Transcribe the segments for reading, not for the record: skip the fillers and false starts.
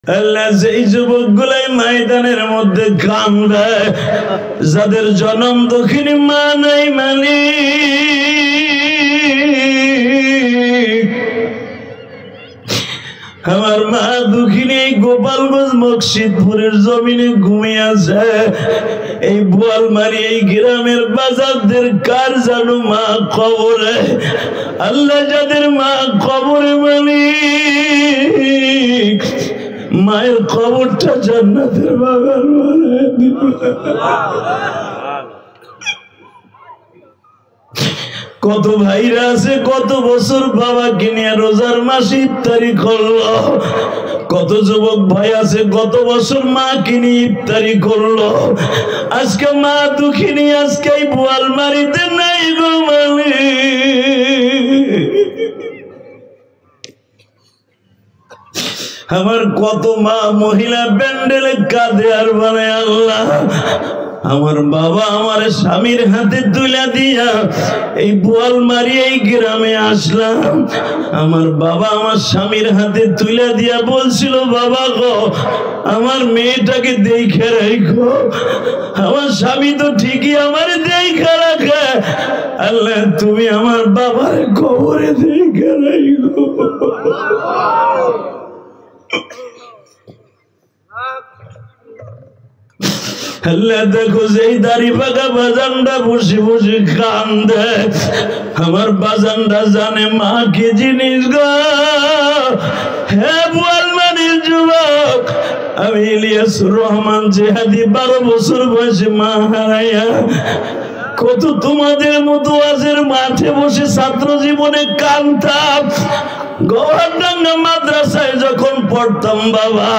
আল্লাহ যেই যুবকগুলাই ময়দানের মধ্যে কান্দে, যাদের জনম দক্ষিণী মা নাই মালিক, আমার মা দুঃখিনী এই গোপালগঞ্জ মকসিদপুরের জমিনে ঘুমিয়ে আছে। এই বোয়ালমারি এই গ্রামের বাজারদের কার জানো মা কবরে। আল্লাহ যাদের মা কবরে মালিক, মায়ের কবরটা জান্নাতের বাগান বানায় দিবে। কত ভাইরা আছে কত বছর বাবাকে নিয়ে রোজার মাসে ইফতারি করলো, কত যুবক ভাই আছে কত বছর মাকে নিয়ে ইফতারি করলো। আজকে মা দুঃখিনী, আজকে এই বোয়ালমারিতে নাই গো মালিক। আমার কত মা মহিলা প্যান্ডেলে কাঁদে আর বলে আল্লাহ আমার বাবা আমার স্বামীর হাতে তুলে দিয়া এই বোয়ালমারি এই গ্রামে আসলাম। আমার বাবা আমার স্বামীর হাতে তুলে দিয়া বলছিল, বাবা গো আমার মেয়েটাকে দেখে রাখো। আমার স্বামী তো ঠিকই আমার দেখে রাখে, আল্লাহ তুমি আমার বাবার কবরে দেখে রাখো। আল্লাহ দেখো যেই দাড়ি পাকা বাজানটা বসে বসে কান্দে, আমার বাজানটা জানে মা কি জিনিস গো। হে বোয়ালমারির যুবক, আমি ইলিয়াসুর রহমান জেহাদি 12 বছর বয়সে মা হারাইয়া কত তোমাদের মতো আজের মাঠে বসে ছাত্র জীবনে কান্দতাম। গভর্নডাঙ্গা মাদ্রাসায় যখন পড়তাম বাবা,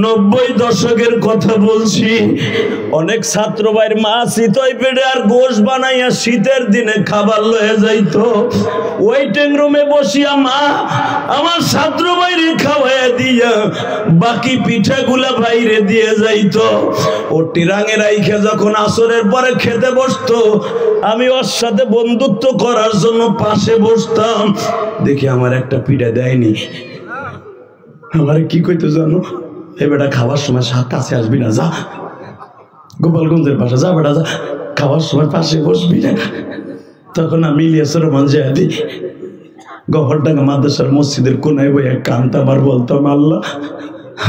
90 দশকের কথা বলছি, অনেক ছাত্র ভাইয়ের মা চিতই পেটে আর গোশ বানাইয়া শীতের দিনে খাবার লয়ে যাইতো। ওয়েটিং রুমে বসিয়া মা আমার ছাত্র ভাইরে খাওয়াইয়া দিয়া বাকি পিঠাগুলা বাইরে দিয়ে যাইতো। ও টিরাঙে রাইখে যখন আসরের পরে খেতে বসতো, আমি ওর সাথে বন্ধুত্ব করার জন্য পাশে বসতাম। দেখি আমার একটা পিঠা দেয়নি, আমার কি কইতো জানো, এ বেটা খাবার সময় কাছে আসবি না, যা গোপালগঞ্জের পাশে যা বেটা, যা খাবার সময় পাশে বসবি না। তখন আমি ইলিয়াসুর রহমান জেহাদি গভর্নডাঙ্গা মাদ্রাসার মসজিদের কোনায় বইয়া কান্দতাম আর বলতাম, আল্লাহ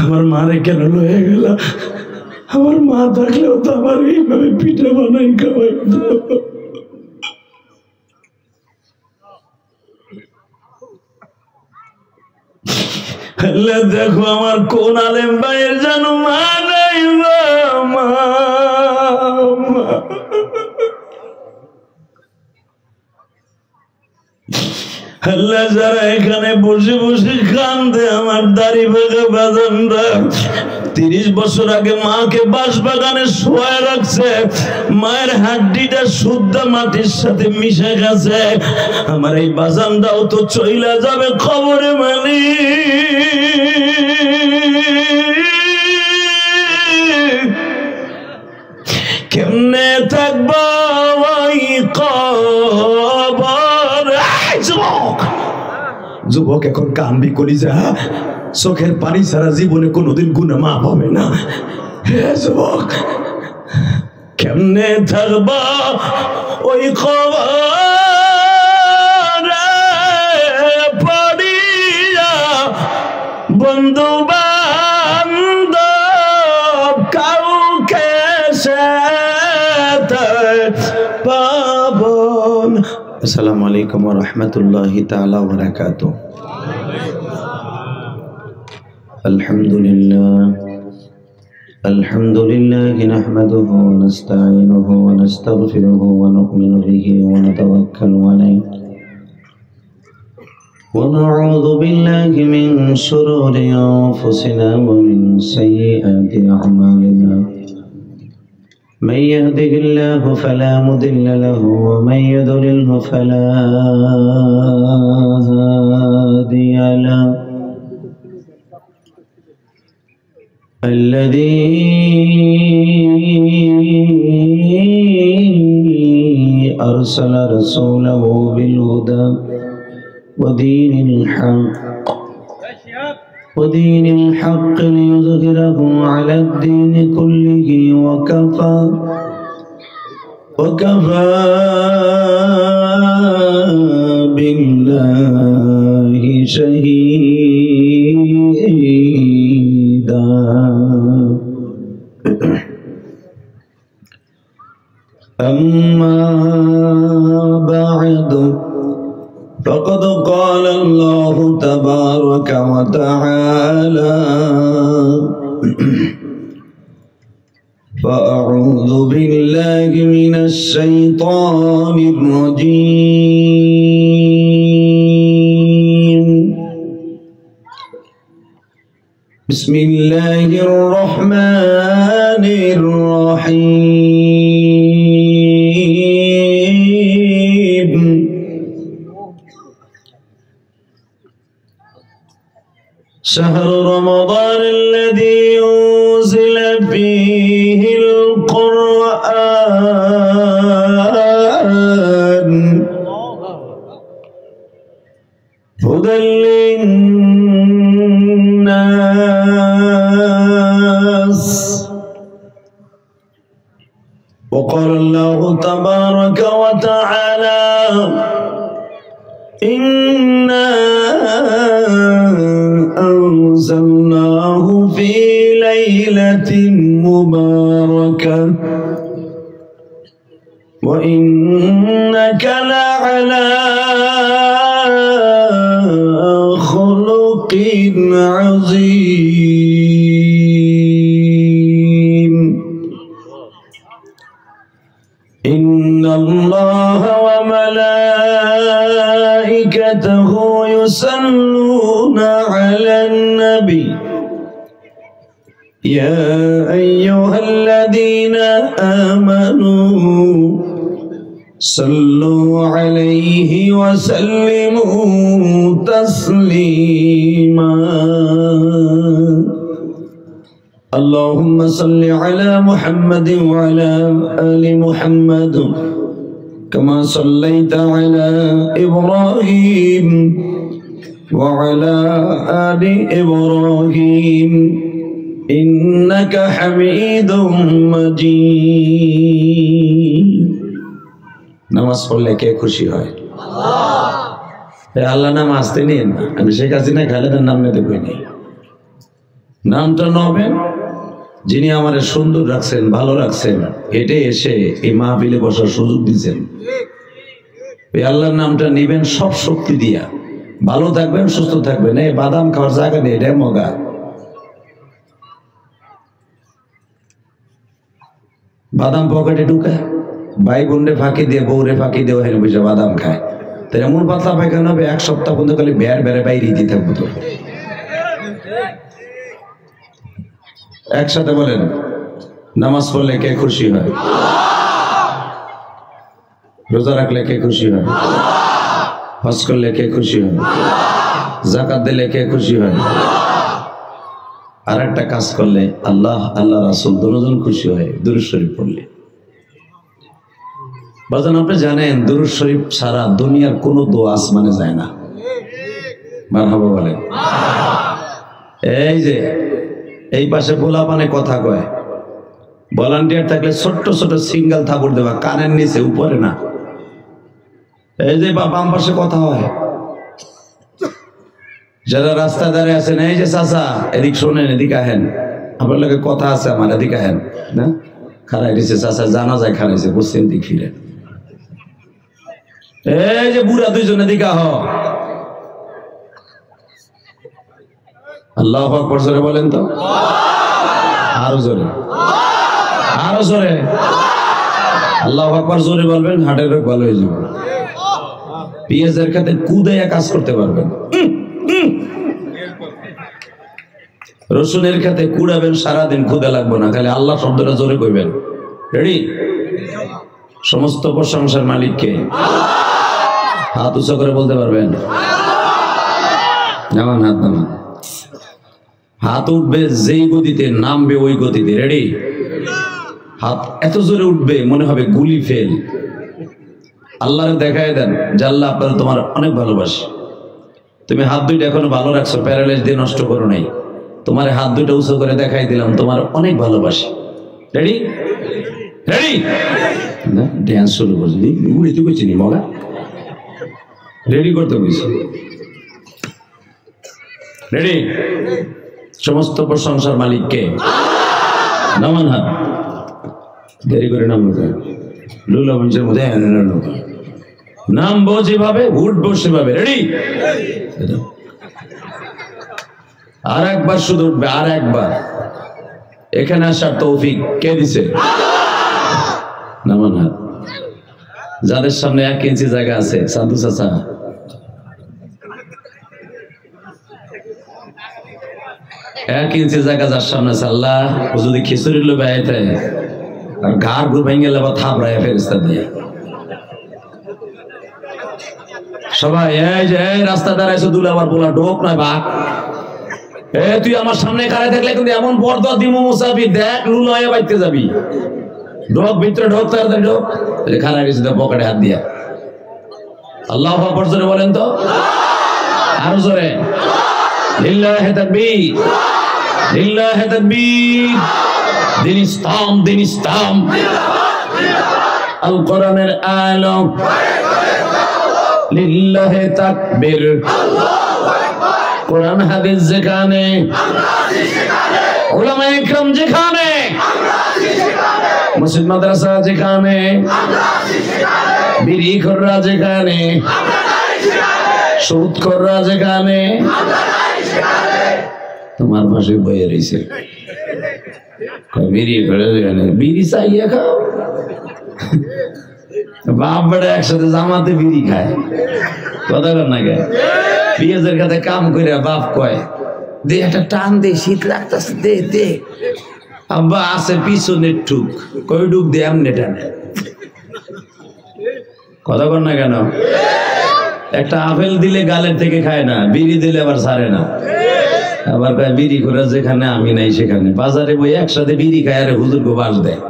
আমার মারে কেন লয়ে গেল, আমার মা থাকলেও তো আমার এইভাবে পিঠা বানাই খাওয়াইতো। আল্লাহ দেখো আমার কোন আলেম ভাইয়ের জানো মা নাই, মা আল্লাহ যারা এখানে বসে বসে কান্দে, আমার দাড়ি ভাগা বাজানরা 30 বছর আগে মাকে বাঁশবাগানে শোয়া রাখছে, মায়ের হাড্ডিটা শুদ্ধ মাটির সাথে মিশে গেছে। আমার এই বাজানটাও তো চইলা যাবে খবরে মালিক। কেমনে থাকবো ওই কবর। যুবক এখন কান্দি কলিজা, চোখের পানি ছাড়া জীবনে কোনোদিন গুনাহ মাফ হবে না। হে যুবক কেমনে থাকবো ওই কবরে পড়িয়া, বন্ধু বান্ধব কাউকে সাথে পাবন। আসসালামু আলাইকুম ওয়া রাহমাতুল্লাহি তাআলা ওয়া বারাকাতুহু। আলহামদুলিল্লাহ নাহমাদুহু ওয়া নাস্তাঈনুহু ওয়া নাস্তাগফিরুহু ওয়া নু'মিনু বিহি ওয়া নাতাওয়াক্কালু আলাইহি ওয়া না'উযু বিল্লাহি মিন শুরুরি আনফুসিনা ওয়া মিন সাইয়্যাতি আ'মালিনা। من يهده الله فلا مضل له ومن يضلله فلا هادي له. الذي أرسل رسوله بالهدى ودين الحق ودين الحق ليظهره على الدين كله وكفى بالله شهيدا. أما بعد فقد قال الله تبارك وتعالى فأعوذ بالله من الشيطان الرجيم. بسم الله الرحمن الرحيم. شهر رمضان الذي أنزل فيه القرآن هدى للناس. وقال الله تبارك وتعالى إنا أنزلناه في ليلة مباركة وإنك لعلى خلق عظيم. إن الله وملائكته يصلون على النبي يا أيها الذين آمنوا صلوا عليه وسلموا تسليما. اللهم صل على محمد وعلى آل محمد كما صليت على إبراهيم وعلى آل إبراهيم إنك حميد مجيد. নামাজ পড়লে কে খুশি হয়? আল্লাহ নাম আসতে নিন না। আমি শেখ হাসিনা খালেদার নাম নিতে কইনি। নামটা নবেন যিনি আমারে সুন্দর রাখছেন, ভালো রাখছেন, হেঁটে এসে এই মাহফিলে বসার সুযোগ দিচ্ছেন। এই আল্লাহর নামটা নিবেন সব শক্তি দিয়া। ভালো থাকবেন, সুস্থ থাকবেন। এই বাদাম খাওয়ার জায়গা নেই, এটাই মগা। বাদাম পকেটে ঢুকায়, ভাই বোনরে ফাঁকি দিয়ে, বউরে ফাঁকি দিয়ে হেন বসে বাদাম খায়। তাই এমন পাতলা পায়খানা হবে, এক সপ্তাহ পর্যন্ত খালি বেড় বেড়ে বাইরে দিয়ে থাকবো। তো একসাথে বলেন, নামাজ পড়লে কে খুশি হয়? রোজা রাখলে কে খুশি হয়? হজ করলে কে খুশি হয়? যাকাত দিলে কে খুশি হয়? আর একটা কাজ করলে আল্লাহ আল্লাহ রাসূল দুজন খুশি হয়, দুরূদ শরীফ পড়লে। বাজান আপনি জানেন দুরূদ শরীফ ছাড়া দুনিয়ার কোনো দোয়া আসমানে যায় না। মারহাবা বলেন। এই যে এই পাশে পোলাপানে কথা কয়, ভলান্টিয়ার থাকলে ছোট্ট ছোট সিঙ্গেল থাপড় দেবা, কানের নিচে, উপরে না। এই যে বাম পাশে কথা হয়, যারা রাস্তা দাঁড়িয়ে আছেন, এই যে চাচা এদিক শোনেন, এদিক আহেন, আপনার লোকের কথা আছে, আমার এদিক আহেন না। খারাই দিছে চাচা, জানা যায় খারাইছে, বুঝছেন, দিক ফিরে। এই যে বুড়া দুইজন এদিক আহ। আল্লাহু আকবার জোরে বলেন তো, আরো জোরে, আরো জোরে। আল্লাহু আকবার জোরে বলবেন, হার্টের রোগ ভালো হয়ে যাবে। পেঁয়াজের খাতে কুদাইয়া কাজ করতে পারবেন। রসুনের খাতে কুড়াবেন, সারাদিন ক্ষুদা লাগবে না, খালি আল্লাহ শব্দটা জোরে কইবেন। রেডি? সমস্ত প্রশংসার মালিককে হাত উঁচু করে বলতে পারবেন? নামান হাত, নামান। হাত উঠবে যেই গতিতে, নামবে ওই গতিতে। রেডি? হাত এত জোরে উঠবে মনে হবে গুলি ফেল। আল্লাহরে দেখায় দেন যে আল্লাহ আপনারা তোমার অনেক ভালোবাসি। তুমি হাত দুইটা এখনো ভালো রাখছো, প্যারালাইজ দিয়ে নষ্ট করো নাই। তোমার হাত দুইটা উঁচু করে দেখাই দিলাম, তোমার অনেক ভালোবাসি। রেডি রেডি ড্যান্স শুরু করছি, উড়িতে করছি নি মগা, রেডি করতে বলছি। রেডি? সমস্ত প্রশংসার মালিককে। নামান হাত, দেরি করে নাম লুলা মঞ্চের মধ্যে নামবো যেভাবে, উঠবো সেভাবে। রেডি? আর একবার শুধু উঠবে, আর একবার। এখানে আসার তৌফিক কে দিছে? নামান হাত। যাদের সামনে 1 ইঞ্চি জায়গা আছে, সাধু চাচা, 1 ইঞ্চি জায়গা যার সামনে আছে, আল্লাহ ও যদি খিচুড়ি লো বেড়াইতে আর ঘাড় ঘুর ভেঙে গেলে থাপড়ায় ফেরেস্তা দিয়ে। সবাই এই যে রাস্তা দাঁড়াইছো, দুলে আবার বলা ঢোক নয় বাঘ। তুই আমার সামনে কারে দেখলে কিন্তু এমন বর্দা দিমু মুসাফির, দেখ লুল হয়ে বাইতে যাবি। ঢোক ভিতরে, ঢোক, তাড়াতাড়ি ঢোক। খারাপ গেছে পকেটে হাত দিয়া। আল্লাহু আকবার জোরে বলেন তো, আরো জোরে। লিল্লাহি তাকবীর, লিল্লাহি তাকবীর। দিন ইসলাম, দিন ইসলাম। আল কোরআনের আলো, লিল্লাহি তাকবীর। কোরআন হাদিস যেখানে, উলামায়ে ইকরাম যেখানে, মসজিদ মাদ্রাসা যেখানে, বিড়ি খোররা যেখানে, সুদ খোররা যেখানে, তোমার পাশে বইয়ে রয়েছে বিড়ি করে যেখানে, বিড়ি চাইয়ে খাও। বাপ বেটা একসাথে জামাতে বিড়ি খায়, কথা কর না কে? পেঁয়াজের কাছে কাম করে বাপ কয়, দে একটা টান দে, শীত লাগতেছে, দে দে। আব্বা আছে পিছনে ঠুক, কই ডুক দে, এমনি টানে। কথা কর না কেন? একটা আপেল দিলে গালের থেকে খায় না, বিড়ি দিলে আবার ছাড়ে না। আবার কয় বিড়ি করে যেখানে আমি নাই সেখানে। বাজারে বই একসাথে বিড়ি খায় আর হুজুরকে বাস দেয়।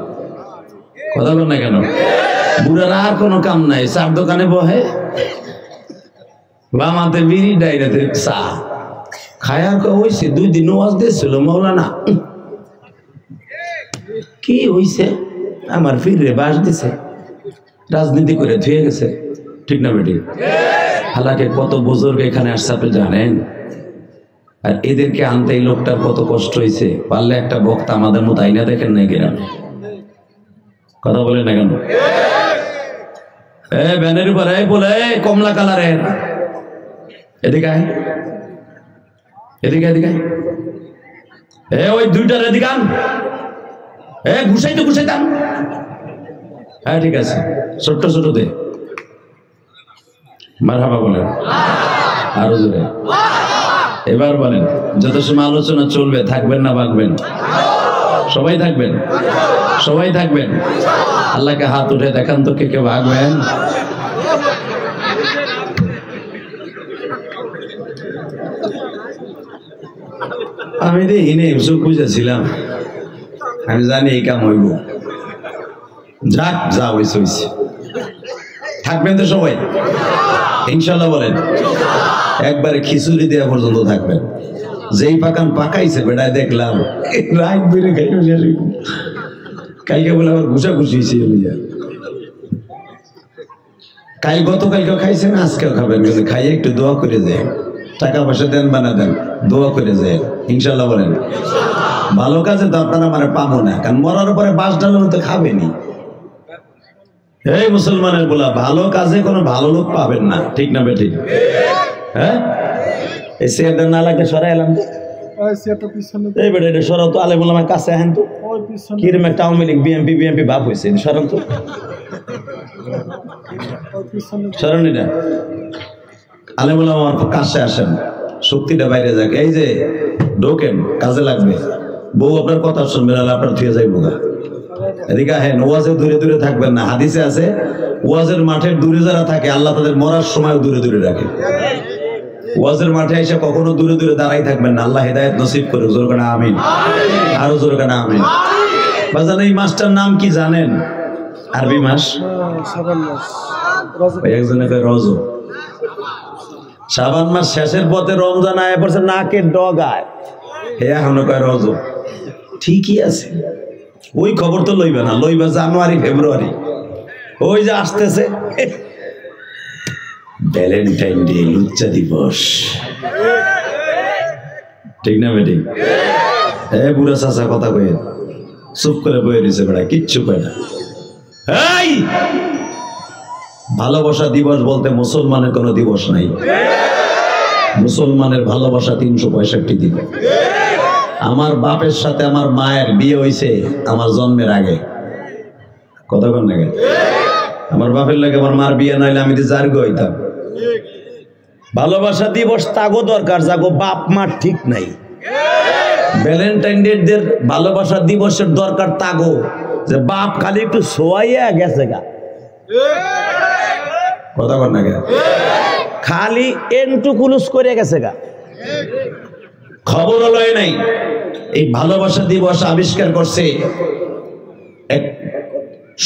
কথা কর না কেন? বুড়ার আর কোনো কাম নাই, চার দোকানে বহে, বামাতে বিড়ি, ডাইরাতে চা খায়। আর হয়েছে 2 দিন ওয়াজ দিয়েছিল মৌলানা, কি হইছে? আমার ফিরে বাস দিছে, রাজনীতি করে ধুয়ে গেছে। ঠিক না বেটি? হালাকে কত বুজুর্গ এখানে আসছে আপনি জানেন? আর এদেরকে আনতে এই লোকটার কত কষ্ট হয়েছে। পারলে একটা বক্তা আমাদের মতো আইনা দেখেন নাই গ্রামে, কথা বলেন না কেন? ব্যানের উপর বলে কমলা কালারের, এদিকে আয়, এদিকে এদিকে, ওই 2টার এদিকে আন, ঘুষাইতে ঘুষাইতাম। হ্যাঁ ঠিক আছে, ছোট্ট ছোট দে, মারহাবা বলেন, আরো জোরে। এবার বলেন, যত সময় আলোচনা চলবে থাকবেন না ভাগবেন? সবাই থাকবেন, সবাই থাকবেন। আল্লাহকে হাত উঠে দেখান তো কে কে ভাগবেন। আমি দেখি নেই, চোখ বুঝেছিলাম, আমি জানি এই কাম হইব। যাক, যা হয়েছে হয়েছে। থাকবেন তো সবাই ইনশাল্লাহ? বলেন, একবারে খিচুড়ি দেওয়া পর্যন্ত থাকবেন। যেই পাকান পাকাইছে বেড়ায় দেখলাম, রাত বেড়ে খাইল শেষ। কালকে বলে আবার ঘুষাঘুষি কাল, গতকালকে খাইছেন, আজকেও খাবেন। খাইয়ে একটু দোয়া করে যায়, টাকা পয়সা দেন বানা দেন, দোয়া করে যায় ইনশাল্লাহ। বলেন, ভালো কাজে তো আপনারা মানে পাবো না, কারণ মরার পরে বাস ডালের তো খাবেনি। এই মুসলমানের বলা, ভালো কাজে কোনো ভালো লোক পাবেন না। ঠিক না বেঠিক? হ্যাঁ, এই চেয়ারটা না লাগে সরাই এলাম। এই বেটা এটা সরাও তো, আলেম ওলামার কাছে আহেন তো। কিরম একটা আওয়ামী লীগ বিএনপি ভাব হয়েছে, সরান তো, সরান। এটা আলেম ওলামার কাছে আসেন, শক্তিটা বাইরে যাক। এই যে ঢোকেন, কাজে লাগবে। বউ আপনার কথা শুনবে, না আপনার থুয়ে যাইব গা। এদিকে আহেন, ওয়াজে দূরে দূরে থাকবেন না। হাদিসে আছে, ওয়াজের মাঠের দূরে যারা থাকে আল্লাহ তাদের মরার সময় দূরে দূরে রাখে। ওয়াজের মাঠে এসে কখনো দূরে দূরে দাঁড়াই থাকবেন না। আল্লাহ হেদায়েত নসিব করে। জোর কানা আমিন, আরো জোর কানা আমিন। বাজান, এই মাসটার নাম কি জানেন? আরবি মাস একজনে কয় রজব, শাবান মাস শেষের পথে রমজান আয় পড়ছে, নাকের ডগায় হে এখনো কয় রজব। ঠিকই আছে, ওই খবর তো লইবে না, লইবে জানুয়ারি ফেব্রুয়ারি, ওই যে আসতেছে ভ্যালেন্টাইন ডে, লুচ্চা দিবস, ঠিক না বেটি? বুড়া চাচা কথা কয়ে চুপ করে বয়ে দিছে, বেড়া কিচ্ছু কয় না। এই ভালোবাসা দিবস বলতে মুসলমানের কোনো দিবস নাই। মুসলমানের ভালোবাসা 365 দিন। আমার বাপের সাথে আমার মায়ের বিয়ে হয়েছে আমার জন্মের আগে, কতক্ষণ লাগে আমার বাপের লাগে আমার মার বিয়ে নইলে আমি তো যার গো হইতাম। ভালোবাসা দিবস তাগো দরকার, যাগো বাপ মার ঠিক নাই। ভ্যালেন্টাইন ডে দের ভালোবাসা দিবসের দরকার তাগো যে বাপ খালি একটু সোয়াইয়া গেছে গা, কতক্ষণ লাগে খালি এন্টু কুলুস করে গেছে গা, খবর হলো নাই। এই ভালোবাসা দিবস আবিষ্কার করছে এক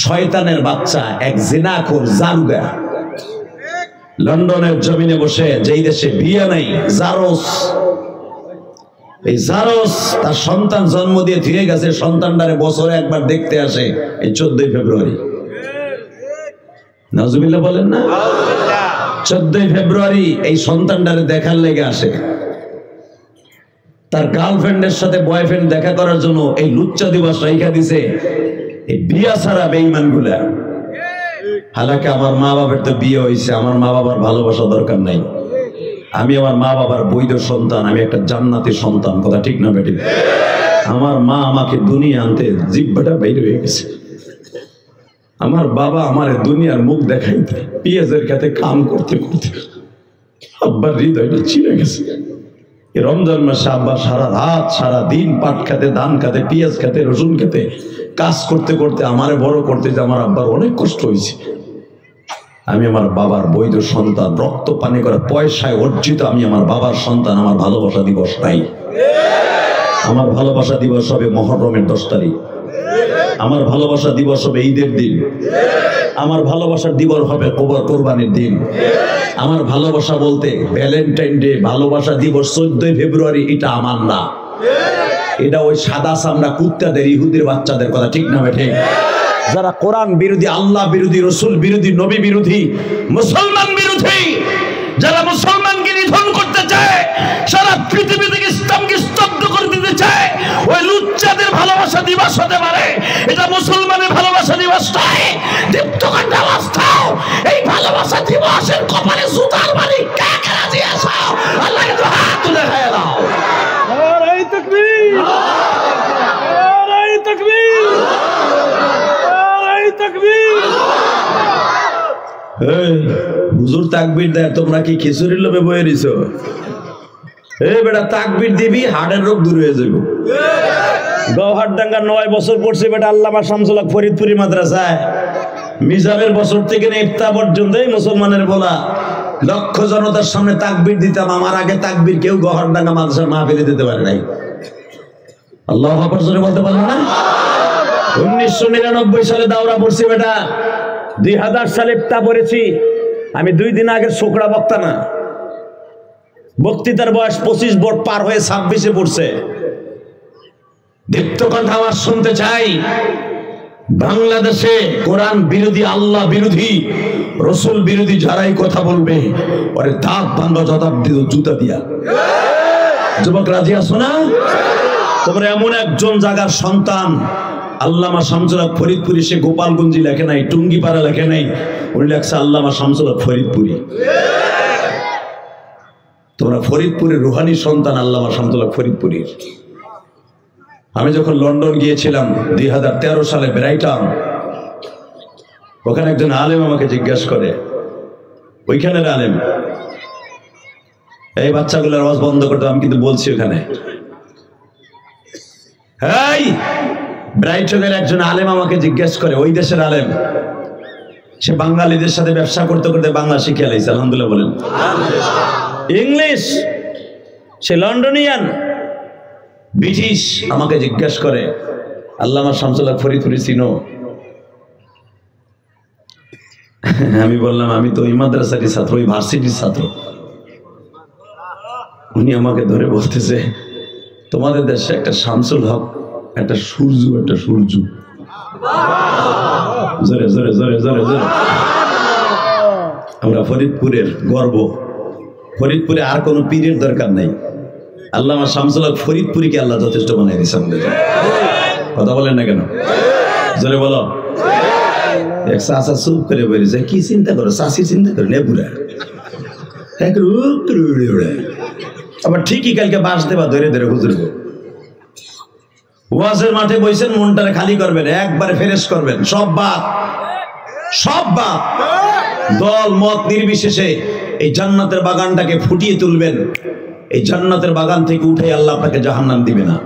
শয়তানের বাচ্চা, এক জিনাখোর জারুগা, লন্ডনের জমিনে বসে, যেই দেশে বিয়ে নাই, জারস। এই জারস তার সন্তান জন্ম দিয়ে ধুয়ে গেছে, সন্তানটারে বছরে একবার দেখতে আসে এই 14 ফেব্রুয়ারি। নাউজুবিল্লাহ বলেন না? 14 ফেব্রুয়ারি এই সন্তানটারে দেখার লেগে আসে। তার গার্লফ্রেন্ডের সাথে বয়ফ্রেন্ড দেখা করার জন্য এই লুচ্চা দিবস রাইখা দিছে এই বিয়া ছাড়া বেঈমান গুলা। হালাকে আমার মা বাবার তো বিয়ে হয়েছে, আমার মা বাবার ভালোবাসা দরকার নাই। আমি আমার মা বাবার বৈধ সন্তান, আমি একটা জান্নাতি সন্তান, কথা ঠিক না বেটি? আমার মা আমাকে দুনিয়া আনতে জিহ্বাটা বাইর হয়ে গেছে। আমার বাবা আমার দুনিয়ার মুখ দেখাইতে পেঁয়াজের খেতে কাম করতে করতে আব্বার হৃদয়টা চিড়ে গেছে। রমজান মাসে আব্বা সারা রাত সারা দিন পাট খেতে, ধান খেতে, পেঁয়াজ খেতে, রসুন খেতে কাজ করতে করতে আমারে বড় করতে যে আমার আব্বার অনেক কষ্ট হয়েছে। আমি আমার বাবার বৈধ সন্তান, রক্ত পানি করে পয়সায় অর্জিত আমি আমার বাবার সন্তান। আমার ভালোবাসা দিবস নাই। আমার ভালোবাসা দিবস হবে মুহররমের 10 তারিখ। আমার ভালোবাসা দিবস হবে ঈদের দিন। আমার ভালোবাসার দিবস হবে কোরবানির দিন। আমার ভালোবাসা বলতে ভ্যালেন্টাইন ডে, ভালোবাসা দিবস 14 ফেব্রুয়ারি, এটা আমার না, এটা ওই সাদা চামড়া কুত্তাদের, ইহুদির বাচ্চাদের কথা, ঠিক না বেঠে? যারা কোরআন বিরোধী, আল্লাহ বিরোধী, রসুল বিরোধী, নবী বিরোধী, মুসলমান বিরোধী, যারা মুসলমানকে নিধন করতে চায়, সারা পৃথিবী থেকে ইসলামকে স্তব্ধ করে দিতে চায়, ওই লুচ্চাদের ভালোবাসা দিবস হতে পারে। এটা মুসলমানের ভালোবাসা দিবস নয়। দীপ্তকান্ড অবস্থাও এই ভালোবাসা দিবসের কপালে জুতার মালিক কে কে রাজি আছো? আল্লাহকে তো হাত তুলে খাইয়ে দাও। নারে তাকবীর, নারে তাকবীর, নারে তাকবীর। এই হুজুর তাকবীর দেয়, তোমরা কি খিচুড়ির লোভে বয়ে দিছো? এই বেটা তাকবীর দিবি, হাড়ের রোগ দূর হয়ে যাবে। গৌহারডাঙ্গা 9 বছর পড়ছে বেটা আল্লামা শামসুল হক ফরিদপুরি মাদ্রাসায়। মিজানের বছর থেকে ইফতা পর্যন্ত মুসলমানের বলা লক্ষ জনতার সামনে তাকবীর দিতাম। আমার আগে তাকবীর কেউ গৌহারডাঙ্গা মাদ্রাসার মাহফিলে দিতে পারে নাই। আল্লাহু আকবার জোরে বলতে পারলো না? 1999 সালে দাওরা পড়ছি বেটা, 2000 সালে ইফতা পড়েছি আমি। 2 দিন আগের ছোকরা বক্তা না, বক্তৃতার বয়স 25 বছর পার হয়ে 26-এ পড়ছে। দীপ্তকণ্ঠ আওয়াজ শুনতে চাই, বাংলাদেশে কোরআন বিরোধী, আল্লাহ বিরোধী, রসুল বিরোধী যারাই কথা বলবে ওরে দাঁত ভাঙা শতাব্দী জুতা দিয়া। যুবক রাজি আছো না? তোমরা এমন একজন জায়গার সন্তান, আল্লামা শামসুল হক ফরিদপুরি, সে গোপালগঞ্জি লেখে নাই, টুঙ্গিপাড়া লেখে নাই, উনি লেখছে আল্লামা শামসুল হক ফরিদপুরি। তোমরা ফরিদপুরের রুহানি সন্তান, আল্লামা শামসুল হক ফরিদপুরীর। আমি যখন লন্ডন গিয়েছিলাম 2013 সালে ব্রাইটন, ওখানে একজন আলেম আমাকে জিজ্ঞাসা করে, ওইখানের আলেম, এই বাচ্চাগুলোর আওয়াজ বন্ধ করতে, আমি কিন্তু বলছি ওখানে, এই ব্রাইটনের একজন আলেম আমাকে জিজ্ঞাসা করে, ওই দেশের আলেম, সে বাঙালিদের সাথে ব্যবসা করতে করতে বাংলা শিখে লাইছে, আলহামদুলিল্লাহ বলেন, ইংলিশ, সে লন্ডনিয়ান, ব্রিটিশ, আমাকে জিজ্ঞাসা করে আল্লামা শামসুল হক ফরিদপুরি চিনো? আমি বললাম আমি তো ওই মাদ্রাসার ছাত্র, ওই ভার্সিটির ছাত্র। উনি আমাকে ধরে বলতেছে, তোমাদের দেশে একটা শামসুল হক, একটা সূর্য, জোরে জোরে জোরে জোরে জোরে। আমরা ফরিদপুরের গর্ব, ফরিদপুরে আর কোনো পীরের দরকার নাই। আল্লামা শামসুল হক ফরিদপুরীকে আল্লাহ যথেষ্ট বানাই দিয়েছে আমাদের। কথা বলেন না কেন? জোরে বলো। এক চাচা চুপ করে বেরিয়েছে, কি চিন্তা করো? চাষি চিন্তা করে নে বুড়া, আবার ঠিকই কালকে বাস দেবা ধরে ধরে হুজুর ওয়াজের মাঠে বইছেন, মনটারে খালি করবেন, একবারে ফ্রেশ করবেন, সব বাদ, সব বাদ, দল মত নির্বিশেষে এই জান্নাতের বাগানটাকে ফুটিয়ে তুলবেন। এই জান্নাতের বাগান থেকে উঠে আল্লাহ আপনাকে জাহান্নাম দিবে না।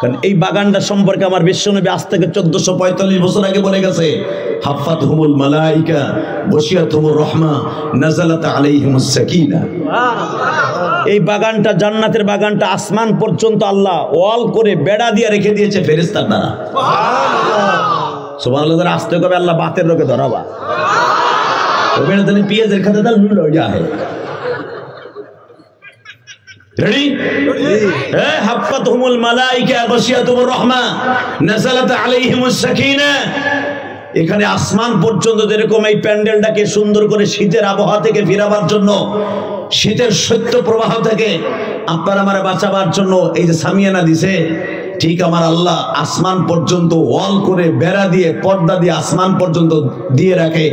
কারণ এই বাগানটা সম্পর্কে আমার বিশ্বনবী আজ থেকে 1445 বছর আগে বলে গেছে, হাফাতহুমুল মালাইকা বশিয়াতুমুর রহমা নাযালাত আলাইহিমুস সাকিনা। এই বাগানটা, জান্নাতের বাগানটা আসমান পর্যন্ত আল্লাহ ওয়াল করে বেড়া দিয়ে রেখে দিয়েছে ফেরেশতার দ্বারা। সুবহানাল্লাহ। যারা আসতে কবে আল্লাহ বাতের রোগে ধরাবা, তবে না জানি পেঁয়াজের খাতে দাল লুল হয়ে যায়। রেডি? হ্যাঁ, হাফাতহুমুল মালাইকা বাশিয়াতুমুর রহমা নাযালাত আলাইহিমুস সাকিনা। এখানে আসমান পর্যন্ত যেরকম এই প্যান্ডেলটাকে সুন্দর করে শীতের আবহাওয়া থেকে ফিরাবার জন্য, শীতের শৈত্য প্রবাহ থেকে আপনার আমার বাঁচাবার জন্য এই যে সামিয়ানা দিছে, ঠিক আমার আল্লাহ আসমান পর্যন্ত ওয়াল করে বেড়া দিয়ে পর্দা দিয়ে আসমান পর্যন্ত দিয়ে রাখে।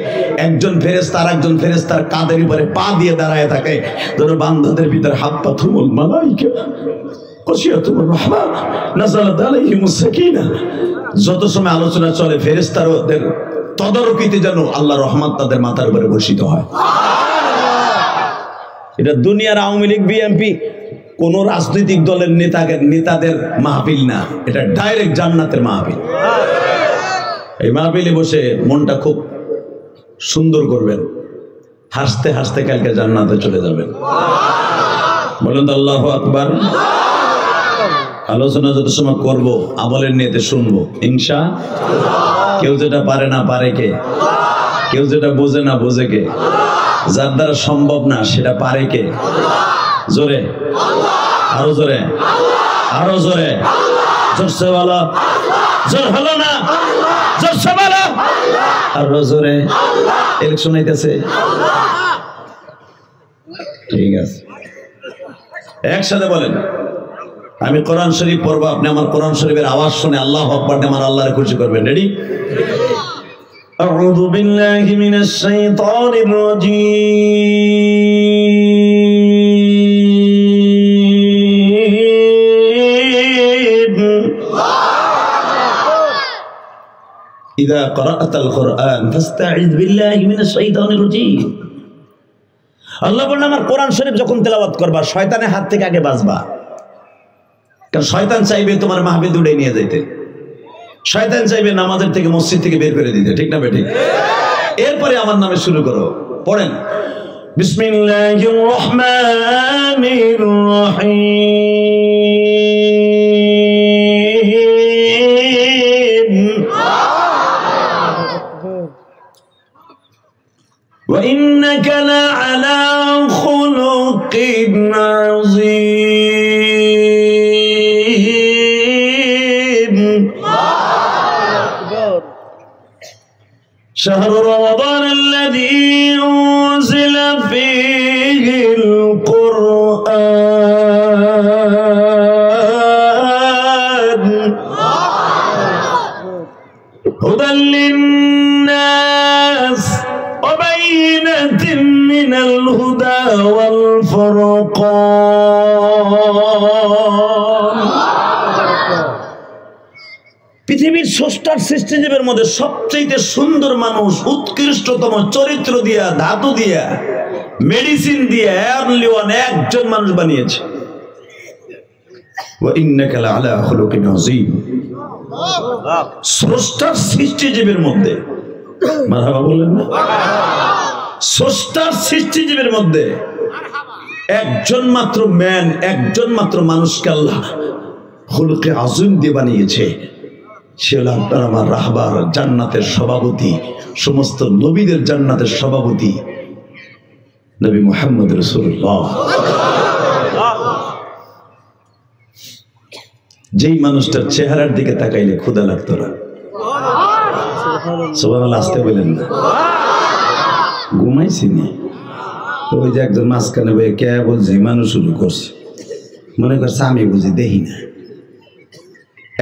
একজন ফেরেশতা আর একজন ফেরেশতার কাঁধের উপরে পা দিয়ে দাঁড়ায় থাকে। ধরো বান্দাদের ভিতরে হাফাতহুমুল মালাইকা বাশিয়াতুমুর রহমা নাযালাত আলাইহিমুস সাকিনা। যত সময় আলোচনা চলে ফেরেশতাদের তদারকিতে যেন আল্লাহর রহমত তাদের মাথার উপরে বর্ষিত হয়। এটা দুনিয়ার আওয়ামী লীগ, বিএনপি, কোন রাজনৈতিক দলের নেতাদের মাহফিল না, এটা ডাইরেক্ট জান্নাতের মাহফিল। এই মাহফিলে বসে মনটা খুব সুন্দর করবেন, হাসতে হাসতে কালকে জান্নাতে চলে যাবেন। বলেন তো আল্লাহু আকবার। আলোচনা যত সময় করবো আমলের নিয়তে শুনবো ইনশাআল্লাহ। কেউ যেটা পারে না পারে কে, কেউ যেটা বোঝে না বোঝে কে, যার দ্বারা সম্ভব না সেটা পারে কে। জোরে, আরো জোরে, আরো জোরে, জোরসে বলো, জোর হলো না, জোরসে বলো, আরো জোরে। ইলেকশন হইতেছে, ঠিক আছে, একসাথে বলেন। আমি কোরআন শরীফ পড়বো, আপনি আমার কোরআন শরীফের আওয়াজ শুনে আল্লাহু আকবার আমার আল্লাহরে খুশি করবেন। রেডি? আউযু বিল্লাহি মিনাশ শাইতানির রাজীম। ইযা ক্রাআতাল কুরআন ফাস্তাঈয বিল্লাহি মিনাশ শাইতানির রাজীম। আল্লাহ বলেন, আমার কোরআন শরীফ যখন তেলাওয়াত করবা শয়তানের হাত থেকে আগে বাঁচবা। কারণ শয়তান চাইবে তোমার মাহফিল উড়ে নিয়ে যাইতে, শয়তান চাইবে নামাজের থেকে মসজিদ থেকে বের করে দিতে, ঠিক না বেঠিক? এরপরে আমার নামে শুরু করো, পড়েন বিসমিল্লাহির রহমানির রহিম। ওয়া ইন্নাকা লাআলা খুলুকিন আযীম। شهر رمضان الذي أنزل فيه القرآن هدى للناس وبينة من الهدى والفرقان। পৃথিবীর স্রষ্টার সৃষ্টিজীবের মধ্যে সবচেয়ে সুন্দর মানুষ, উৎকৃষ্টতম চরিত্র দিয়া, ধাতু দিয়া, মেডিসিন দিয়া একজন মানুষ বানিয়েছে। ওয়া ইন্নাকা লাআলা খুলুকিন আযীম। স্রষ্টার সৃষ্টিজীবের মধ্যে, মারহাবা বললেন না? স্রষ্টার সৃষ্টিজীবের মধ্যে একজন মাত্র একজন মাত্র মানুষকে আল্লাহ খুলুকে আযীম দিয়ে বানিয়েছে। সে হল আপনার আমার রাহবার, জান্নাতের সভাপতি, সমস্ত নবীদের জান্নাতের সভাপতি নবী মুহাম্মদ রাসূলুল্লাহ। যেই মানুষটার চেহারার দিকে তাকাইলে ক্ষুধা লাগতো না। সুবহানাল্লাহ, আসতে বলেন না। ঘুমাইছি নি তো ওই যে একজন মাঝখানে বই কে বলছি মানুষ শুরু করছে, মনে করছে আমি বুঝি দেখি না।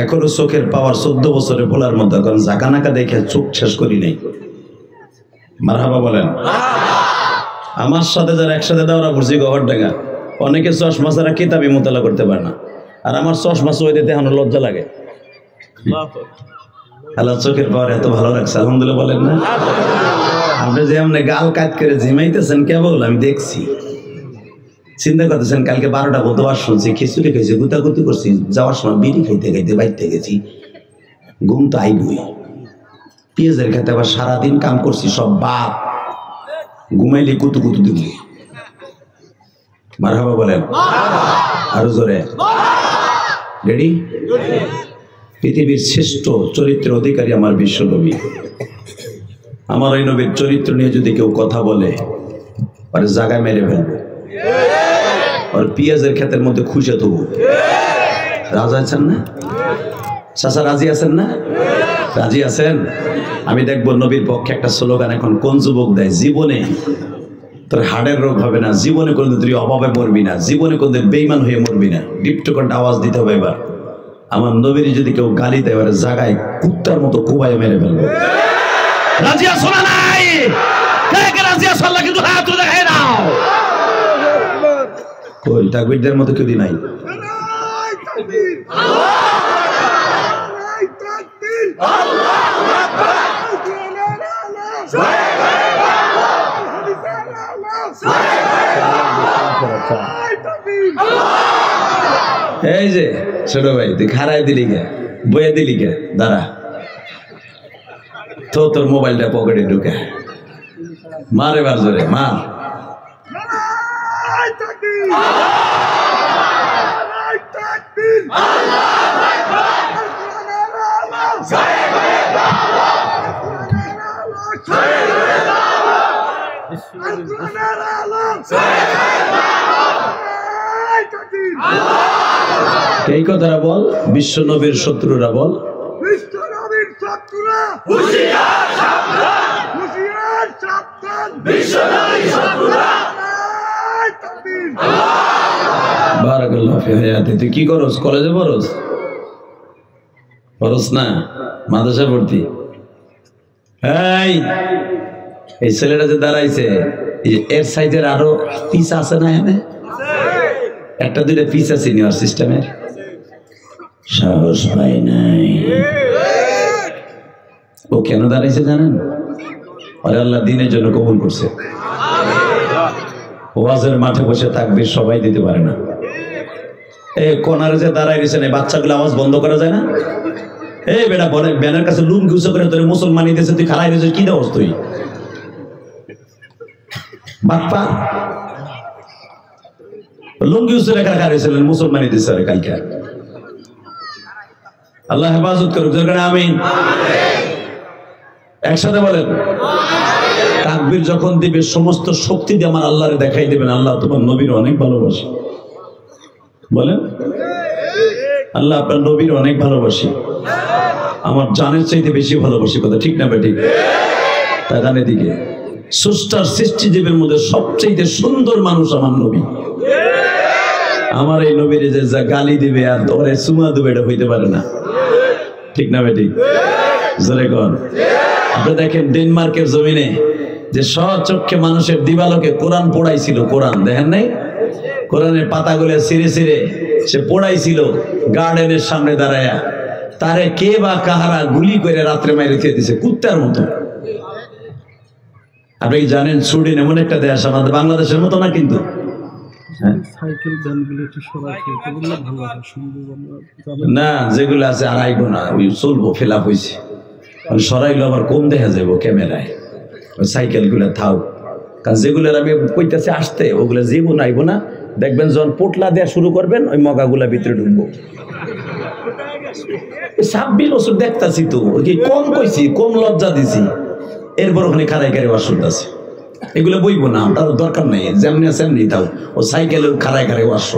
এখনো চোখের পাওয়ার 14 বছরে বলার মতো, কারণ জাকানাকা দেখে চোখ শেষ করি নাই। মারহাবা বলেন। আমার সাথে যারা একসাথে দাওরা পড়ছি গহরডাঙ্গা, অনেকে চশমা ছাড়া কিতাবই মোতালা করতে পারে না, আর আমার চশমা চোখে দিতে এখন লজ্জা লাগে। আল্লাহ চোখের পাওয়ার এত ভালো লাগছে, আলহামদুলিল্লাহ বলেন না। আপনি যে এমনি গাল কাট করে ঝিমাইতেছেন কেবল আমি দেখছি। চিন্তা করতেছেন কালকে 12টা বোধবার শুনছি, খিচুড়ি খাইছি, গুতাগুতি করছি, যাওয়ার সময় বিড়ি খাইতে খাইতে বাইতে গেছি, ঘুম তো আইবই। পেঁয়াজের খেতে আবার সারাদিন কাম করছি, সব বাপ ঘুমাইলে কুতু কুতু দিব। মারহাবা বলেন আরো জোরে। রেডি? পৃথিবীর শ্রেষ্ঠ চরিত্রের অধিকারী আমার বিশ্ব নবী। আমার ওই নবীর চরিত্র নিয়ে যদি কেউ কথা বলে আরে জায়গায় মেরে ফেলবো, আর পেঁয়াজের ক্ষেতের মধ্যে খুঁজে দেবো। রাজি আছেন না চাচা? রাজি আছেন না? রাজি আছেন? আমি দেখবো নবীর পক্ষে একটা স্লোগান এখন কোন যুবক দেয়, জীবনে তোর হাড়ের রোগ হবে না, জীবনে কোনদিন তুই অভাবে মরবি না, জীবনে কোনদিন বেইমান হয়ে মরবি না। ডিপটকন্ড আওয়াজ দিতে হবে এবার। আমার নবীর যদি কেউ গালি দেয় এবারে জায়গায় কুত্তার মতো কুবাইয়ে মেরে ফেলবো। রাজি আছো না নাই? কে কে রাজি আছো? আল্লাহ কিন্তু হাত তুলে দেখায় দাও। কই তাকবীরদের মতো কেউ নাই? এই যে ছোট ভাই তুই খারাই দিলি গে, বয়ে দিলি গে, দাঁড়া তো তোর মোবাইলটা পকেটে ঢুকে মারে বার জোরে মার। এই কথাটা বল, বিশ্ব নবীর শত্রুরা বল, বিশ্ব নবীর শত্রুরা হুঁশিয়ার সাবধান, হুঁশিয়ার সাবধান, বিশ্ব নবীর শত্রুরা। বারাকাল্লাহু ফি হায়াতি। তুই কি করস? কলেজে পড়স? পড়স না? মাদ্রাসা ভর্তি? এই ছেলেটা যে দাঁড়াইছে এর সাইজের আরো পিস আছে না? এখানে একটা দুইটা পিস আছে নিউর সিস্টেমের, সাহস পাই নাই। ও কেন দাঁড়াইছে জানেন? আরে আল্লাহ দিনের জন্য কবুল করছে। ওয়াজের মাঠে বসে তাকবীর সবাই দিতে পারে না। এই কোনারে যে দাঁড়াই রয়েছেন এই বাচ্চাগুলো আওয়াজ বন্ধ করা যায় না? এই বেটা বলে ব্যানের কাছে লুঙ্গি উঁচু করে তোর মুসলমানি দিয়েছে, তুই খালাই রয়েছিস, কি দেওয়াস তুই? বাপ্পা লুঙ্গি উঁচু রেখা রাখা রয়েছিলেন, মুসলমানি দিচ্ছে কালকে। আল্লাহ হেফাজত করুক, আমিন। একসাথে বলেন তাকবীর যখন দিবে সমস্ত শক্তি দিয়ে আমার আল্লাহরে দেখাই দেবেন, আল্লাহ তোমার নবীর অনেক ভালোবাসি। বলেন আল্লাহ আপনার নবীর অনেক ভালোবাসি, আমার জানের চাইতে বেশি ভালোবাসি। কথা ঠিক না বেঠিক? তাই জানের দিকে স্রষ্টার সৃষ্টিজীবের মধ্যে সবচেয়ে সুন্দর মানুষ আমার নবী। আমার এই নবীর যে যা গালি দিবে আর তোরে চুমা দেবে এটা হইতে পারে না। ঠিক না বেঠিক? জোরে কর। আপনি দেখেন ডেনমার্কের জমিনে যে স্বচক্ষে মানুষের দিবালোকে কোরআন পড়াইছিল, কোরআন দেখেন নাই? কোরআনের পাতাগুলো ছিঁড়ে ছিঁড়ে সে পড়াইছিল গার্ডেনের সামনে দাঁড়ায়া, তারে কে বা কাহারা গুলি করে রাত্রে মাইরে খেয়ে দিছে কুত্তার মতো। আপনি কি জানেন সুইডেন এমন একটা দেশ, আমাদের বাংলাদেশের মতো না কিন্তু, না যেগুলো আছে আর আইবো না, ওই চলবো, ফেলা হয়েছে সরাইলো আবার কম দেখা যাবো ক্যামেরায়, ওই সাইকেল গুলা থাও। কারণ যেগুলোর আমি কইতেছি আসতে ওগুলো জীবন আইবো না, দেখবেন যখন পোটলা দেওয়া শুরু করবেন ওই মগাগুলা ভিতরে ঢুকবো। 26 বছর দেখতাছি তো, কি কম কইছি, কম লজ্জা দিছি, এরপর ওখানে খারাই খারাই ওয়াশ আছে। এগুলো বইবো না, তার দরকার নেই, যেমনি আছে এমনি তাও। ও সাইকেলের খারাই খারাই ওয়াশ,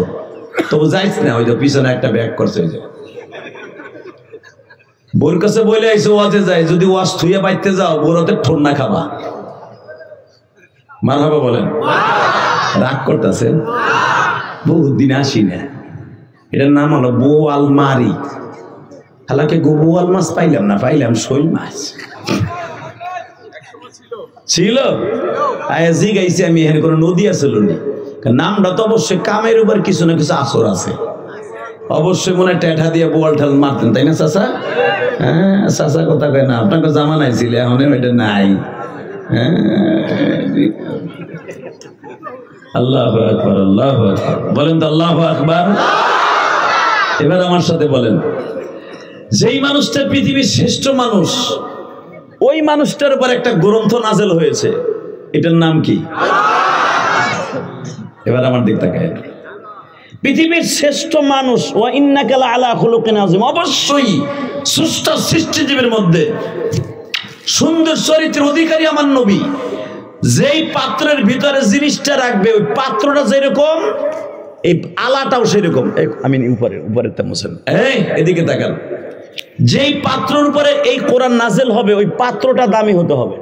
তবু যাইস না, ওই যে পিছনে একটা ব্যাগ করছে, ওই যে বোর কাছে বলে আইসো ওয়াজে যায়, যদি ওয়াজ থুইয়া বাইতে যাও বোরতে ঠোন্না খাবা। মারহাবা বলেন। রাগ করতেছেন? বহুত দিন আসি না। এটার নাম হলো বোয়াল মারি। হালাকে বোয়াল মাছ পাইলাম না, পাইলাম শৈল মাছ ছিল। জি গাইছি আমি, এখানে কোনো নদী আসল না। নামটা তো অবশ্যই কামের উপর কিছু না কিছু আসর আছে। অবশ্যই মনে হয় টেঠা দিয়ে বোয়াল ঠাল মারতেন, তাই না চাচা? হ্যাঁ, চাচা কথা কয় না, আপনাকে জামানায় ছিল, এখন এটা নাই। আল্লাহু আকবার, আল্লাহু আকবার বলেন তো, আল্লাহু আকবার। এবার আমার সাথে বলেন, যেই মানুষটা পৃথিবীর শ্রেষ্ঠ মানুষ, ওই মানুষটার উপর একটা গ্রন্থ নাযিল হয়েছে, এটার নাম কি? এবার আমার দিক তাকায়। পৃথিবীর শ্রেষ্ঠ মানুষ, ওয়া ইন্নাকা লাআলা খুলুকিন আযীম, অবশ্যই স্রষ্টা সৃষ্টিজীবের মধ্যে সুন্দর চরিত্রের অধিকারী আমার নবী। যেই পাত্রের ভিতরে জিনিসটা রাখবে, ওই পাত্রটা যেরকম, এই আলাটাও সেরকম। আমি উপরে মুছেন, এদিকে তাকান। যেই পাত্রের উপরে এই কোরআন নাযিল হবে, ওই পাত্রটা দামি হতে হবে।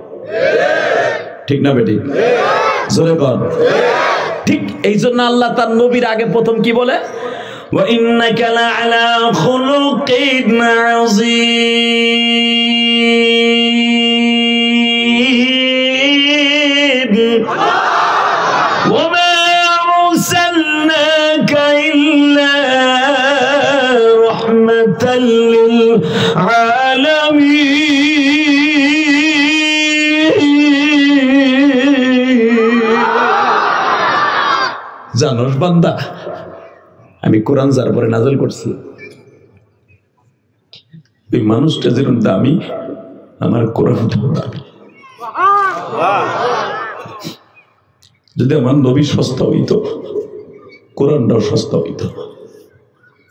ঠিক না বেটি? জোরে কর। ঠিক এই জন্য আল্লাহ তার নবীর আগে প্রথম কি বলে? ওয়া ইন্নাকা লাআলা খুলুকিন আযীম ওয়া মা আরসালনাকা ইল্লা রাহমাতাল লিল আলামিন। জানোস বান্দা, আমি কোরআন যার পরে নাযিল করছি, ওই মানুষটা যেরকম দামি, আমার কোরআনটাও দামি। যদি আমার নবী সস্তা হইতো, কোরআনটাও সস্তা হইতো।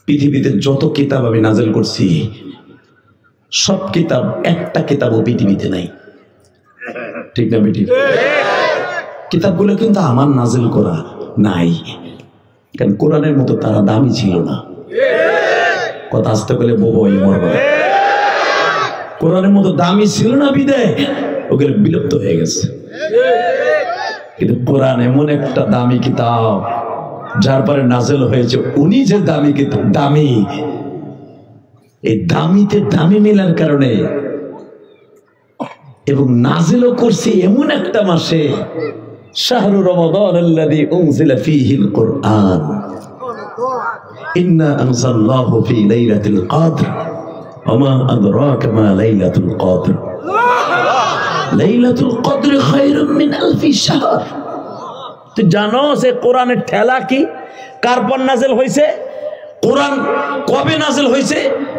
পৃথিবীতে যত কিতাব আমি নাযিল করছি, সব কিতাব, একটা কিতাবও পৃথিবীতে নাই। ঠিক না বেটি? কিতাবগুলো কিন্তু আমার নাযিল করা নাই, কারণ কোরআনের মতো তারা দামি ছিল না। কথা আসতে গেলে বই মরবা। কোরআনের মতো দামি ছিল না বিদায় ওগুলো বিলুপ্ত হয়ে গেছে। কিন্তু কোরআন এমন একটা দামি কিতাব, যার পরে নাযিল হয়েছে, উনি যে দামি কিতাব, দামি, এই দামিতে দামি মেলার কারণে, এবং নাযিলও করছি এমন একটা মাসে, শাহরু রমাদান আল্লাযী উনজিলা ফীহিল কুরআন ইন্না আনজালনাহু ফী লাইলাতিল কদর ওয়া মা আদরাকা মা লাইলাতুল কদর লাইলাতুল কদর খায়রুম মিন আলফি শাহর। তুই জানো যে কোরআনের ঠেলা কি? কার পর নাযিল হয়েছে? কোরআন কবে নাযিল হয়েছে?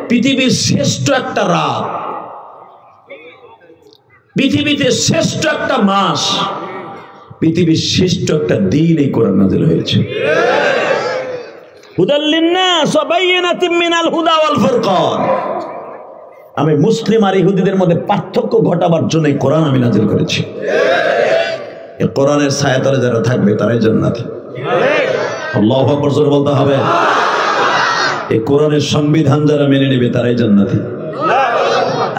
পৃথিবীর শ্রেষ্ঠ একটা রাত, পৃথিবীতে শ্রেষ্ঠ একটা মাস, পৃথিবীর শ্রেষ্ঠ একটা দিন এই কোরআন নাযিল হয়েছে। হুদাল লিন্নাস ওয়া বাইয়িনাতিন মিনাল হুদা ওয়াল ফুরকান। আমি মুসলিম আর ইহুদিদের মধ্যে পার্থক্য ঘটাবার জন্য এই কোরআন আমি নাযিল করেছি। এই কোরআনের ছায়াতলে যারা থাকবে তারাই জান্নাতি। আল্লাহু আকবার জোরে বলতে হবে। এই কোরআনের সংবিধান যারা মেনে নেবে তারাই জান্নাতি,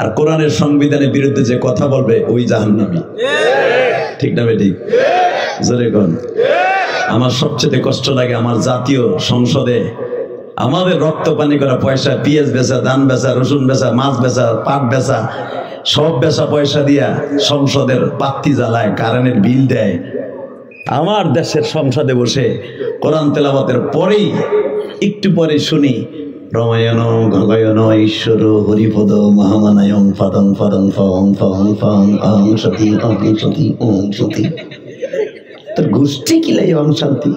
আর কোরআনের সংবিধানের বিরুদ্ধে যে কথা বলবে ওই জাহান্নামী। ঠিক না বেটি? জোরে কোন। আমার সবচেয়ে কষ্ট লাগে, আমার জাতীয় সংসদে আমাদের রক্ত পানি করা পয়সা, পেঁয়াজ বেচা, ধান বেচা, রসুন বেচা, মাছ বেচা, পাট বেচা, সব বেচা পয়সা দিয়া সংসদের বাতি জ্বালায়, কারেন্টের বিল দেয়। আমার দেশের সংসদে বসে কোরআন তেলাওয়াতের পরেই একটু পরে শুনি রমায়ণ গগায়ন ঈশ্বর হরিপদ মহামানায়ং ফাদং ফাদং ফং ফং ফং অং সতী অং সতী ওং সতী। তোর গোষ্ঠী কিলাই অং শান্তি,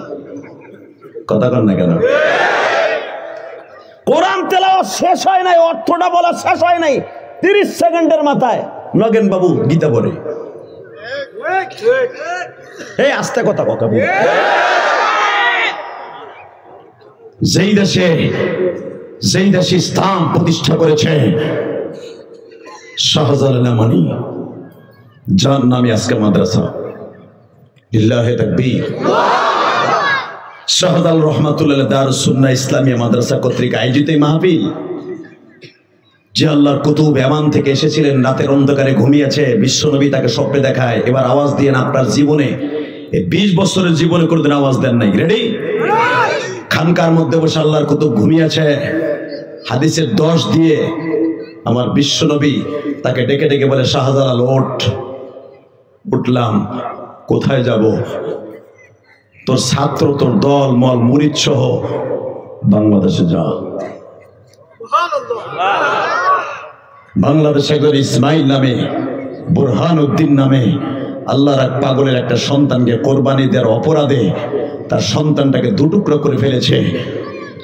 কথা কর না কেন? কোরআন তেলাওয়াত শেষ হয় নাই, অর্থটা বলা শেষ হয় নাই, 30 সেকেন্ডের মাথায় নগেন বাবু গীতা পড়ে। এই আস্তে কথা বল। যেই দেশে ইসলাম প্রতিষ্ঠা করেছে শাহজালাল আমানি, যার নামে আজকে মাদ্রাসা, লিল্লাহি তাকবীর। শাহজালাল রহমাতুল্লাহ দারুস সুন্নাহ ইসলামিয়া মাদ্রাসা কর্তৃক আয়োজিত মাহফিল যে আল্লাহর কুতুব ইয়ামান থেকে এসেছিলেন, রাতের অন্ধকারে ঘুমিয়েছে, বিশ্বনবী তাকে স্বপ্নে দেখায়, এবার আওয়াজ দিয়ে আপনার জীবনে এই 20 বছরের জীবনে কোনোদিন আওয়াজ দেন নাই। রেডি? খানকার মধ্যে বসে আল্লাহর কুতুব ঘুমিয়েছে, হাদিসের 10 দিয়ে আমার বিশ্বনবী তাকে ডেকে ডেকে বলে, শাহজালাল ওঠ। উঠলাম। কোথায় যাব? তোর ছাত্র, তোর দল মল মুরিদ সহ বাংলাদেশে যা। বাংলাদেশে একজন ইসমাইল নামে, বুরহান উদ্দিন নামে আল্লাহর এক পাগলের একটা সন্তানকে কোরবানি দেওয়ার অপরাধে তার সন্তানটাকে দুটুকরা করে ফেলেছে।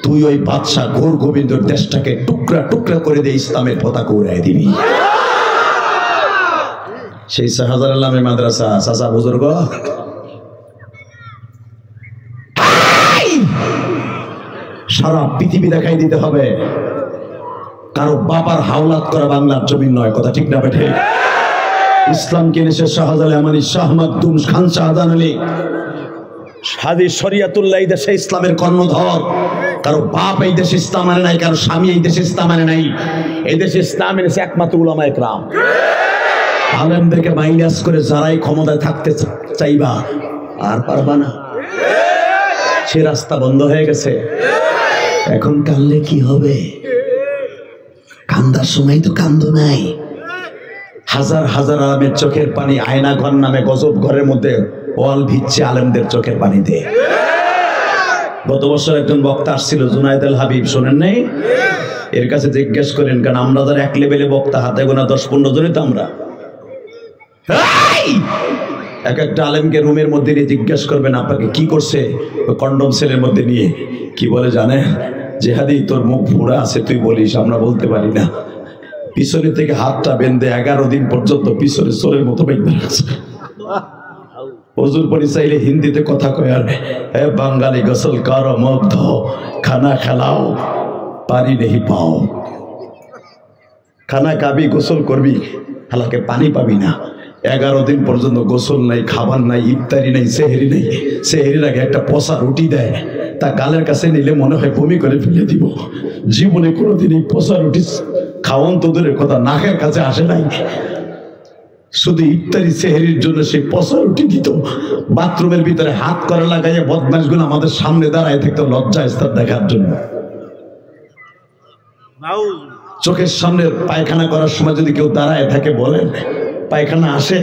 তুই ওই বাদশাহ ঘোর গোবিন্দর দেশটাকে টুকরা টুকরা করে দিয়ে ইসলামের পতাকা উড়াই দিবি। সেই শাহজালাল নামের মাদ্রাসা চাচা বুজুর্গ সারা পৃথিবী দেখাই দিতে হবে কারো বাবার হাওলাত করা বাংলার জমিন নয়। কথা ঠিক না বেঠে? ইসলাম কিনেছে শাহজালাল আমানি, শাহ মাকদুম, খান শাহজাহান আলী, হাজি শরিয়াতুল্লাহ এই দেশে ইসলামের কর্ণধর। কারো বাপ এই দেশে ইসলাম মানে নাই, কারো স্বামী এই দেশে ইসলাম মানে নাই। এই দেশে ইসলাম এনেছে একমাত্র উলামায়ে কেরাম। আলেমদেরকে মাইনাস করে যারাই ক্ষমতায় থাকতে চাইবা আর পারবা না, সে রাস্তা বন্ধ হয়ে গেছে। এখন কাঁদলে কি হবে? কান্দার সময় তো কান্দো নাই। হাজার হাজার আলেমের চোখের পানি আয়না ঘর নামে গজব ঘরের মধ্যে ওয়াল ভিজছে আলেমদের চোখের পানিতে। গত বছর একজন বক্তা আসছিল, জুনায়েদ আল হাবিব, শোনেন নাই? এর কাছে জিজ্ঞেস করেন, কারণ আমরা যারা এক লেভেলে বক্তা, হাতে গোনা 10-15 জনই তো আমরা। এক একটা আলেমকে রুমের মধ্যে নিয়ে জিজ্ঞেস করবেন আপনাকে কি করছে, কন্ডম সেলের মধ্যে নিয়ে কি বলে জানে? জেহাদি তোর মুখ ফোড়া আছে, তুই বলিস, আমরা বলতে পারি না। পিছনে থেকে হাতটা বেঁধে 11 দিন পর্যন্ত পিছনে চোরের মতো বেঁধে আছে। হুজুর পরি চাইলে হিন্দিতে কথা কয়, আর হে বাঙালি গোসল করো, মুখ ধো, খানা খেলাও, পানি নেই পাও। খানা খাবি, গোসল করবি, হালাকে পানি পাবি না। 11 দিন পর্যন্ত গোসল নাই, খাবার নাই, ইফতারি নাই, সেহরি নেই। সেহরির আগে একটা পচা রুটি দেয়, তা গালের কাছে নিলে মনে হয় বমি করে ফেলে দিব। জীবনে কোনোদিন এই পচা রুটি খাওয়ান তো দূরের কথা, নাকের কাছে আসে নাই। শুধু ইফতারি সেহরির জন্য সেই পচা রুটি দিত। বাথরুমের ভিতরে হাত করা লাগাইয়া বদমাশগুলো আমাদের সামনে দাঁড়ায় থাকতো লজ্জা স্তর দেখার জন্য। চোখের সামনে পায়খানা করার সময় যদি কেউ দাঁড়ায় থাকে, বলেন পায়খানা আসে?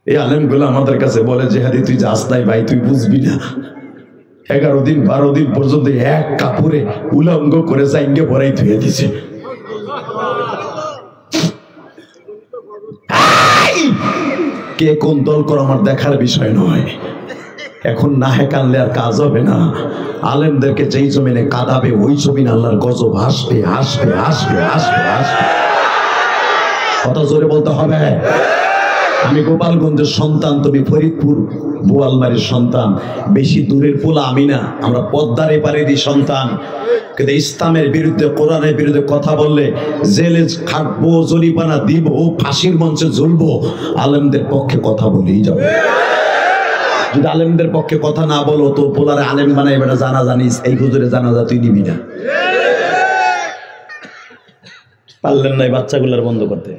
এই আলেমগুলো আমাদের কাছে বলে, জেহাদি তুই যাস নাই ভাই, তুই বুঝবি না। 11 দিন 12 দিন পর্যন্ত এক কাপড়ে উলঙ্গ করে চাইঙ্গে পরাই ধুয়ে দিছে। কে কোন দল করো আমার দেখার বিষয় নয়। এখন না হে কানলে আর কাজ হবে না। আলেমদেরকে যেই জমিনে কাঁদাবে ওই জমিনে আল্লাহর গজব আসবে, আসবে, আসবে, আসবে, আসবে। কত জোরে বলতে হবে? আমি গোপালগঞ্জের সন্তান, তুমি ফরিদপুর বোয়ালমারির সন্তান। বেশি দূরের পোলা আমি না, আমরা পদ্মার এপারেরই সন্তান। কিন্তু ইসলামের বিরুদ্ধে, কোরআনের বিরুদ্ধে কথা বললে জেলে খাটবো, জরিমানা দিব, ফাঁসির মঞ্চে ঝুলবো। আলেমদের পক্ষে কথা বলেই যাবো। যদি আলেমদের পক্ষে কথা না বলো তো পোলারে আলেম বানাই, বেটা জানা জানিস, এই হুজুরে জানাজা তুই নিবি না। পারলেন না বাচ্চাগুলার বন্ধ করতে।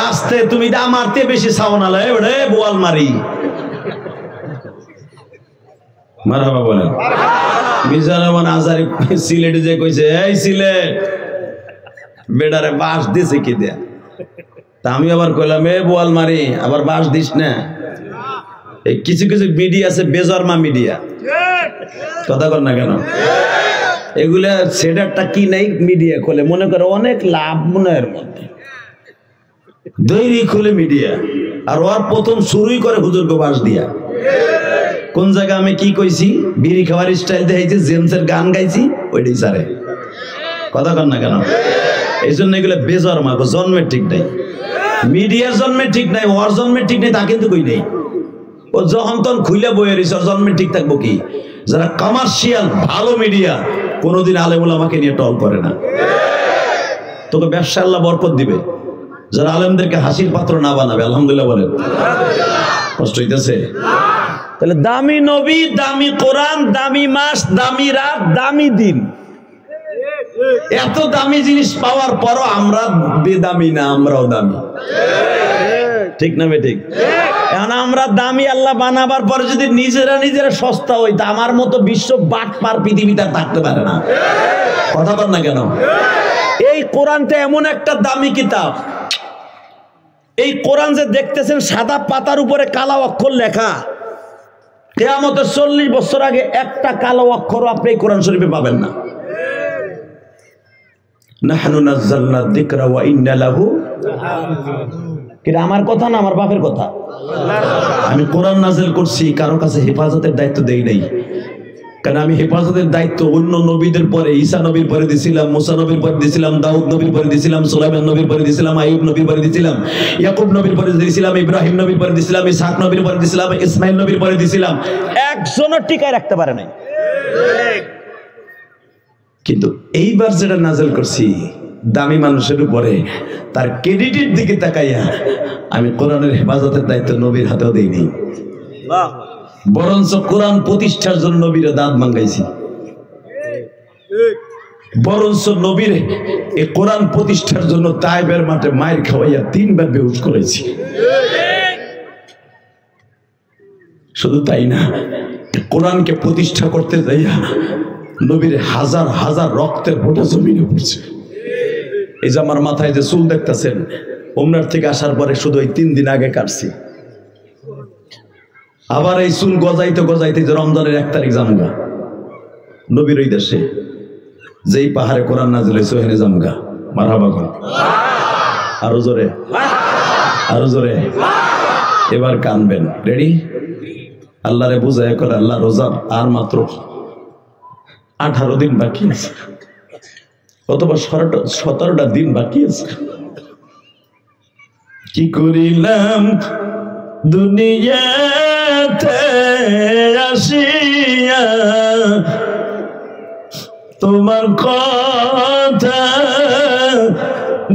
আস্তে, তুমি আমারতে বেশি সাউন্ড আলাই ওরে বোয়াল মারি। মারহাবা বলেন। মিজানুর রহমান আজারি সিলেটে যে কইছে, এই সিলেট বেডারে বাস দিছে কি দেয়া? তা আমি আবার কইলাম, এ বোয়াল মারি, আবার বাস দিস না। এই কিছু কিছু মিডিয়া আছে, বেজরমা মিডিয়া, কথা কর না কেন? এগুলা সেটারটা কি নাই, মিডিয়া খোলে, মনে করে অনেক লাভ মনের মধ্যে দৈরি খোলে মিডিয়া। আর ওর প্রথম শুরুই করে হুজুরকে বাস দিয়া। কোন জায়গা আমি কি কইছি, বিড়ি খাওয়ার স্টাইল দেখাইছি, জেমসের গান গাইছি, ওইটাই সারে। কথা কর না কেন? এই জন্য এগুলো বেজরমা, জন্মের ঠিক নাই, মিডিয়ার জন্মের ঠিক নাই, ওর জন্মের ঠিক নেই তা কিন্তু কই নেই। ও যখন তখন খুইলে বইয়ের ওর জন্মের ঠিক থাকবো কি? যারা কমার্শিয়াল ভালো মিডিয়া কোনোদিন আলেমুল আমাকে নিয়ে টল করে না। তোকে ব্যবসা আল্লাহ বরকত দিবে, যারা আলেমদেরকে হাসির পাত্র না বানাবে। আলহামদুলিল্লাহ বলেন। কষ্ট হইতেছে? তাহলে দামি নবী, দামি কোরআন, দামি মাস, দামি রাত, দামি দিন, এত দামি জিনিস পাওয়ার পরও আমরা বেদামি না, আমরাও দামি। ঠিক না বেঠিক? এখন আমরা দামি আল্লাহ বানাবার পরে যদি নিজেরা সস্তা হই, তা আমার মতো বিশ্ব বাটপার পৃথিবীতে থাকতে পারে না। কথা বল না কেন? এই কোরআনটা এমন একটা দামি কিতাব, এই কোরআন যে দেখতেছেন সাদা পাতার উপরে কালো অক্ষর লেখা, কিয়ামতের 40 বছর আগে একটা কালো অক্ষরও আপনি এই কোরআন শরীফে পাবেন না। নাহনু নাযালনা যিকরা ওয়া ইন্না লাহু, এটা আমার কথা না, আমার বাপের কথা। আমি কোরআন নাযিল করছি, কারো কাছে হেফাজতের দায়িত্ব দেই নাই। কারণ আমি হেফাজতের দায়িত্ব অন্য নবীদের পরে, ঈসা নবীর পরে দিয়েছিলাম, মুসা নবীর পরে দিয়েছিলাম, দাউদ নবীর পরে দিয়েছিলাম, সুলাইমান নবীর পরে দিয়েছিলাম, আইয়ুব নবীর পরে দিয়েছিলাম, ইয়াকুব নবীর পরে দিয়েছিলাম, ইব্রাহিম নবীর পরে দিয়েছিলাম, ইসহাক নবীর পরে দিয়েছিলাম, ইসমাইল নবীর পরে দিয়েছিলাম। একজনও টিকায় রাখতে পারে নাই। কিন্তু এইবার যেটা নাযিল করছি দামি মানুষের উপরে, তার ক্রেডিটের দিকে তাকাইয়া আমি কোরআনের হেফাজতের দায়িত্ব নবীর হাতেও দেই নাই, বরঞ্চ কোরআন প্রতিষ্ঠার জন্য নবীর দাঁত ভাঙাইছি, বরঞ্চ নবীর এই কোরআন প্রতিষ্ঠার জন্য তায়েবের মাঠে মায়ের খাওয়াইয়া 3 বার বেহুশ করেছি। শুধু তাই না, কোরআনকে প্রতিষ্ঠা করতে যাইয়া নবীর হাজার হাজার রক্তের ফোঁটা জমিনে পড়ছে। এই যে আমার মাথায় যে চুল দেখতেছেন, উমরার থেকে আসার পরে শুধু ওই 3 দিন আগে কাটছি। আবার এই চুল গজাইতে গজাইতে যে রমজানের 1 তারিখ জামগা, নবীর ওই দেশে যেই পাহাড়ে কোরআন নাযিল হয়েছে ওখানে জামগা। মারহাবা বল, আরো জোরে, আরো জোরে। এবার কানবেন, রেডি? আল্লাহরে বুঝায় করে, আল্লাহ রোজা আর মাত্র 18 দিন বাকি আছে, অথবা 17টা দিন বাকি আছে। কি করিলাম দুনিয়াতে আসিয়া, তোমার কথা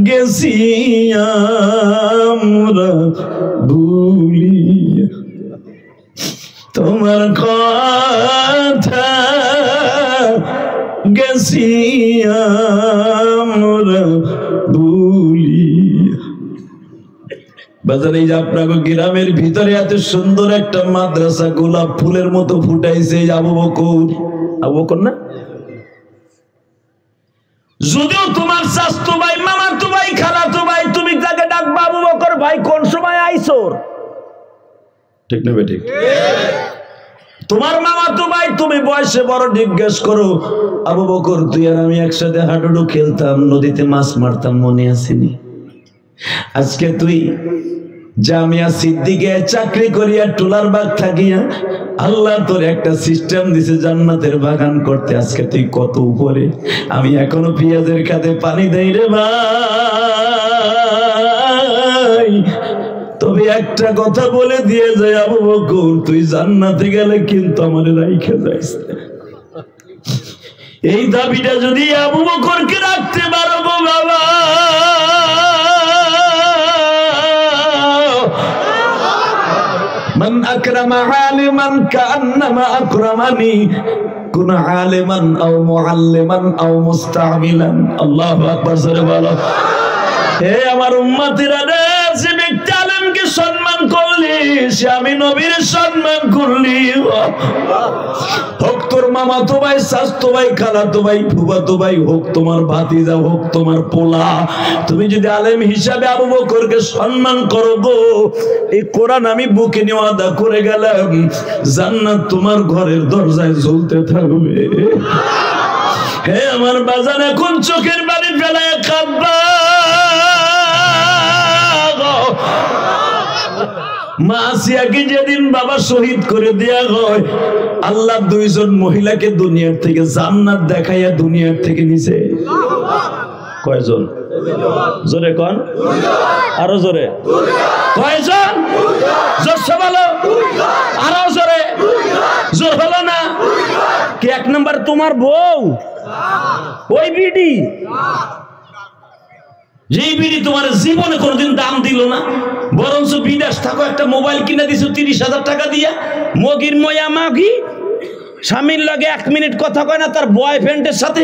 গেছি আমরা ভুলিয়া, তোমার কথা গেছি আমরা ভুলিয়া। বাজার এই যে আপনাকে গ্রামের ভিতরে এত সুন্দর একটা মাদ্রাসা গোলাপ ফুলের মতো ফুটাইছে আবু বকর। আবু বকর না, যদিও তোমার চাচতো ভাই, মামাতো ভাই, খালাতো ভাই, তুমি তাকে ডাকবা আবু বকর ভাই, কোন সময় আইছোর? ঠিক না বেঠিক? তোমার মামাতো ভাই, তুমি বয়সে বড়, জিজ্ঞেস করো আবু বকর তুই আর আমি একসাথে হাডুডু খেলতাম, নদীতে মাছ মারতাম, মনে আসেনি? আজকে তুই জামিয়া সিদ্দিকে চাকরি করিয়া টুলার বাগ থাকিয়া আল্লাহ তোর একটা সিস্টেম দিছে জান্নাতের বাগান করতে, আজকে তুই কত উপরে। আমি এখনো পেঁয়াজের খাতে পানি দেই রে ভাই। তবে একটা কথা বলে দিয়ে যায় আবু বকর, তুই জান্নাতে গেলে কিন্তু আমার রাইখা যাইস। এই দাবিটা যদি আবু বকরকে রাখতে পারো গো বাবা, মান আকরামা আলিমান কান্নামা আকরামানি, কুন আলিমান আও মুআল্লিমান আও মুস্তামিলান। আল্লাহু আকবার, জোরে বলো। হে আমার উম্মতিরা রে, যে ব্যক্তি আলেমকে সম্মান করলি সে আমি নবীর সম্মান করলি। হোক তোর মামাতো ভাই, চাচতো ভাই, খালাতো ভাই, ফুফাতো ভাই, হোক তোমার ভাতিজা, হোক তোমার পোলা, তুমি যদি আলেম হিসাবে আবু বকরকে সম্মান করো গো, এই কোরআন আমি বুকে নিয়ে ওয়াদা করে গেলাম, জান্নাত তোমার ঘরের দরজায় ঝুলতে থাকবে। হে আমার বাজান, এখন চোখের বাড়ি ফেলায় কাঁদবা। মা আসিয়াকে যেদিন বাবা শহীদ করে দেয়া হয়, আল্লাহ 2 জন মহিলাকে দুনিয়ার থেকে জান্নাত দেখাইয়া দুনিয়ার থেকে নিছে। কয়জন? জোরে কোন, আরো জোরে। কয়জন? জোরসে বলো, আরো জোরে। জোর হলো না? কি 1 নাম্বার তোমার বউ? ওই বিডি যেই বিড়ি তোমার জীবনে কোনোদিন দাম দিল না, বরঞ্চ বিদেশ থাকো একটা মোবাইল কিনে দিছো 30,000 টাকা দিয়া। মগির ময়া মাগি স্বামীর লগে 1 মিনিট কথা কয় না, তার বয়ফ্রেন্ডের সাথে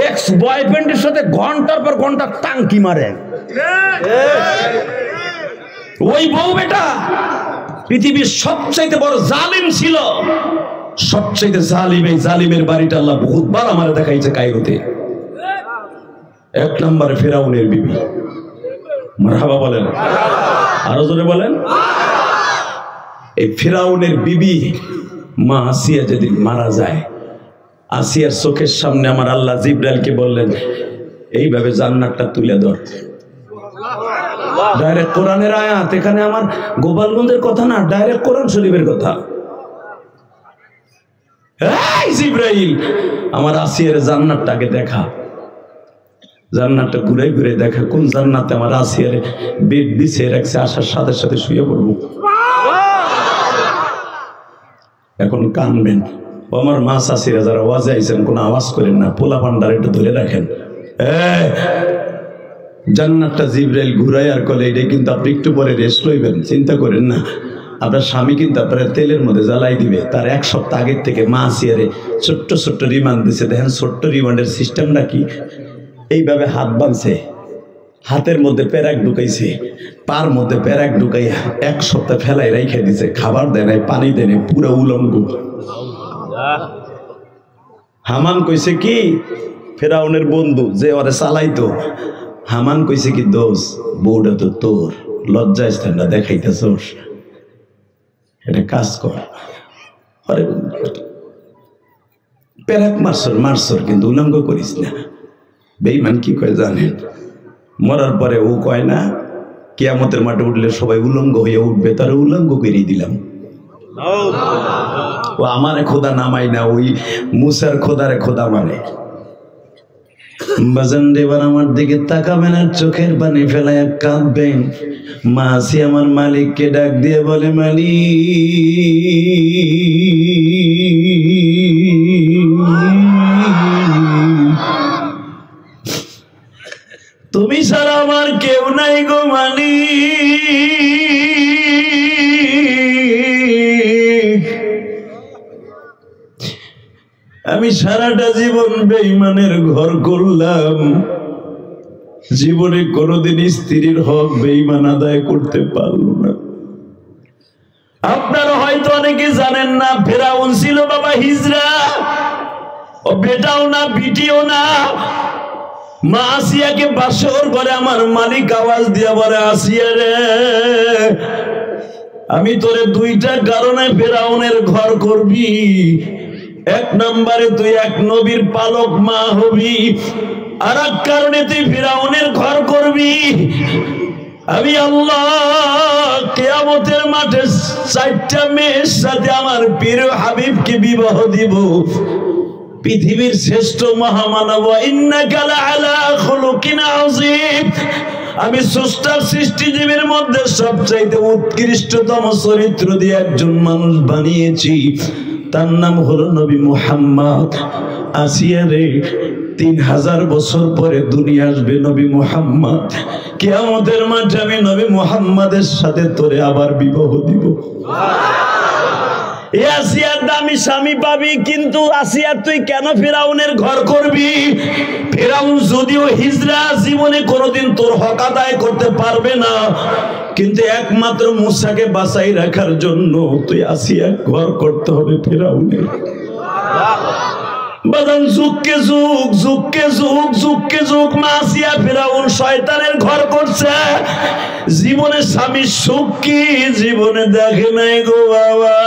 এক্স বয়ফ্রেন্ডের সাথে ঘন্টার পর ঘন্টা টাঙ্কি মারে। ওই বউ বেটা পৃথিবীর সবচাইতে বড় জালিম ছিল। সবচাইতে জালিম, এই জালিমের বাড়িটা আল্লাহ বহুতবার আমার দেখাইছে কায়রোতে। 1 নম্বরে ফেরাউনের বিবি। মারহাবা বলেন, আরো জোরে বলেন। এই ফেরাউনের বিবি মা আসিয়া যেদিন মারা যায়, আসিয়ার চোখের সামনে আমার আল্লাহ জিবরাইলকে বললেন, এইভাবে জান্নাতটা তুলে ধর। ডাইরেক্ট কোরআনের আয়াত, এখানে আমার গোপালগঞ্জের কথা না, ডাইরেক্ট কোরআন শরীফের কথা। এই জিবরাইল, আমার আসিয়ার জান্নাতটাকে দেখা। জান্নাতটা ঘুরে ঘুরে দেখা, কোন জান্নাতে আমার আসিয়ার বেড বিছিয়ে রাখছে, আসার সাথে সাথে শুয়ে পড়বো। এখন কানবেন, আমার মা চাষিরা যারা ওয়াজে আইছেন কোনো আওয়াজ করেন না, পোলা পান্ডার একটু ধরে রাখেন। জান্নাতটা জিবরাইল ঘুরাই আর কলে, এটা কিন্তু আপনি একটু পরে রেস্ট লইবেন, চিন্তা করেন না। আপনার স্বামী কিন্তু আপনার তেলের মধ্যে জ্বালাই দিবে। তার 1 সপ্তাহ আগের থেকে মা আসিয়ারে ছোট্ট ছোট্ট রিমান্ড দিছে। দেখেন ছোট্ট রিমান্ডের সিস্টেমটা কি, এইভাবে হাত বাঁধছে, হাতের মধ্যে প্যারাক ঢুকাইছে, পার মধ্যে প্যারাক ঢুকাইয়া 1 সপ্তাহ ফেলাই রাইখা দিছে। খাবার দেয় নাই, পানি দেয় নাই, পুরো উলঙ্গ। হামান কইছে কি, ফেরাউনের বন্ধু যে ওরে চালাইতো, হামান কইছে কি, দোষ বউটা তো তোর, লজ্জায় স্থানটা দেখাইতেছোস, এটা কাজ কর। আরে প্যারাক মারসর কিন্তু উলঙ্গ করিস না। বেঈমান কি কয় জানেন, মরার পরে ও কয় না কিয়ামতের মাঠে উঠলে সবাই উলঙ্গ হয়ে উঠবে, তার উলঙ্গ করে দিলাম। ও আমারে খোদা নামাই না, ওই মুসার খোদারে খোদা মানে। বাজান এবার আমার দিকে তাকাবেন আর চোখের পানি ফেলায় কাঁদবেন। মা আসি আমার মালিককে ডাক দিয়ে বলে, মালিক তুমি ছাড়া আমার কেউ নাই গো মালিক। আমি সারাটা জীবন বেঈমানের ঘর করলাম, জীবনে কোনোদিন স্ত্রীর হক বেঈমান আদায় করতে পারলো না। আপনারা হয়তো অনেকে জানেন না, ফেরাউন ছিল বাবা হিজরা, ও বেটাও না বিটিও না। মা আসিয়াকে বাসর ঘরে আমার মালিক আওয়াজ দিয়া বলে, আসিয়া রে, আমি তোরে 2টা কারণে ফেরাউনের ঘর করবি। 1 নম্বরে তুই 1 নবীর পালক মা হবি, আর 1 কারণে তুই ফেরাউনের ঘর করবি। আমি আল্লাহ কিয়ামতের মাঠে 4টা মেয়ের সাথে আমার প্রিয় হাবিবকে বিবাহ দিব। পৃথিবীর শ্রেষ্ঠ মহামানব, ইন্নাকা লাআলা খুলুকিন আযীম। আমি স্রষ্টার সৃষ্টিজীবীর মধ্যে সবচাইতে উৎকৃষ্টতম চরিত্র দিয়ে একজন মানুষ বানিয়েছি, তার নাম হলো নবী মুহাম্মদ। আসিয়া রে, 3000 বছর পরে দুনিয়া আসবে নবী মুহাম্মদ। কিয়ামতের মাঠে আমি নবী মুহাম্মাদের সাথে তোরে আবার বিবাহ দিব। আসিয়ার দামি স্বামী পাবি, কিন্তু আসিয়া তুই কেন ফেরাউনের ঘর করবি? ফেরাউন যদিও হিজরা, জীবনে কোনোদিন তোর হক আদায় করতে পারবে না, কিন্তু একমাত্র মুসাকে বাঁচাই রাখার জন্য তুই আসিয়া ঘর করতে হবে ফেরাউনের। বাদান যুগকে যুগ, যুগকে যুগ, যুগকে যুগ মা আসিয়া ফেরাউন শয়তানের ঘর করছে। জীবনে স্বামীর সুখ কি জীবনে দেখে নাই গো বাবা।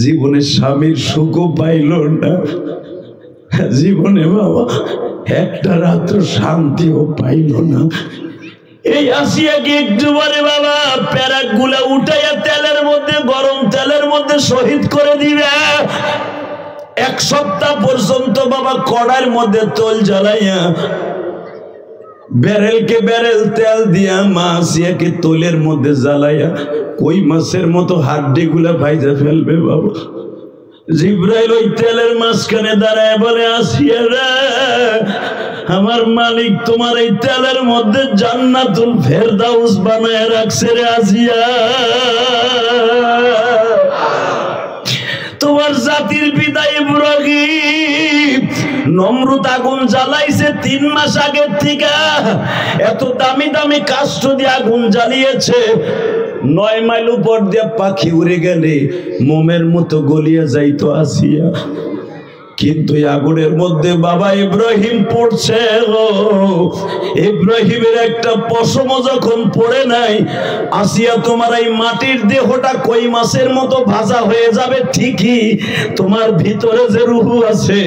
জীবনে স্বামীর সুখও পাইল না, জীবনে বাবা একটা রাত্র শান্তিও পাইল না। এই আসিয়াকে একটু বলে বাবা প্যারাক গুলা উঠাইয়া তেলের মধ্যে, গরম তেলের মধ্যে শহীদ করে দিবে। 1 সপ্তাহ পর্যন্ত বাবা কড়াইয়ের মধ্যে তেল জ্বালাইয়া, ব্যারেলকে ব্যারেল তেল দিয়া মা আসিয়াকে তেলের মধ্যে জ্বালাইয়া কই মাছের মতো হাড্ডি গুলা ভাইজা ফেলবে বাবা। জিব্রাইল ওই তেলের মাঝখানে দাঁড়ায় বলে, আসিয়া রে, আমার মালিক তোমার এই তেলের মধ্যে জান্নাতুল ফেরদাউস বানায় রাখছে রে আসিয়া। তোমার জাতির পিতা ইব্রাহিম নমরুদ আগুন জ্বালাইছে 3 মাস আগের থেকে, এত দামি দামি কাষ্ঠ দিয়ে আগুন জ্বালিয়েছে, 9 মাইল উপর দিয়ে পাখি উড়ে গেলে মোমের মতো গলিয়ে যাইতো আসিয়া। কিন্তু আগুনের মধ্যে বাবা ইব্রাহিম পড়ছে, ইব্রাহিমের একটা পশম যখন পড়ে নাই, আসিয়া তোমার এই মাটির দেহটা কই মাছের মতো ভাজা হয়ে যাবে ঠিকই, তোমার ভিতরে যে রূহ আছে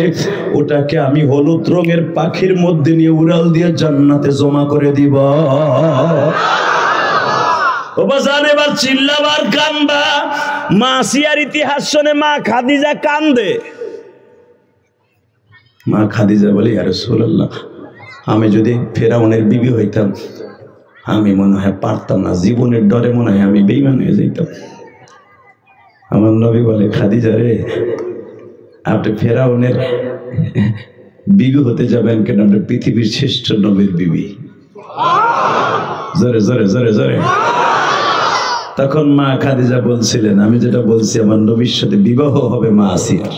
ওটাকে আমি হলুদ রঙের পাখির মধ্যে নিয়ে উড়াল দিয়ে জান্নাতে জমা করে দিব। ও বাজান, এবার চিল্লাবার কান্দা। মা আসিয়ার ইতিহাস শুনে মা খাদিজা কান্দে। মা খাদিজা বলে, ইয়া রাসূলুল্লাহ, আমি যদি ফেরাউনের বিবি হইতাম আমি মনে হয় পারতাম না, জীবনের ডরে মনে হয় আমি বেঈমান হয়ে যাইতাম। আমার নবী বলে, খাদিজা রে, আপনি ফেরাউনের বিবি হতে যাবেন কেন? আপনি পৃথিবীর শ্রেষ্ঠ নবীর বিবি। জোরে জোরে জোরে জোরে। তখন মা খাদিজা বলছিলেন, আমি যেটা বলছি আমার নবীর সাথে বিবাহ হবে মা আসিয়ার।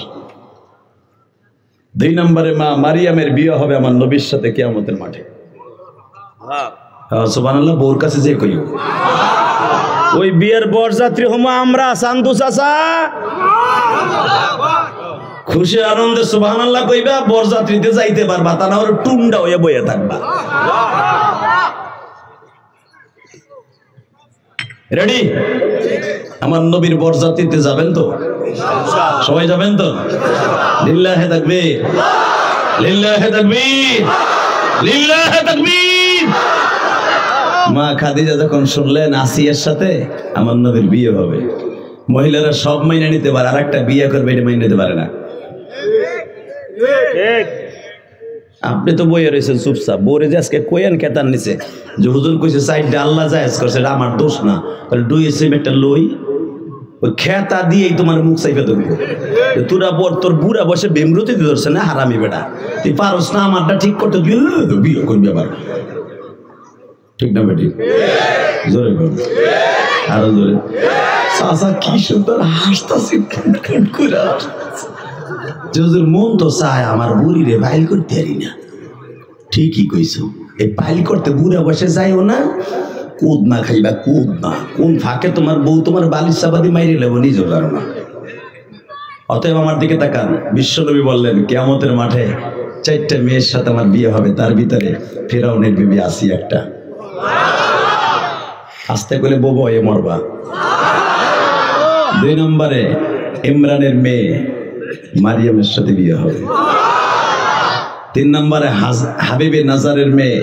2 নম্বরে মা মারিয়ামের বিয়ে হবে আমার নবীর সাথে কিয়ামতের মাঠে। সুবহানাল্লাহ। বউর কাছে যে কইও, ওই বিয়ের বরযাত্রী হমো আমরা, সান্দু চাচা। খুশি আনন্দে সুবহানাল্লাহ কইবা, বরযাত্রীতে যাইতে পারবা, তা না হলে টুন্ডা হয়ে বইয়া থাকবা। রেডি? আমার নবীর বরযাত্রীতে যাবেন তো? সবাই যাবেন তো? লিল্লাহে তাকবীর, লিল্লাহে তাকবীর, লিল্লাহে তাকবীর। মা খাদিজা যখন শুনলেন আসিয়ার সাথে আমার নবীর বিয়ে হবে, মহিলারা সব মাইনে নিতে পারে, আর একটা বিয়ে করবে এটা মাইনে নিতে পারে না। আপনি তো বইয়ে রয়েছেন চুপচাপ, বোরে যে আজকে কোয়েন কেতার নিচে যে হুজুর কইছে সাইডটা আল্লাহ জায়েজ করছে, এটা আমার দোষ না, তাহলে 2 সেমেটটা লই, ওই খেতা দিয়েই তোমার মুখ চাইপে ধরবো। তোরা তোর বুড়া বসে বেমরুতি ধরছে না, হারামি বেটা, তুই পারস না আমারটা ঠিক করতে, বিয়ে করবি আবার, ঠিক না বেটি? জোরে বল, আরো জোরে। চাচা কি সুন্দর হাসতাছি, মন তো চায় আমার বুড়ি রে বাইল করতে পারি না। ঠিকই কইছো, এই বাইল করতে বুড়া বসে যাইও না, কুদ না খাইবা, কুদ না। কোন ফাঁকে তোমার বউ তোমার বালিশ চাপাতি মাইরে লেবো, নিজেও জানো না। অতএব আমার দিকে তাকান। বিশ্বনবী বললেন কিয়ামতের মাঠে 4টা মেয়ের সাথে আমার বিয়ে হবে, তার ভিতরে ফেরাউনের বিবি আসিয়া একটা। আস্তে করে বউ এ মরবা। 2 নম্বরে ইমরানের মেয়ে মারিয়ামের সাথে বিয়ে হবে। 3 নম্বরে হাবিবে নাজারের মেয়ে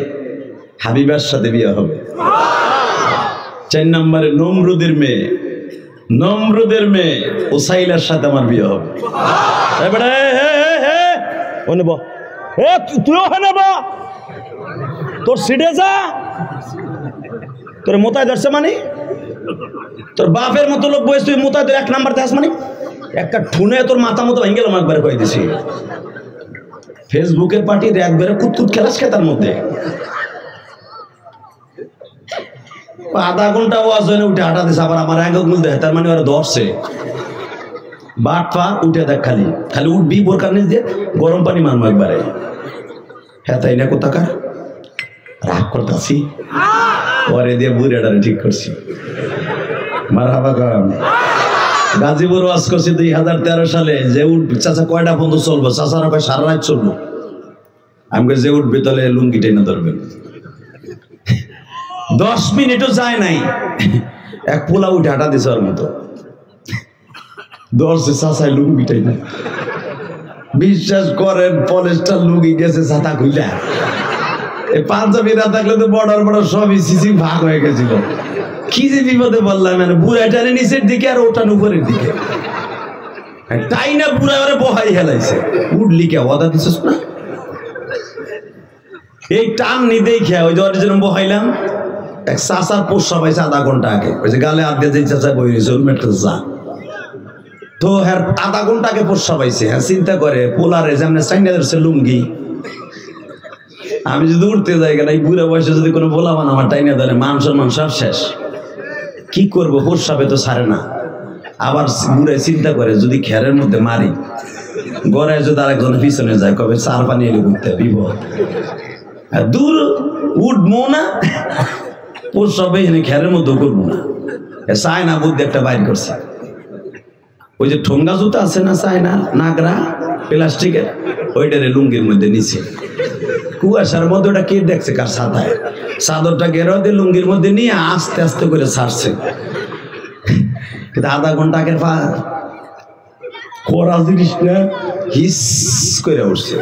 হাবিবার সাথে বিয়ে হবে। 4 নম্বরে নমরুদের মেয়ে উসাইলার সাথে আমার বিয়ে হবে। তোর সিটে যা, তোর মোতায় ধরছে মানে, তোর বাপের মতো লোক বয়স, তুই মোতায় তোর 1 নাম্বার দেখাস মানে, একটা ঠুনে তোর মাথা মতো ভেঙে গেলাম একবারে কয়ে দিছি। ফেসবুকের পার্টির একবারে কুতকুত খেলাস খেতার মধ্যে, আধা ঘন্টা ওয়াজ হয়ে উঠে হাঁটা দিছে, আবার আমার অ্যাঙ্গল দেয়, তার মানে ওরা ধরছে বাট পা উঠে দেখ, খালি খালি উঠবি বোরকার নিচ দিয়ে গরম পানি মারবো একবারে। হ্যাঁ তাই না, কোথাকার রাগ করতেছি, পরে দিয়ে বুড়াটারে ঠিক করছি। মারহাবা গান। গাজীপুর ওয়াজ করছি 2013 সালে, যে উঠবি চাচা কয়টা বন্ধু চলবো, চাচারা কয় সারা রাত চলবো। আমি যে উঠবি তাহলে লুঙ্গি টেনে ধরবেন। 10 মিনিটও যায় নাই, এক পোলা উঠে হাঁটা দিছে ওর মতো, ধরছে চাচাই লুঙ্গি টেনে। বিশ্বাস করেন পলেস্টার লুঙ্গি গেছে ছাতা খুইলা, এই পাঞ্জাবি না থাকলে তো বড় বড় সবই সিসি ভাগ হয়ে গেছিল। কি যে বিপদে বললাম, মানে বুড়া টানে নিচের দিকে আর ওটান উপরের দিকে, তাই না বুড়া ওরে বহাই হেলাইছে। উঠলি কে ওদা দিছিস না, এই টান নিতেই খেয়া ওই জ্বরের জন্য বহাইলাম। এক চাচার পোষা পাইছে আধা ঘন্টা আগে, ওই যে গালে হাত দিয়ে যে চাচা বই রয়েছে, ওর মেটকে চা তো হ্যাঁ আধা ঘন্টাকে পোষা পাইছে। হ্যাঁ চিন্তা করে পোলারে যেমন চাইনা ধরছে লুঙ্গি, আমি যদি উঠতে যাই কেন এই বুড়া বয়সে যদি কোনো বলা মানে আমার টাইনা ধরে মান সম্মান সব শেষ, কি করবো? পোষাবে তো ছাড়ে না। আবার বুড়ায় চিন্তা করে যদি খেরের মধ্যে মারি, গড়ায় যদি আরেকজনের পিছনে যায় কবে চার পানি এলে উঠতে বিপদ, দূর উঠবো না, পোষাবে এনে খেরের মধ্যে করবো না। চায় না বুদ্ধি একটা বাইর করছে, ওই যে ঠোঙ্গা জুতা আছে না চায়না নাগরা প্লাস্টিকের, ওইটারে লুঙ্গির মধ্যে নিচে কুয়াশার মধ্যে, ওটা কে দেখছে কার ছাতায়, চাদরটা গেরো দিয়ে লুঙ্গির মধ্যে নিয়ে আস্তে আস্তে করে ছাড়ছে। কিন্তু আধা ঘন্টা আগের করা জিনিস না হিস করে উঠছে,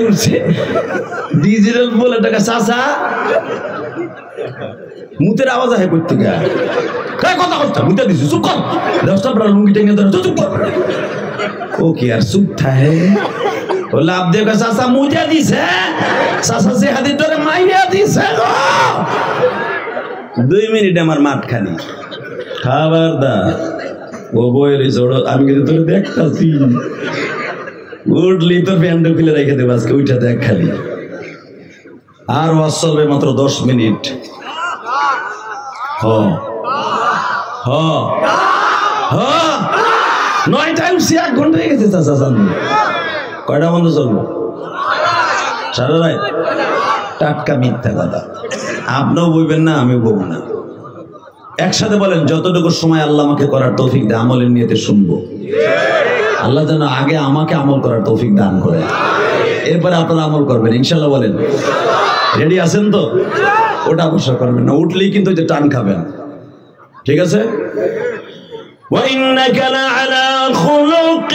উঠছে ডিজিটাল বলে টাকা চাচা মুতের আওয়াজ আহে করতে গা কথা কথা মুতে দিছি চুপ কর, 10টা বড় লুঙ্গি টেনে ধরে চুপ কর। ও কি আর চুপ থাকে? ও লাভ দেখে চাচা মুতে দিছে, চাচা সে হাতে ধরে মাইয়া দিছে। 2 মিনিট আমার মাঠ খালি খাবারদার। ও বইয়ের জোড়ো আমি কিন্তু তোর দেখতাছি, উঠলি তোর প্যান্ট খুলে রেখে দেবো আজকে, ওইটা দেখ খালি। আর ওয়াজ চলবে মাত্র 10 মিনিট। হ হ হ 9টায় উঠছি, 1 ঘন্টা হয়ে গেছে চাচা চান্দু। কয়টা বন্ধ চলবো? সারা রাত। টাটকা মিথ্যা কথা, আপনিও বলবেন না আমিও বলবো না। একসাথে বলেন যতটুকু সময় আল্লাহ আমাকে করার তৌফিক দেয় আমলের নিয়তে শুনবো। আল্লাহ যেন আগে আমাকে আমল করার তৌফিক দান করে, এরপরে আপনারা আমল করবেন ইনশাল্লাহ। বলেন রেডি আছেন তো? ওটা অবশ্য করবেন না, উঠলেই কিন্তু যে টান খাবেন। ঠিক আছে? وإنك لعلى خلق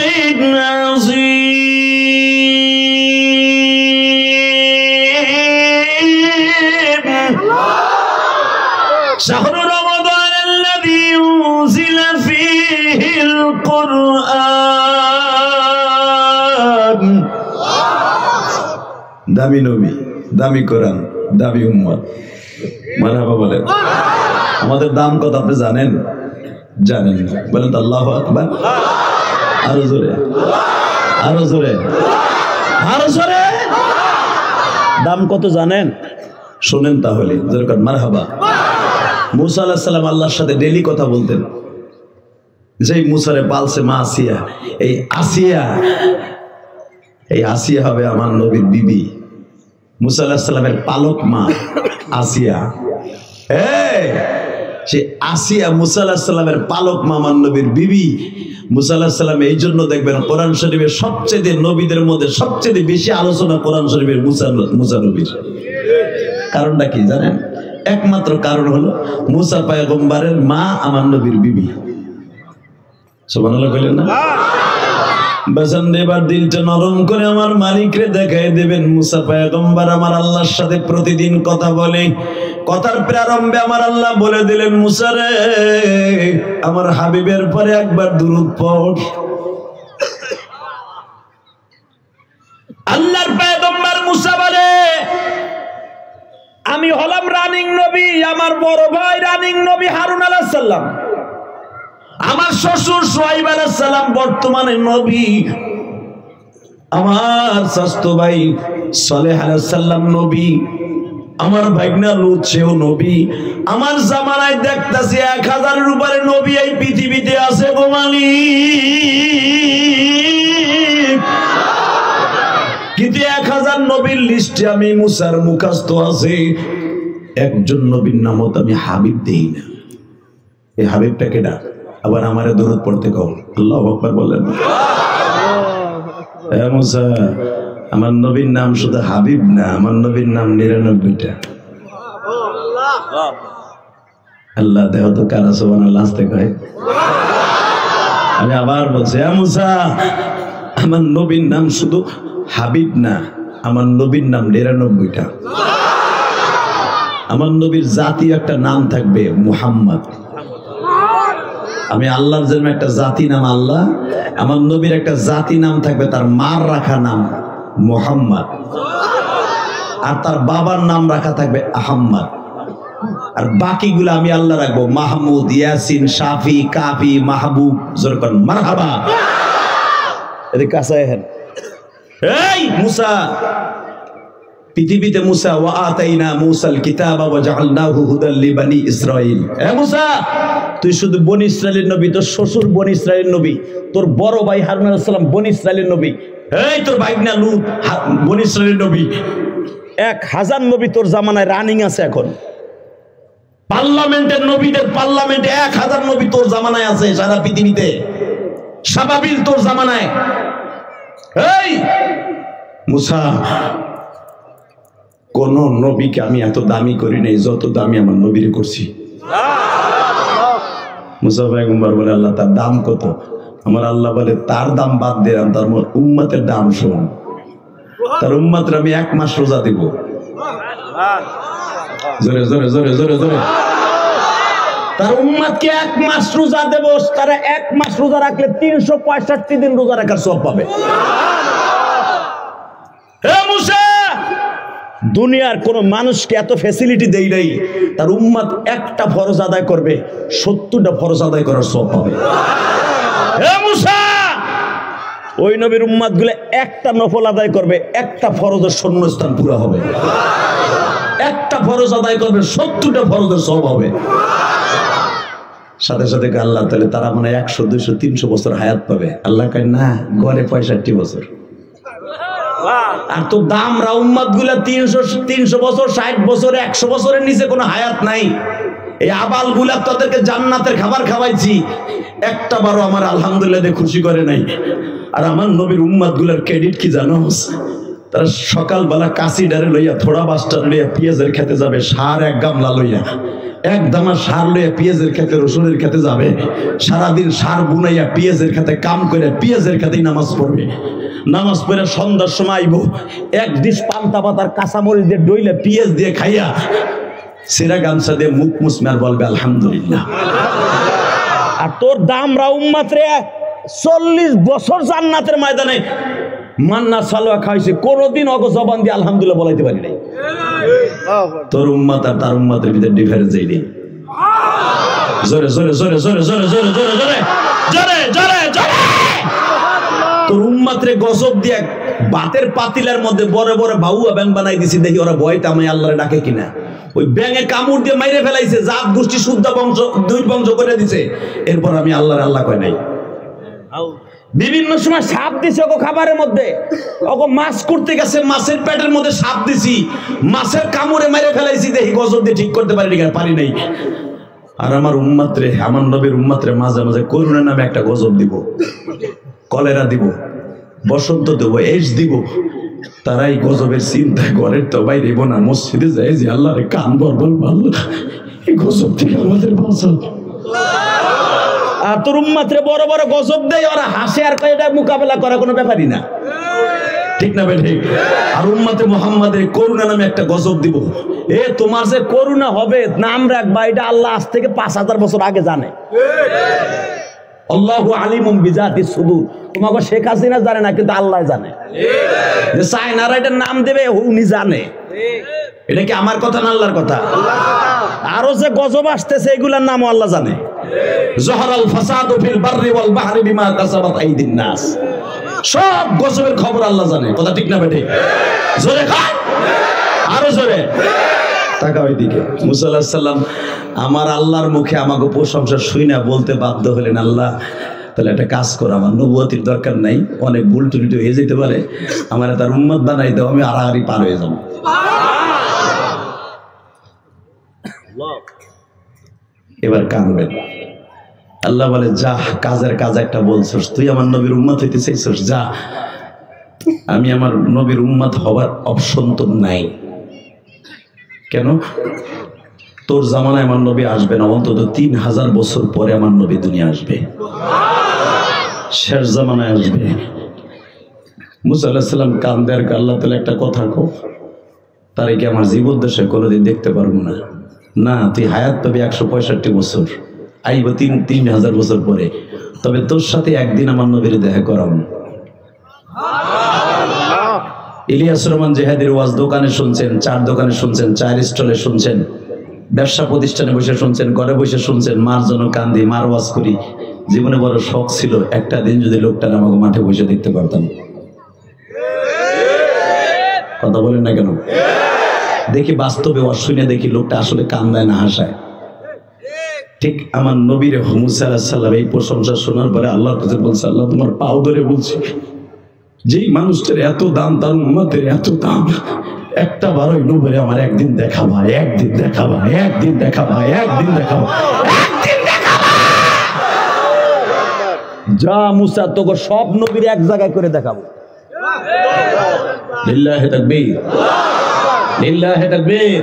عظيم شهر رمضان الذي أنزل فيه القرآن দামি নবী, দামি কোরআন, দামি উম্মত। মারহাবা বলেন। আমাদের দাম কত আপনি জানেন? জানেন না? বলেন তো আল্লাহু আকবার। আরো জোরে, আরো জোরে, আরো জোরে। দাম কত জানেন? শোনেন তাহলে যেরকম মারহাবা। মুসা আলাইহিস সালাম আল্লাহর সাথে ডেইলি কথা বলতেন। যেই মুসারে পালছে মা আসিয়া, এই আসিয়া হবে আমার নবীর বিবি। মুসা আলাইহিস সালামের পালক মা আসিয়া, সে আসিয়া মুসা আলাইহিস সালামের পালক মা আমার নবীর বিবি। মুসা আলাইহিস সালাম এই জন্য দেখবেন কোরআন শরীফের সবচেয়ে নবীদের মধ্যে সবচেয়ে বেশি আলোচনা কোরআন শরীফের মুসা নবীর। কারণটা কি জানেন? একমাত্র কারণ হলো মুসা পয়গম্বরের মা আমার নবীর বিবি। সুবহানাল্লাহ বলেন না? বাজান এবার দিলটা নরম করে আমার মালিকরে দেখাই দেবেন। মুসা পয়গম্বর আমার আল্লাহর সাথে প্রতিদিন কথা বলে। কথার প্রারম্ভে আমার আল্লাহ বলে দিলেন, মুসা রে আমার হাবিবের পরে একবার দুরূদ পড়। আল্লাহর পয়গম্বর মুসা বলে, আমি হলাম রানিং নবী, আমার বড় ভাই রানিং নবী হারুন আলাইহিস সালাম, আমার শ্বশুর শুআইব আলাইহিস সালাম বর্তমানে নবী, আমার চাচতো ভাই সালেহ আলাইহিস সালাম নবী, আমার ভাগনা লূত সেও নবী। আমার জামানায় দেখতাছি 1000-এর উপরে নবী এই পৃথিবীতে আছে গো মালিক। কিন্তু 1000 নবীর লিস্টে আমি মুসার মুখস্থ আছে, একজন নবীর নামত আমি হাবিব দেই না। এই হাবিবটা কেডা? আবার আমারে দরুদ পড়তে কও। আল্লাহু আকবার বলেন। এ মুসা, আমার নবীর নাম শুধু হাবিব না, আমার নবীর নাম 99টা। আল্লাহ দেহ তো কারা সুবহানাল্লাহ আসতে কয়। আমি আবার বলছি, এ মুসা, আমার নবীর নাম শুধু হাবিব না, আমার নবীর নাম 99টা। আমার নবীর জাতীয় একটা নাম থাকবে মুহাম্মদ। আমি আল্লাহর জন্য একটা জাতি নাম আল্লাহ, আমার নবীর একটা জাতি নাম থাকবে তার মার রাখা নাম মুহাম্মদ, আর তার বাবার নাম রাখা থাকবে আহম্মদ। আর বাকিগুলো আমি আল্লাহ রাখবো। মাহমুদ, ইয়াসিন, শাফি, কাফি, মাহবুব, জোরকান মারহাবা। এদিকে কাছে আহেন। এই মুসা, পৃথিবীতে মুসা, ওয়া আতাইনা মুসাল কিতাবা ওয়া জাআলনাহু হুদাল লিবানি ইসরাঈল। এ মুসা, তুই শুধু বনি ইসরাইলের নবী, তোর শ্বশুর বনি ইসরাইলের নবী, তোর বড় ভাই হারুন আলাইহিস সালাম বনি ইসরাইলের নবী, এই তোর ভাইগনা লূত বনি ইসরাইলের নবী। 1000 নবী তোর জামানায় রানিং আছে। এখন পার্লামেন্টের নবীদের পার্লামেন্টে 1000 নবী তোর জামানায় আছে সারা পৃথিবীতে। সাবাবিল তোর জামানায়। এই মুসা, কোন নবীকে আমি এত দামি করি নাই যত দামি আমার নবীরে করছি। মুসা পয়গম্বর বলে, আল্লাহ তার দাম কত? আমার আল্লাহ বলে, তার দাম বাদ দিলাম, তার উম্মতের দাম শোন। তার উম্মতের আমি 1 মাস রোজা দিব। জোরে জোরে জোরে জোরে জোরে। তার উম্মতকে 1 মাস রোজা দেব। তারা 1 মাস রোজা রাখলে 365 দিন রোজা রাখার সওয়াব পাবে। হে মুসা, দুনিয়ার কোন মানুষকে এত ফ্যাসিলিটি দেই নাই, তার উম্মত একটা ফরজ আদায় করবে 70টা ফরজ আদায় করার সওয়াব পাবে। হে মুসা, ওই নবীর উম্মত গুলো একটা নফল আদায় করবে, একটা ফরজের শূন্যস্থান পুরো হবে। একটা ফরজ আদায় করবে 70টা ফরজের সওয়াব হবে। সাথে সাথে আল্লাহ তাহলে তারা মানে 100, 200, 300 বছর হায়াত পাবে। আল্লাহ কয় না, গড়ে 65 বছর। আর তো দামরা উম্মত গুলা 300 বছর, 60 বছর, 100 বছরের নিচে কোনো হায়াত নাই। এই আবাল গুলা তাদেরকে জান্নাতের খাবার খাওয়াইছি, একটা বারো আমার আলহামদুলিল্লাহ দিয়ে খুশি করে নাই। আর আমার নবীর উম্মত গুলার ক্রেডিট কি জানোস? তারা সকালবেলা কাশি ডারে লইয়া, থোড়া বাসটা লইয়া পেঁয়াজের খেতে যাবে, সার 1 গামলা লইয়া, 1 দামা সার লইয়া পেঁয়াজের খেতে, রসুনের খেতে যাবে। সারাদিন সার বুনাইয়া পেঁয়াজের খেতে কাম করে পেঁয়াজের খেতেই নামাজ পড়বে। নামাজ পড়ে সন্ধ্যার সময় আইব, 1 ডিশ পান্তা পাতার কাঁচামরিচ দিয়ে ডইলে পেঁয়াজ দিয়ে খাইয়া সেরা গামছা দিয়ে মুখ মুসমার বলবে আলহামদুলিল্লাহ। আর তোর দামরা উম্মত রে 40 বছর জান্নাতের ময়দানে মান্না সালোয়া খাইছে, কোনদিন অগ জবান দিয়ে আলহামদুলিল্লাহ বলাইতে পারি নাই। তোর উম্মত আর তার উম্মতের ভিতরে ডিফারেন্স এই নেই। জোরে জোরে জোরে জোরে জোরে জোরে জোরে জোরে জোরে জোরে জোরে। তোর উম্মত রে গজব দিয়ে বাতের পাতিলার মধ্যে বড় বড় বাউয়া ব্যাং বানাই দিছি, দেখি ওরা ভয়তে আমি আল্লাহরে ডাকে কিনা। ওই ব্যাঙে কামড় দিয়ে মাইরে ফেলাইছে, জাত গোষ্ঠী শুদ্ধ বংশ 2 বংশ করে দিছে। এরপর আমি আল্লাহর আল্লাহ কয় নাই। বিভিন্ন সময় সাপ দিছে ওকে খাবারের মধ্যে, ওকে মাছ করতে গেছে, মাছের পেটের মধ্যে সাপ দিছি, মাছের কামড়ে মাইরে ফেলাইছি, দেখি গজব দিয়ে ঠিক করতে পারি নাই। আর আমার উম্মত রে, আমার নবীর উম্মত রে মাঝে মাঝে করুণা নামে একটা গজব দিব, কলেরা দিব, বসন্ত দেব, এস দিব। তারাই গজবের চিন্তা করে তো বাইরে না, মসজিদে যায় যে আল্লাহ রে কান বরবল আল্লাহ এই গজব থেকে আমাদের বাঁচাও। আর তোর উম্মত রে বড় বড় গজব দেয়, ওরা হাসে আর কয় এটা মোকাবেলা করা কোনো ব্যাপারই না, ঠিক না বেঠিক? আর উম্মতে মুহাম্মাদের করুণা নামে একটা গজব দিব। এ তোমার যে করুণা হবে নাম রাখবা, এটা আল্লাহ আজ থেকে 5000 বছর আগে জানে। আল্লাহু আলিমুম বিজাতিস সুদূর। তোমাকে শেখ হাসিনা জানে না, কিন্তু আল্লাহ জানে। যে চায়নারা এটার নাম দেবে উনি জানে। এটা কি আমার কথা না আল্লাহর কথা? আরো যে গজব আসতেছে এগুলার নামও আল্লাহ জানে। জহরাল ফাসাদু ফিল বাররি ওয়াল বাহরি বিমা কাসাবাত আইদিন নাস। সব গজবের খবর আল্লাহ জানে, কথা ঠিক না বেঠিক? জোরে খায়, আরো জোরে তাকাও এদিকে। মুসা আলাইহিস সালাম আমার আল্লাহর মুখে আমাকে প্রশংসা শুইনা বলতে বাধ্য হলেন, আল্লাহ তাহলে একটা কাজ করো, আমার নবুয়তির দরকার নাই, অনেক ভুল টুলিটি হয়ে যেতে পারে, আমার তার উম্মত বানাই দাও, আমি আড়াআড়ি পার হয়ে যাবো। এবার কানবেন। আল্লাহ বলে যা, কাজের কাজ একটা বলছস, তুই আমার নবীর উম্মত হইতে চাইছস, যা। আমি আমার নবীর উম্মত হবার অপশন তো নাই। কেন? তোর জামানায় আমার নবী আসবে না, অন্তত 3000 বছর পরে আমার নবী দুনিয়া আসবে, শেষ জামানায় আসবে। মুসা আলাইহিস সালাম কান্দে আর আল্লাহ তাআলা একটা কথা কও, তারে কি আমার জীবদ্দশায় কোনোদিন দেখতে পারবো না? না, তুই হায়াত পাবি 165 বছর, আইব 3000 বছর পরে, তবে তোর সাথে একদিন আমার নবীর দেখা করাবো। ইলিয়াস রহমান জেহাদির ওয়াজ দোকানে শুনছেন, 4 দোকানে শুনছেন, 4 স্টলে শুনছেন, ব্যবসা প্রতিষ্ঠানে বসে শুনছেন, ঘরে বসে শুনছেন, মার জন্য কান্দি, মার ওয়াজ করি। জীবনে বড় শখ ছিল একটা দিন যদি লোকটা আমাকে মাঠে বসে দেখতে পারতাম। কথা বলেন না কেন? দেখি বাস্তবে ওয়াজ শুনে দেখি লোকটা আসলে কান্দায় না হাসায়। ঠিক আমার নবীর মুসা আলাইহিস সালাম এই প্রশংসা শোনার পরে আল্লাহর কাছে বলছে, আল্লাহ তোমার পাও ধরে বলছি, যেই মানুষটার এত দাম, তার উম্মতের এত দাম, একটা বারোই নবীরে আমার একদিন দেখাবা, একদিন দেখাবা, একদিন দেখাবা, একদিন দেখাবা, একদিন দেখাবা। যা মুসা, তোকে সব নবীর এক জায়গায় করে দেখাবো। লিল্লাহি তাকবীর, লিল্লাহি তাকবীর।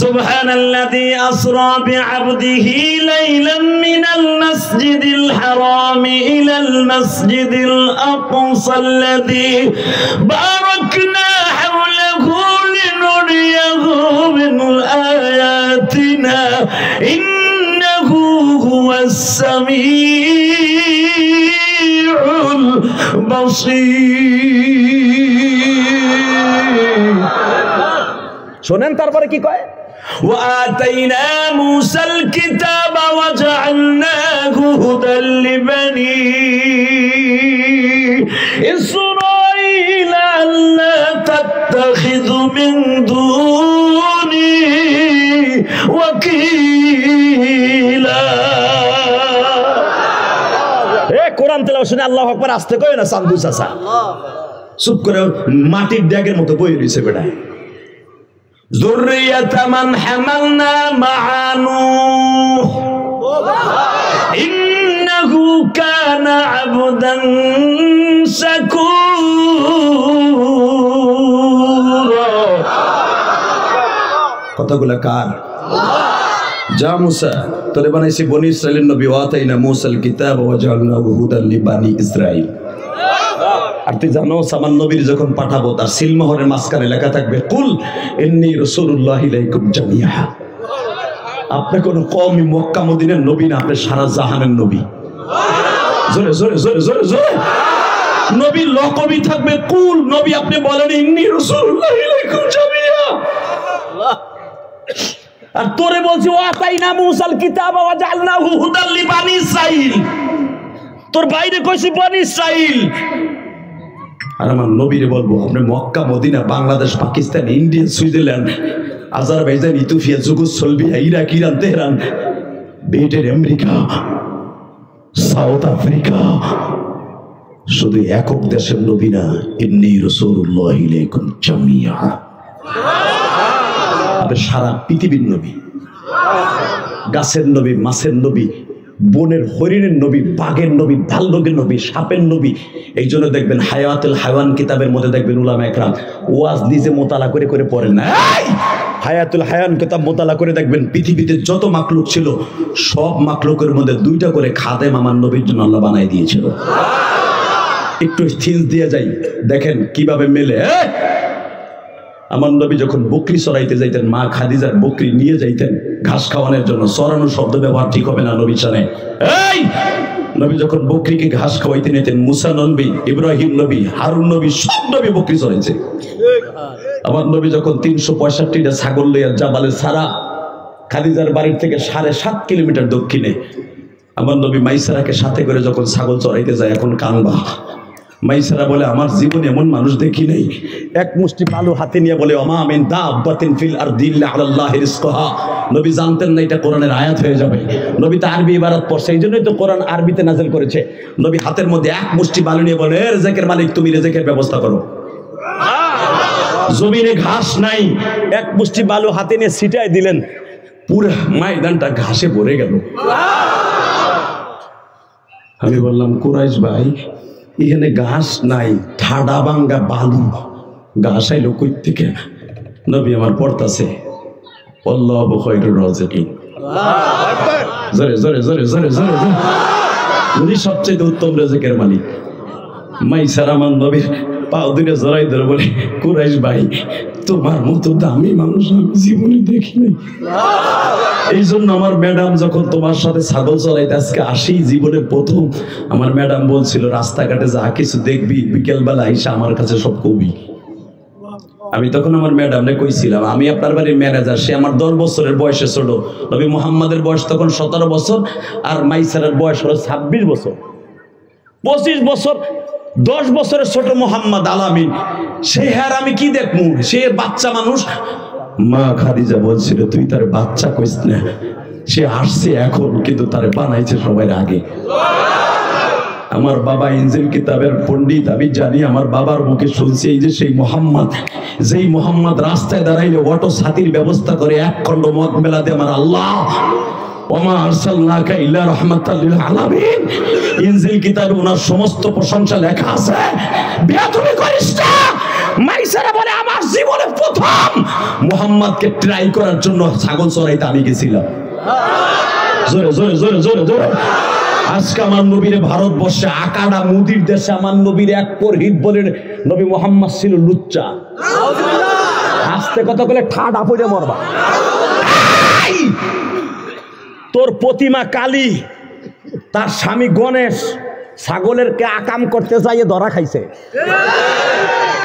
سبحان الذي أسرى بعبده ليلا من المسجد الحرام إلى المسجد الأقصى الذي باركنا حوله لنريه من آياتنا إنه هو السميع البصير. শোনেন তারপরে কি কয়, وآتينا موسى الكتاب وجعلناه هدى لبني إسرائيل ألا تتخذوا من دوني وكيلا. কোরআন তেলাওয়াত শুনে আল্লাহু আকবার আসতে কয় না চান্দু চাচা, চুপ করে মাটির ড্যাগের মতো বই রইছে বেটা। ذرية من حملنا مع نوح إنه كان عبدا شكورا. কথাগুলা কার? যা মুসা, তোরে বানাইছি বনি ইসরাইলের নবী, ওয়াতাইনা মুসাল কিতাব ওয়া জাআলনাহু হুদাল লিবানি ইসরাইল। আর তুই জানো আমার নবীর যখন পাঠাবো তার সিলমোহরের মাঝখানে লেখা থাকবে, কুল ইন্নী রাসূলুল্লাহি ইলাইকুম জামিআ। আপনি কোন কওমি মক্কা মদিনার নবী না, আপনি সারা জাহানের নবী। জোরে জোরে জোরে জোরে জোরে। নবী লকবই থাকবে কুল, নবী আপনি বলেন ইন্নী রাসূলুল্লাহি ইলাইকুম জামিআ। আর তোরে বলছি ওয়াতাইনা মুসাল কিতাব ওয়া জাআলনাহু হুদাল লিবানি ইসরাইল। তোর বাইরে কইছি বনি ইসরাইল। আর আমার নবীরে বলবো আপনি Mecca Medina Bangladesh Pakistan India Switzerland Azerbaijan Ethiopia Yugoslavia Iraq Iran Tehran Britain America South Africa শুধু একক দেশের নবী না, ইন্নী রাসূলুল্লাহি ইলাইকুম জামিআ। আপনি সারা পৃথিবীর নবী, গাছের নবী, মাছের নবী, বনের হরিণের নবী, বাঘের নবী, ভাল্লুকের নবী, সাপের নবী। এই জন্য দেখবেন হায়াতুল হায়াওয়ান কিতাবের মধ্যে দেখবেন উলামা একরাম ওয়াজ নিজে মোতালা করে করে পড়েন না। হায়াতুল হায়াওয়ান কিতাব মোতালা করে দেখবেন পৃথিবীতে যত মাখলুক ছিল সব মাখলুকের মধ্যে দুইটা করে খাদেম আমার নবীর জন্য আল্লাহ বানাই দিয়েছিল। একটু থিস দিয়ে যাই, দেখেন কিভাবে মেলে। আমার নবী যখন বকরি চড়াইতে যাইতেন, মা খাদিজার বকরি নিয়ে যাইতেন ঘাস খাওয়ানোর জন্য। চড়ানো শব্দ ব্যবহার ঠিক হবে না নবী জানে। এই নবী যখন বকরিকে ঘাস খাওয়াইতে নিতেন, মুসা নবী, ইব্রাহিম নবী, হারুন নবী, সব নবী বকরি চড়াইছে। আমার নবী যখন 365টা ছাগল লইয়া জাবালে সারা খাদিজার বাড়ির থেকে 7.5 কিলোমিটার দক্ষিণে আমার নবী মাইসারাকে সাথে করে যখন ছাগল চড়াইতে যায়, এখন কানবা। মাইসারা বলে আমার জীবনে এমন মানুষ দেখি নাই। এক মুষ্টি বালু হাতে নিয়ে বলে ওমা মিন দাব্বাতিন ফিল আরদি ইল্লা আলাল্লাহি রিজকুহা। নবী জানতেন না এটা কোরআনের আয়াত হয়ে যাবে। নবী তো আরবি ইবারত পড়ছে, এই জন্যই তো কোরআন আরবিতে নাযিল করেছে। নবী হাতের মধ্যে এক মুষ্টি বালু নিয়ে বলে, এ রিজকের মালিক তুমি রিজকের ব্যবস্থা করো। জমিনে ঘাস নাই, এক মুষ্টি বালু হাতে নিয়ে ছিটায় দিলেন, পুরো ময়দানটা ঘাসে ভরে গেল। আমি বললাম কুরাইশ ভাই, এখানে ঘাস নাই, ঠাডা ভাঙ্গা বালু, ঘাস আইলো কই থেকে? নবী আমার পড়তাছে আল্লাহু খায়রুর রাযিকিন। জোরে জোরে জোরে জোরে জোরে জোরে। উনি সবচেয়ে উত্তম রিজকের মালিক। মাইসারা আমার নবীর পাও দুটো জড়াই ধরে বলে, কুরাইশ ভাই তোমার মতো দামি মানুষ আমি জীবনে দেখি নাই। এই জন্য আমার ম্যাডাম যখন তোমার সাথে ছাগল চড়াইতে আজকে আসি, জীবনে প্রথম আমার ম্যাডাম বলছিল রাস্তাঘাটে যা কিছু দেখবি বিকেলবেলা আইসা আমার কাছে সব কবি। আমি তখন আমার ম্যাডামরে কইছিলাম, আমি আপনার বাড়ির ম্যানেজার, সে আমার 10 বছরের বয়সে ছোট। নবী মুহাম্মাদের বয়স তখন 17 বছর, আর মাইসারের বয়স হলো 26 বছর। 25 বছর, 10 বছরের ছোট মোহাম্মদ আলামিন, সে হ্যাঁ আমি কি দেখমু, সে বাচ্চা মানুষ। মা খাদিজা বলছিল তুই তার বাচ্চা কইস না, সে আসছে এখন, কিন্তু তারে বানাইছে সবার আগে। আমার বাবা ইনজিল কিতাবের পণ্ডিত, আমি জানি, আমার বাবার মুখে শুনছি এই যে সেই মোহাম্মদ, যেই মোহাম্মদ রাস্তায় দাঁড়াইলে অটো ছাতির ব্যবস্থা করে, এক খণ্ড মদ মেলাতে আমার আল্লাহ ওমা আরসালনাকা ইল্লা রাহমাতাল লিল আলামিন, ইনজিল কিতাবে ওনার সমস্ত প্রশংসা লেখা আছে। বেয়াদবি করিস না। মাইসারা বলে আমার জীবনে প্রথম মোহাম্মদকে ট্রাই করার জন্য ছাগল চড়াইতে আমি গেছিলাম। জোরে জোরে জোরে জোরে জোরে। আজকে আমার নবীরে ভারতবর্ষে আকাডা মুদির দেশে আমার নবীর এক পুরোহিত বলেন নবী মুহাম্মদ ছিল লুচ্চা। আস্তে কথা বলে ঠাডা পড়ে মরবা। তোর প্রতিমা কালী, তার স্বামী গণেশ ছাগলের কে আকাম করতে যাইয়ে ধরা খাইছে।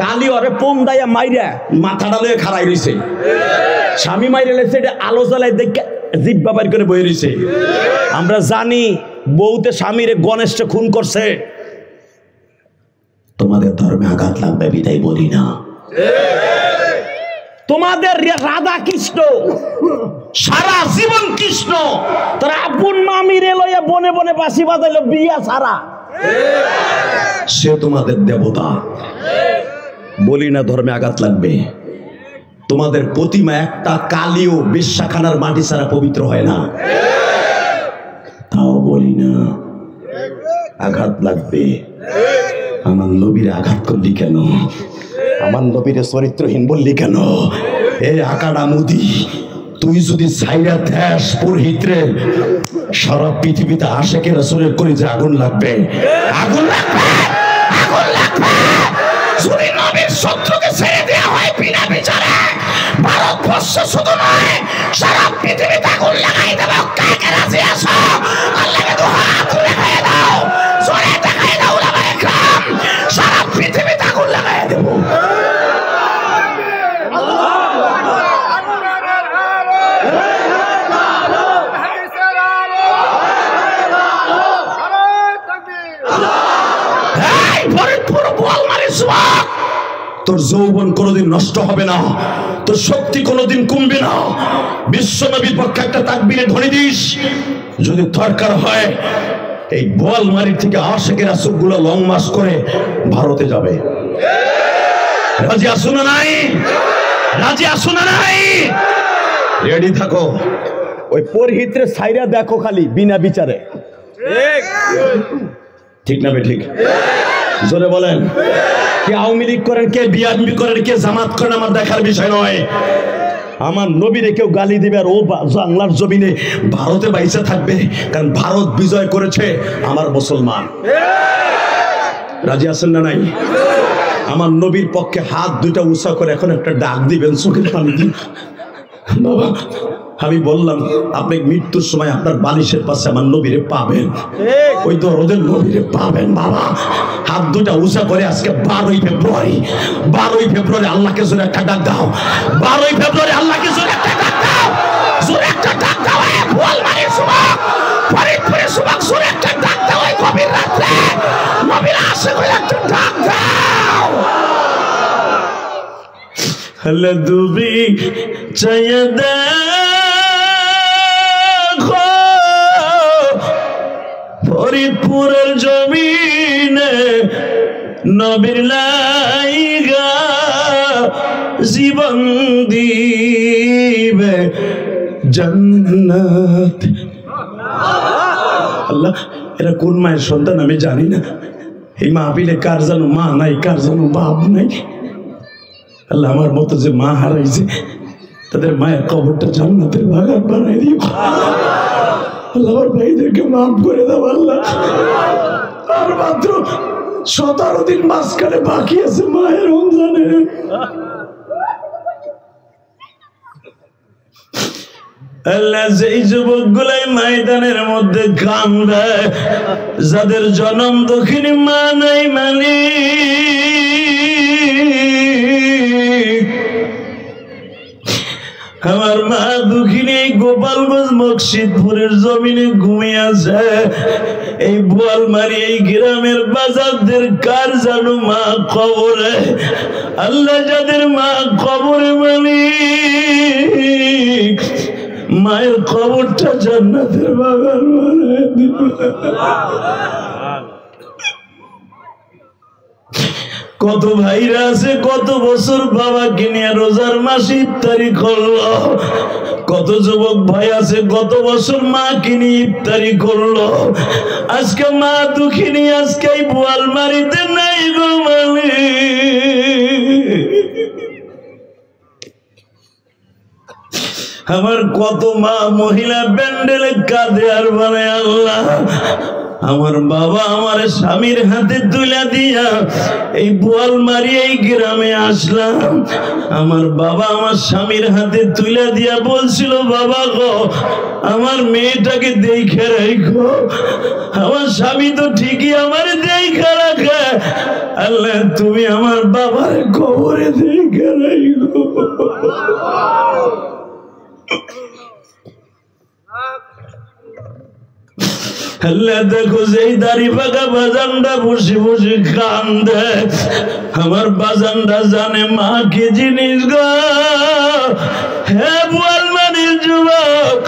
কালী ওরে পোম দাইয়া মাইরা মাথাটা লয়ে খাড়াই রইছে, স্বামী মাইরে লেছে, এটা আলো জ্বালাই দেখে জিব্বা বাইর করে বয়ে রইছে। আমরা জানি বউতে স্বামীরে গণেশকে খুন করছে। তোমাদের ধর্মে আঘাত লাগবে বিদায় বলি না। তোমাদের রাধা কৃষ্ণ সারা জীবন কৃষ্ণ, তার আপন মামিরে লইয়া বনে বনে বাঁশি বাজাইলো বিয়া সারা, সে তোমাদের দেবতা। বলি না ধর্মে আঘাত লাগবে। তোমাদের প্রতিমা একটা কালিও বিশ্বাখানার মাটি ছাড়া পবিত্র হয় না, তাও বলি না আঘাত লাগবে। আমার নবীরে আঘাত করলি কেন? আমার নবীরে চরিত্রহীন বললি কেন? এই আকাডা মুদি, তুই যদি ছাইরা দেশ পুরোহিতরে, সারা পৃথিবীতে আশেকের রাসূলের করে যে আগুন লাগবে, আগুন লাগবে, আগুন লাগবে। যদি নবীর শত্রুকে ছেড়ে দেওয়া হয় বিনা বিচারে, ভারতবর্ষ শুধু নয় সারা পৃথিবীতে আগুন লাগাই দেব। কাকে রাজি আছো? আল্লাহকে দুহাত তুলে দেখাই দাও, জোরে দেখাই দাও উলামায়ে কেরাম, সারা পৃথিবীতে আগুন লাগাই দেব। তোর যৌবন কোনোদিন নষ্ট হবে না, তোর শক্তি কোনোদিন কমবে না। বিশ্ব নবীর পক্ষে একটা তাকবীরে ধ্বনি দিস। যদি দরকার হয় এই বোয়ালমারি থেকে আশেকের রাসূলগুলো লং মার্চ করে ভারতে যাবে। রাজি আছো না নাই? রাজি আছো না নাই? রেডি থাকো। ওই পুরোহিতরে ছাইরা দেখো খালি বিনা বিচারে। ঠিক না বে ঠিক? জোরে বলেন। কে আওয়ামী লীগ করেন, কে বিএনপি করেন, কে জামাত করেন, আমার দেখার বিষয় নয়। আমার নবীরে কেউ গালি দিবে আর ও বাংলার জমিনে ভারতে বাইসা থাকবে, কারণ ভারত বিজয় করেছে আমার মুসলমান। রাজি আছেন না নাই? আমার নবীর পক্ষে হাত দুটা উঁচা করে এখন একটা ডাক দিবেন, চোখের পানি দিন। বাবা আমি বললাম আপনি মৃত্যুর সময় আপনার বালিশের পাশে আমার নবীরে পাবেন, ওই তো ওদের নবীরে পাবেন। বাবা হাত দুটা উঁচা করে আজকে 12ই ফেব্রুয়ারি, 12ই ফেব্রুয়ারি আল্লাহকে জোরে একটা ডাক দাও। 12ই ফেব্রুয়ারি আল্লাহকে জোরে একটা ডাক দাও, জোরে একটা ডাক দাও। বোয়ালমারীর যুবক, ফরিদপুরের যুবক, জোরে একটা ডাক দাও। এই গভীর রাত্রে নবীর আশিক হয়ে একটা ডাক দাও। হলে দুবি চাইয়ে দেখো ফরিদপুরের জমিনে নবীর লাইগা জীবন দিবে জান্নাত। আল্লাহ এরা কোন মায়ের সন্তান আমি জানি না। এই মাহফিলে কার জানো মা নাই, কার জানো বাপ নাই। আল্লাহ আমার মতো যে মা হারাইছে তাদের মায়ের কবরটা জান্নাতের বাগান বানাই দিও। আল্লাহ আমার ভাইদেরকে মাফ করে দাও। আল্লাহ আর মাত্র 17 দিন মাঝখানে বাকি আছে মায়ের রমজানে। আল্লাহ যেই যুবক গুলাই ময়দানের মধ্যে কান্দে, যাদের জন্ম দক্ষিণী মা নাই মালিক, আমার মা দুঃখিনী এই গোপালগঞ্জ মকসিদপুরের জমিনে ঘুমিয়ে আছে। এই বোয়ালমারি এই গ্রামের বাজারদের কার জানো মা কবরে। আল্লাহ যাদের মা কবরে মালিক, মায়ের কবরটা জান্নাতের বাগান বানায় দিবে। কত ভাইরা আছে কত বছর বাবাকে নিয়ে রোজার মাসে ইফতারি করলো, কত যুবক ভাই আছে কত বছর মাকে নিয়ে ইফতারি করলো। আজকে মা দুঃখিনী, আজকে এই বোয়ালমারিতে নাই গো মালিক। আমার কত মা মহিলা প্যান্ডেলে কাঁদে আর বলে আল্লাহ আমার বাবা আমার স্বামীর হাতে তুলে দিয়া এই বোয়ালমারি এই গ্রামে আসলাম। আমার বাবা আমার স্বামীর হাতে তুলে দিয়া বলছিল বাবা গো আমার মেয়েটাকে দেখে রাখো। আমার স্বামী তো ঠিকই আমার দেখে রাখে, আল্লাহ তুমি আমার বাবার কবরে দেখে রাখো। আল্লাহ দেখো যেই দাড়ি পাকা বাজানটা বসে বসে কান্দে, আমার বাজানটা জানে মা কি জিনিস গো। হে বোয়ালমারির যুবক,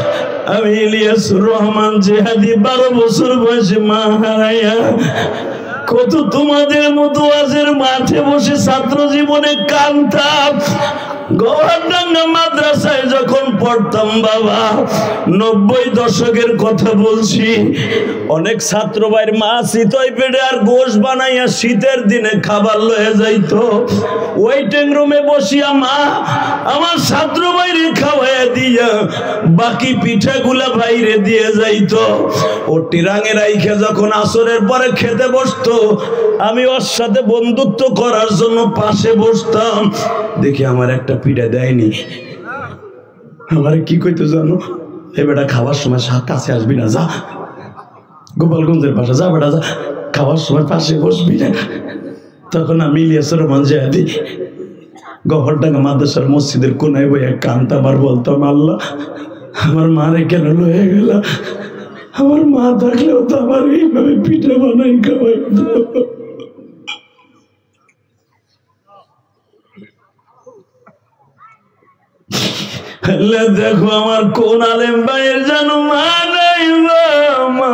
আমি ইলিয়াসুর রহমান জেহাদি 12 বছর বয়সে মা হারাইয়া কত তোমাদের মতো আজের মাঠে বসে ছাত্র জীবনে কান্দতাম। গভর্নডাঙ্গা মাদ্রাসায় যখন পড়তাম বাবা, 90 দশকের কথা বলছি, অনেক ছাত্র ভাইয়ের মা চিতই পেটে আর গোশ বানাইয়া শীতের দিনে খাবার লয়ে যাইতো। ওয়েটিং রুমে বসিয়া মা আমার ছাত্র ভাইরে খাওয়াইয়া দিয়া বাকি পিঠাগুলা বাইরে দিয়ে যাইতো। ও টিরাঙে রাইখে যখন আসরের পরে খেতে বসতো, আমি ওর সাথে বন্ধুত্ব করার জন্য পাশে বসতাম। দেখি আমার একটা পিঠা দেয়নি, আমার কি কইতো জানো, এ বেটা খাবার সময় কাছে আসবি না, যা গোপালগঞ্জের পাশে যা বেটা, যা খাবার সময় পাশে বসবি না। তখন আমি ইলিয়াসুর রহমান জেহাদি গভর্নডাঙ্গা মাদ্রাসার মসজিদের কোনায় বইয়া কান্দতাম আর বলতাম আল্লাহ আমার মারে কেন লয়ে গেল, আমার মা থাকলেও তো আমার এইভাবে পিঠা বানাই খাওয়াইতো। আল্লাহ দেখো আমার কোন আলেম ভাইয়ের জানো মা নাই, মা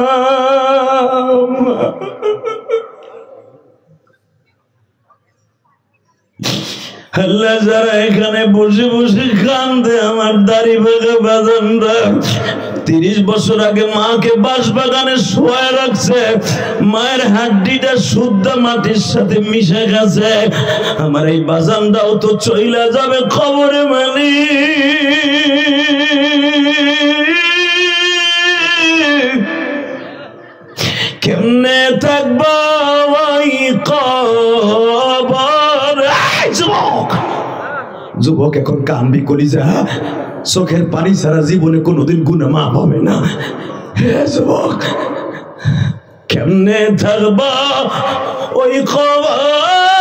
আল্লাহ যারা এখানে বসে বসে কান্দে, আমার দাড়ি ভাগা বাজানরা 30 বছর আগে মাকে বাঁশবাগানে শোয়া রাখছে, মায়ের হাড্ডিটা শুদ্ধ মাটির সাথে মিশে গেছে। আমার এই বাজানটাও তো চইলা যাবে খবরে মালি। কেমনে থাকবো ওই কবর। যুবক এখন কানবি কলিজা, চোখের পানি ছাড়া জীবনে কোনোদিন গুনাহ মাফ হবে না। হে যুবক কেমনে থাকবো ওই কবরে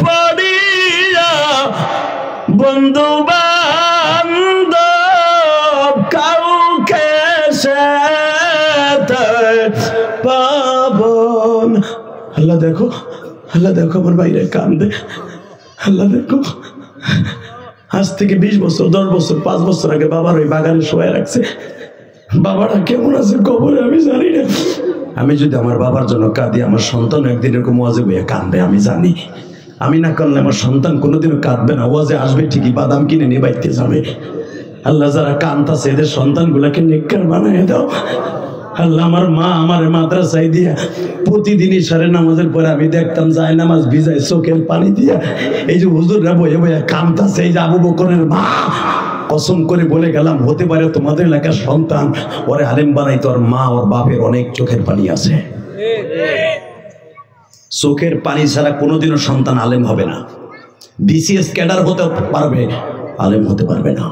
পড়িয়া, বন্ধু বান্ধব কাউকে পাবন। আল্লাহ দেখো, আল্লাহ দেখো আমার বাইরে কান্দে। আল্লাহ দেখো আজ থেকে 20 বছর 10 বছর 5 বছর আগে বাবার ওই বাগানে শোয়া রাখছে। বাবাটা কেমন আছে কবরে আমি জানি না। আমি যদি আমার বাবার জন্য কাঁদি, আমার সন্তান একদিন এরকম ওয়াজে বইয়া কাঁদবে আমি জানি। আমি না করলে আমার সন্তান কোনোদিনও কাঁদবে না, ওয়াজে আসবে ঠিকই, বাদাম কিনে নিয়ে বাইতে যাবে। আল্লাহ যারা কাঁদতাছে এদের সন্তানগুলাকে নেককার বানায় দাও। আল্লাহ আমার মা আমার মাদ্রাসায় দিয়া প্রতিদিন ইশারের নামাজের পরে আমি দেখতাম যায় নামাজ ভিজায় চোখের পানি দিয়া, এই যে হুজুররা বয়ে বয়ে কাঁদতাছে, এই যে আবু বকরের মা, কসম করে বলে গেলাম হতে পারে তোমাদের এলাকার সন্তান ওরে আলেম বানাই, তোর মা ওর বাপের অনেক চোখের পানি আছে। চোখের পানি ছাড়া কোনোদিনও সন্তান আলেম হবে না। বিসিএস ক্যাডার হতে পারবে, আলেম হতে পারবে না।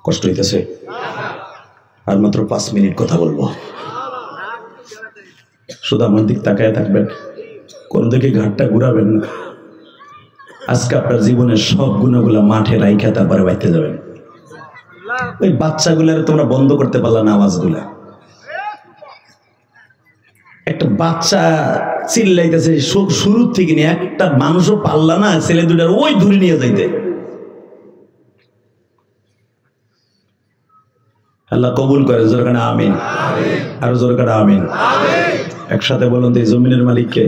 কষ্ট হইতেছে, আর মাত্র 5 মিনিট কথা বলবো। শুধু আমার দিক তাকায় থাকবেন, কোন দিকে ঘাটটা ঘুরাবেন না। আজকে আপনার জীবনের সব গুণাগুলা মাঠে রাইখা তারপরে বাইতে যাবেন। ওই বাচ্চাগুলার তোমরা বন্ধ করতে পারলা না আওয়াজগুলা। একটা বাচ্চা চিল্লাইতেছে শুরু থেকে নিয়ে একটা মানুষও পারলা না ছেলে দুটার ওই দূরে নিয়ে যাইতে। আল্লাহ কবুল করে, জোরে কানে আমিন, আরো জোরে কানে আমিন। একসাথে বলুন তো, এই জমিনের মালিককে।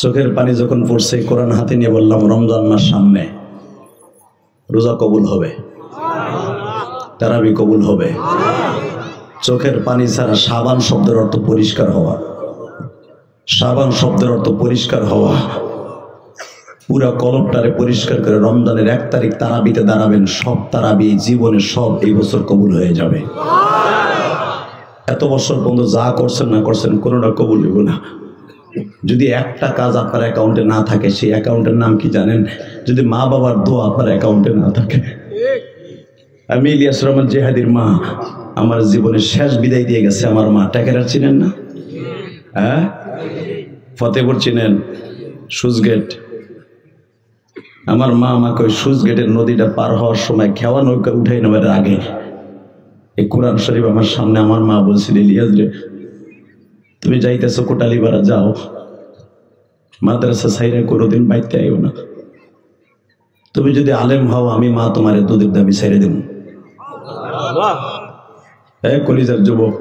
চোখের পানি যখন পড়ছে কোরআন হাতে নিয়ে বললাম, রমজান মাস সামনে, রোজা কবুল হবে, তারাবি কবুল হবে। চোখের পানি ছাড়া সাবান শব্দের অর্থ পরিষ্কার হওয়া, সাবান শব্দের অর্থ পরিষ্কার হওয়া। পুরা কলমটারে পরিষ্কার করে রমজানের 1 তারিখ তারাবিতে দাঁড়াবেন, সব তারাবি জীবনের সব এই বছর কবুল হয়ে যাবে। এত বছর পর্যন্ত যা করছেন না করছেন কোনোটা কবুল হইব না। যদি একটা কাজ আপনার অ্যাকাউন্টে না থাকে, সেই অ্যাকাউন্টের নাম কি জানেন? যদি মা বাবার দোয়া আপনার অ্যাকাউন্টে না থাকে। আমি ইলিয়াস রহমান জেহাদির মা আমার জীবনের শেষ বিদায় দিয়ে গেছে। আমার মা টাকেরার চিনেন না? হ্যাঁ, ফতেপুর চিনেন, সুজগেট। আমার মা আমাকে ওই সুজগেটের নদীটা পার হওয়ার সময় খেওয়া নৌকা উঠাই নেওয়ার আগে এই কোরআন শরীফ আমার সামনে, আমার মা বলছিল, ইলিয়াস রে তুমি যাইতেছো কোটালীপাড়া, যাও, মাদ্রাসা সাইরা কোনোদিন বাইতে আইও না। তুমি যদি আলেম হও, আমি মা তোমার দুধের দাবি ছেড়ে দেব। কলিজার যুবক,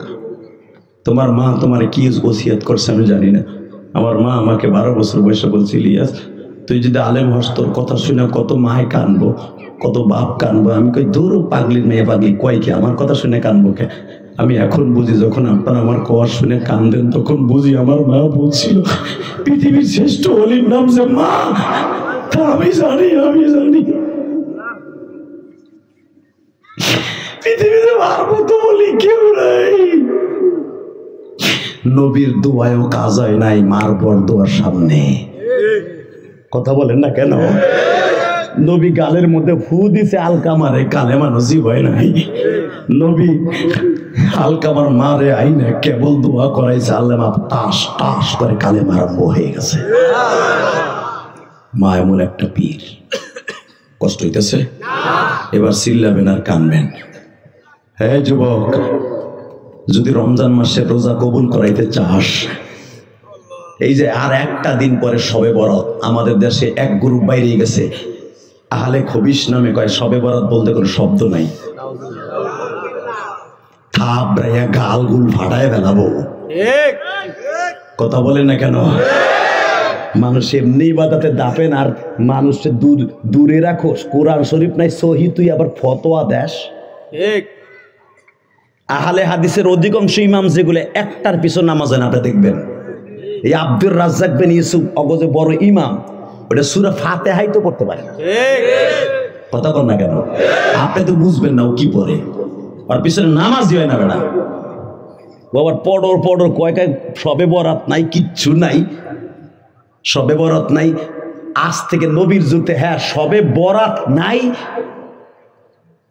তোমার মা তোমার কি ওসিয়ত করছে আমি জানি না। আমার মা আমাকে 12 বছর বয়সে বলছিল, ইলিয়াস তুই যদি আলেম হস, তোর কথা শুনে কত মায় কানবো, কত বাপ কানবো। আমি কই দূর, পাগলির মেয়ে পাগলি, কয় কি আমার কথা শুনে কানবো কে? আমি এখন বুঝি, যখন আপনার আমার কথা শুনে কান্দেন তখন বুঝি আমার মা বলছিল পৃথিবীর শ্রেষ্ঠ ওলির নাম যে মা। তা আমি জানি পৃথিবীতে মার মতো ওলি কেউ নাই। নবীর দোয়ায়ও কাজ হয় নাই মার বর দোয়ার সামনে। কথা বলেন না কেন? নবী গালের মধ্যে ফু দিছে আলকামারে, কালে মানুষই হয় নাই। নবী আলকামার মারে আইনে কেবল দোয়া করাইছে, আল্লাহ টাস টাস করে কালেমা আরম্ভ হয়ে গেছে। মা এমন একটা পীর। কষ্ট হইতেছে? এবার চিল্লাবেন আর কানবেন। হ্যাঁ যুবক, যদি রমজান মাসে রোজা কবুল করাইতে চাস, এই যে আর একটা দিন পরে শবে বরাত, আমাদের দেশে এক গ্রুপ বাইরে গেছে, আহলে খবিশ নামে কয় শবে বরাত বলতে কোনো শব্দ নাই। থাপড়াইয়া গালগুল ফাটায় ফেলাবো। কথা বলেন না কেন? মানুষ এমনি ইবাদতে দাপেন আর মানুষকে দূরে রাখো। কোরআন শরীফ নাই সহি, তুই আবার ফতোয়া দেশ। আহলে হাদিসের অধিকাংশ ইমাম যেগুলো একটার পিছন নামাজ হয় না, আপনি দেখবেন। এই আব্দুর রাজ্জাক বিন ইউসুফ অগজে বড় ইমাম, ওটা সূরা ফাতিহাই তো পড়তে পারে। কথা বল না কেন? আপনি তো বুঝবেন না ও কি পড়ে, আর পিছনে নামাজই হয় না বেটা। বাবার পড়র কয়টায় শবে বরাত নাই, কিচ্ছু নাই, শবে বরাত নাই। আজ থেকে নবীর যুগে, হ্যাঁ শবে বরাত নাই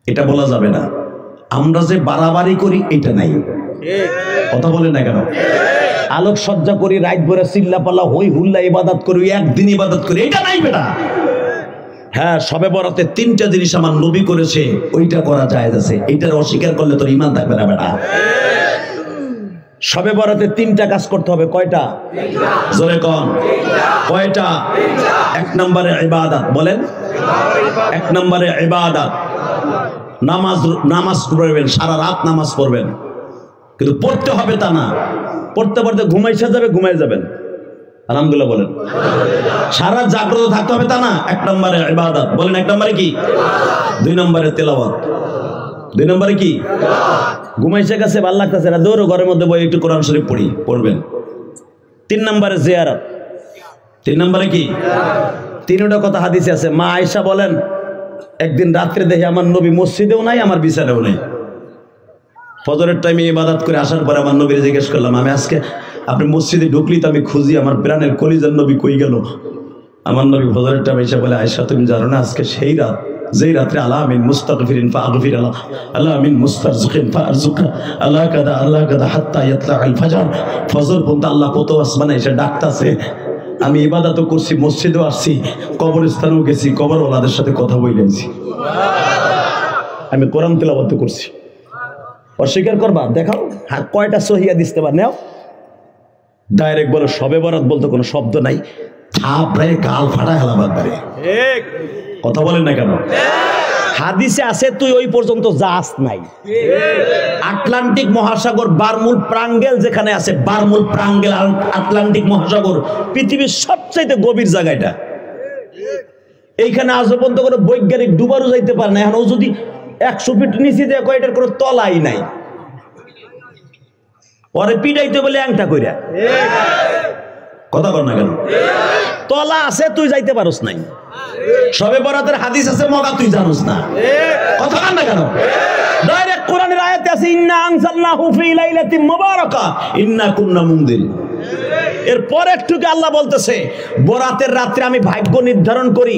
এটা বলা যাবে না। আমরা যে বাড়াবাড়ি করি এটা নাই। কথা বলে না কেন? আলোক সজ্জা করি, রাত ভরে চিল্লা পাল্লা হই হুল্লা ইবাদত করি, একদিন ইবাদত করি, এটা নাই বেটা। হ্যাঁ শবে বরাতে 3টা জিনিস আমার নবী করেছে, ওইটা করা জায়েজ আছে। এইটার অস্বীকার করলে তোর ঈমান থাকবে না বেটা। শবে বরাতে 3টা কাজ করতে হবে। কয়টা? জোরে কোন কয়টা? 1 নম্বরে ইবাদত। বলেন 1 নম্বরে ইবাদত। নামাজ পড়বেন, সারা রাত নামাজ পড়বেন, কিন্তু পড়তে হবে তা না। পড়তে পড়তে ঘুমাইসা যাবেন। আলহামদুলিল্লাহ বলেন। সারা জাগ্রত থাকতে হবে তা না। 1 নম্বরে ইবাদত। বলেন 1 নম্বরে কি? 2 নম্বরে তেলাওয়াত। 2 নম্বরে কি? ঘুমাইসা গেছে, ভালো লাগতেছে না, দৌড়ো ঘরের মধ্যে বই একটু কোরআন শরীফ পড়বেন। 3 নম্বরে জিয়ারত। 3 নম্বরে কি? 3টা কথা হাদিসে আছে। মা আয়েশা বলেন, একদিন রাত্রে দেখি আমার নবী মসজিদেও নাই, আমার বিছানাও নাই। ফজরের টাইমে ইবাদত করে আসার পরে আমার নবীরে জিজ্ঞেস করলাম, আমি আজকে আপনি মসজিদে ঢুকলি তো আমি খুঁজি আমার প্রাণের কলিজার নবী কই গেল? আমার নবী ফজরের টাইমে এসে বলে, আয়েশা তুমি জানো না আজকে সেই রাত যেই রাত্রে আল্লাহ আমিন মুস্তাগফিরিন ফাগফির আল্লাহ, আল্লাহ আমিন মুস্তারজিকিন ফারজুকা, আল্লাহ কাদা হাত্তা ইয়াতলা আল ফজর। ফজর পর্যন্ত আল্লাহ কত আসমানে এসে ডাকতাছে, আমি ইবাদতও করছি, মসজিদেও আসছি, কবরস্থানেও গেছি, কবরওয়ালাদের সাথে কথা বলেছি, আমি কোরআন তেলাওয়াত করছি। অস্বীকার করবা? দেখাও কয়টা সহি হাদিস দিতে পার। নাও ডাইরেক্ট বলো শবে বরাত বলতে কোনো শব্দ নাই, থাপড়ায় গাল ফাটা হেলাবাদ বাড়ে। কথা বলেন না কেন? হাদিসে আছে তুই ওই পর্যন্ত যাস নাই। আটলান্টিক মহাসাগর বারমুল প্রাঙ্গেল যেখানে আছে, বারমুল প্রাঙ্গেল আটলান্টিক মহাসাগর পৃথিবীর সবচাইতে গভীর জায়গাটা। এইখানে আজ পর্যন্ত কোনো বৈজ্ঞানিক ডুবারও যাইতে পারে না। এখন ও যদি 100 ফিট নিচে দেয় কয়টার কোনো তলাই নাই, পরে পিটাইতে বলে আংটা কইরা। কথা বল না কেন? তলা আছে তুই যাইতে পারস নাই। শবে বরাতের হাদিস আছে মগা তুই জানোস না। কথা বল না কেন? ডাইরেক্ট কোরআনের আয়াতে আছে ইন্না আনজালনাহু ফি লাইলাতিন মুবারাকা ইন্না কুন্না মুনদিরিন। এর পরের টুকে আল্লাহ বলতেছে বরাতের রাত্রে আমি ভাগ্য নির্ধারণ করি,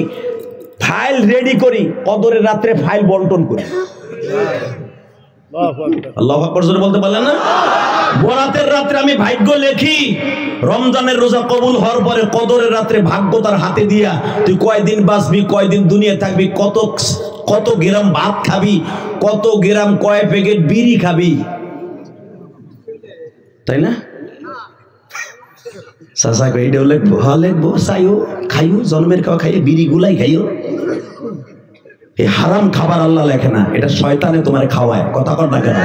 ফাইল রেডি করি, কদরের রাত্রে ফাইল বন্টন করি। আল্লাহু আকবার জোরে বলতে পারলেন না? বরাতের রাত্রে আমি ভাগ্য লেখি, রমজানের রোজা কবুল হওয়ার পরে কদরের রাত্রে ভাগ্য তার হাতে দিয়া তুই কয়দিন বাঁচবি, কয়দিন দুনিয়া থাকবি, কত গ্রাম ভাত খাবি, কত গ্রাম কয় প্যাকেট বিড়ি খাবি, তাই না? চাচা এইটাও লিখবো, হ্যাঁ লিখবো, চাইও খাইও, জন্মের খাওয়া খাইও, বিড়ি গুলাই খাইও। এই হারাম খাবার আল্লাহ লেখে না, এটা শয়তানে তোমার খাওয়ায়। কথা কর না কেন?